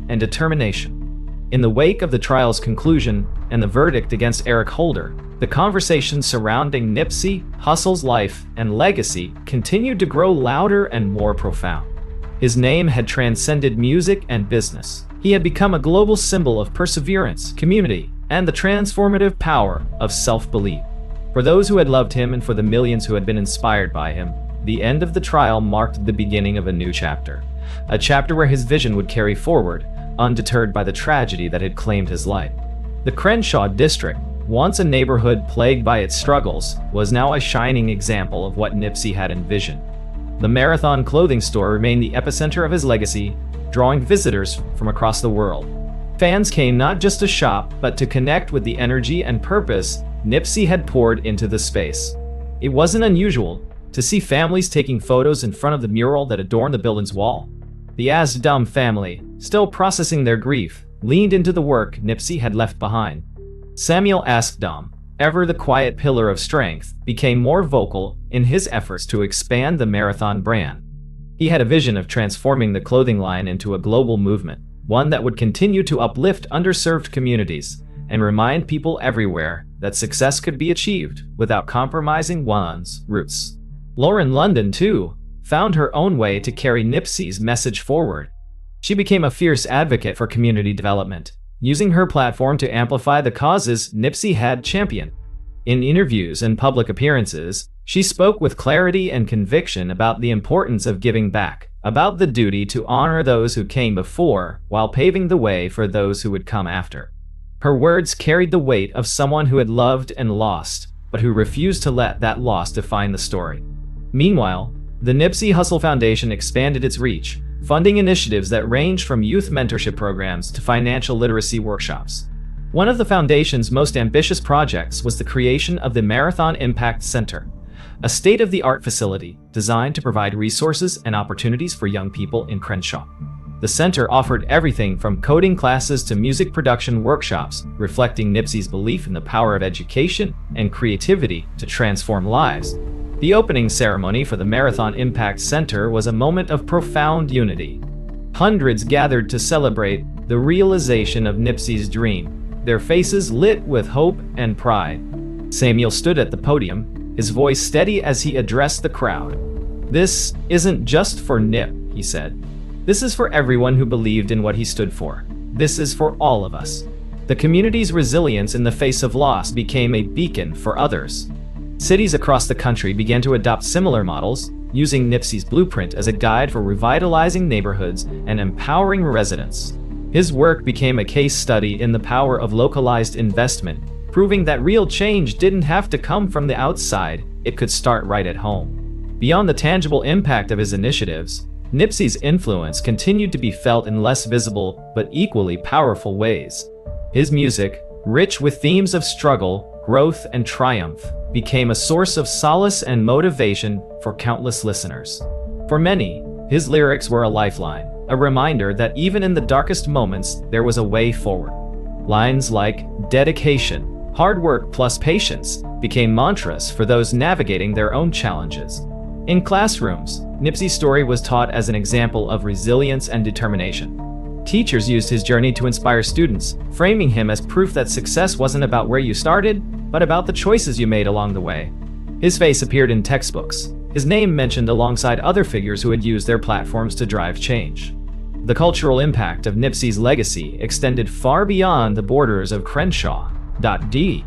A: and determination. In the wake of the trial's conclusion and the verdict against Eric Holder, the conversation surrounding Nipsey Hussle's life and legacy continued to grow louder and more profound. His name had transcended music and business. He had become a global symbol of perseverance, community, and the transformative power of self-belief. For those who had loved him and for the millions who had been inspired by him, the end of the trial marked the beginning of a new chapter. A chapter where his vision would carry forward, undeterred by the tragedy that had claimed his life. The Crenshaw district, once a neighborhood plagued by its struggles, was now a shining example of what Nipsey had envisioned. The Marathon clothing store remained the epicenter of his legacy, drawing visitors from across the world. Fans came not just to shop, but to connect with the energy and purpose Nipsey had poured into the space. It wasn't unusual to see families taking photos in front of the mural that adorned the building's wall. The Asdom family, still processing their grief, leaned into the work Nipsey had left behind. Samuel Asdom, ever the quiet pillar of strength, became more vocal in his efforts to expand the Marathon brand. He had a vision of transforming the clothing line into a global movement, one that would continue to uplift underserved communities and remind people everywhere that success could be achieved without compromising one's roots. Lauren London, too, found her own way to carry Nipsey's message forward. She became a fierce advocate for community development, using her platform to amplify the causes Nipsey had championed. In interviews and public appearances, she spoke with clarity and conviction about the importance of giving back, about the duty to honor those who came before while paving the way for those who would come after. Her words carried the weight of someone who had loved and lost, but who refused to let that loss define the story. Meanwhile, the Nipsey Hussle Foundation expanded its reach, funding initiatives that ranged from youth mentorship programs to financial literacy workshops. One of the foundation's most ambitious projects was the creation of the Marathon Impact Center, a state-of-the-art facility designed to provide resources and opportunities for young people in Crenshaw. The center offered everything from coding classes to music production workshops, reflecting Nipsey's belief in the power of education and creativity to transform lives. The opening ceremony for the Marathon Impact Center was a moment of profound unity. Hundreds gathered to celebrate the realization of Nipsey's dream, their faces lit with hope and pride. Samuel stood at the podium, his voice steady as he addressed the crowd. "This isn't just for Nip," he said. "This is for everyone who believed in what he stood for. This is for all of us." The community's resilience in the face of loss became a beacon for others. Cities across the country began to adopt similar models, using Nipsey's blueprint as a guide for revitalizing neighborhoods and empowering residents. His work became a case study in the power of localized investment, proving that real change didn't have to come from the outside, it could start right at home. Beyond the tangible impact of his initiatives, Nipsey's influence continued to be felt in less visible but equally powerful ways. His music, rich with themes of struggle, growth, and triumph, became a source of solace and motivation for countless listeners. For many, his lyrics were a lifeline, a reminder that even in the darkest moments, there was a way forward. Lines like dedication, hard work plus patience became mantras for those navigating their own challenges. In classrooms, Nipsey's story was taught as an example of resilience and determination. Teachers used his journey to inspire students, framing him as proof that success wasn't about where you started, but about the choices you made along the way. His face appeared in textbooks, his name mentioned alongside other figures who had used their platforms to drive change. The cultural impact of Nipsey's legacy extended far beyond the borders of Crenshaw.D.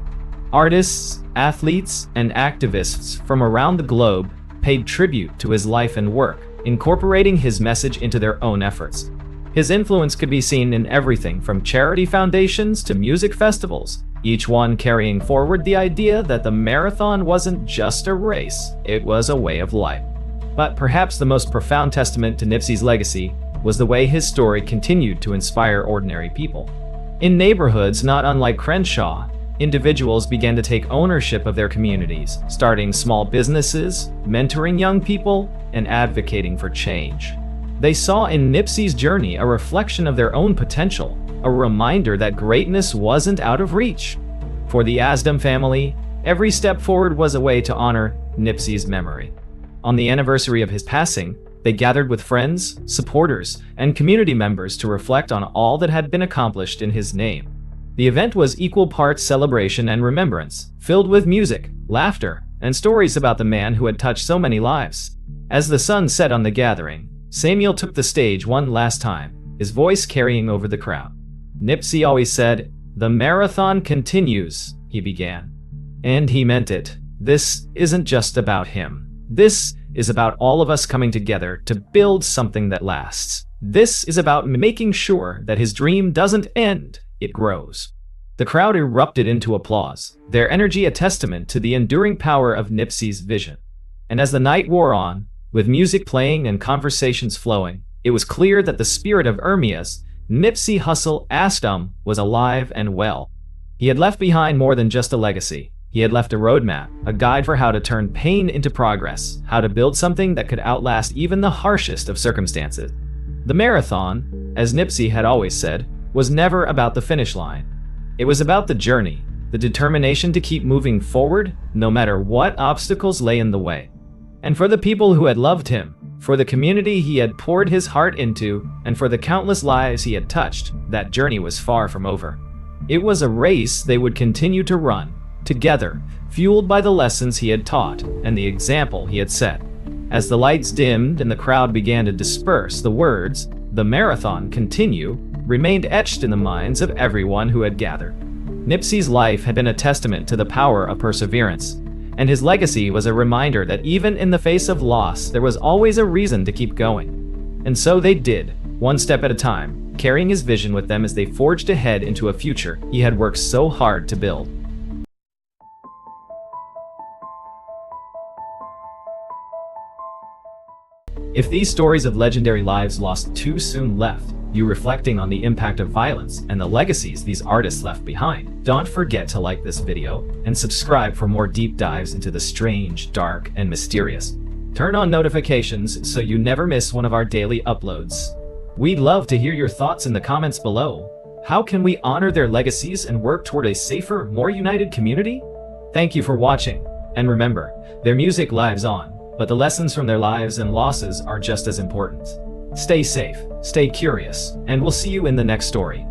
A: Artists, athletes, and activists from around the globe paid tribute to his life and work, incorporating his message into their own efforts. His influence could be seen in everything from charity foundations to music festivals, each one carrying forward the idea that the marathon wasn't just a race, it was a way of life. But perhaps the most profound testament to Nipsey's legacy was the way his story continued to inspire ordinary people. In neighborhoods not unlike Crenshaw, individuals began to take ownership of their communities, starting small businesses, mentoring young people, and advocating for change. They saw in Nipsey's journey a reflection of their own potential, a reminder that greatness wasn't out of reach. For the Asdam family, every step forward was a way to honor Nipsey's memory. On the anniversary of his passing, they gathered with friends, supporters, and community members to reflect on all that had been accomplished in his name. The event was equal parts celebration and remembrance, filled with music, laughter, and stories about the man who had touched so many lives. As the sun set on the gathering, Samuel took the stage one last time, his voice carrying over the crowd. Nipsey always said, "The marathon continues," he began. And he meant it. This isn't just about him. This is about all of us coming together to build something that lasts. This is about making sure that his dream doesn't end, it grows. The crowd erupted into applause, their energy a testament to the enduring power of Nipsey's vision. And as the night wore on, with music playing and conversations flowing, it was clear that the spirit of Ermias, Nipsey Hussle Asdam, was alive and well. He had left behind more than just a legacy. He had left a roadmap, a guide for how to turn pain into progress, how to build something that could outlast even the harshest of circumstances. The marathon, as Nipsey had always said, was never about the finish line. It was about the journey, the determination to keep moving forward, no matter what obstacles lay in the way. And for the people who had loved him, for the community he had poured his heart into, and for the countless lives he had touched, that journey was far from over. It was a race they would continue to run, together, fueled by the lessons he had taught and the example he had set. As the lights dimmed and the crowd began to disperse, the words, "The marathon continue," remained etched in the minds of everyone who had gathered. Nipsey's life had been a testament to the power of perseverance, and his legacy was a reminder that even in the face of loss, there was always a reason to keep going. And so they did, one step at a time, carrying his vision with them as they forged ahead into a future he had worked so hard to build. If these stories of legendary lives lost too soon left you reflecting on the impact of violence and the legacies these artists left behind, don't forget to like this video and subscribe for more deep dives into the strange, dark, and mysterious. Turn on notifications so you never miss one of our daily uploads. We'd love to hear your thoughts in the comments below. How can we honor their legacies and work toward a safer, more united community? Thank you for watching, and remember, their music lives on, but the lessons from their lives and losses are just as important. Stay safe, stay curious, and we'll see you in the next story.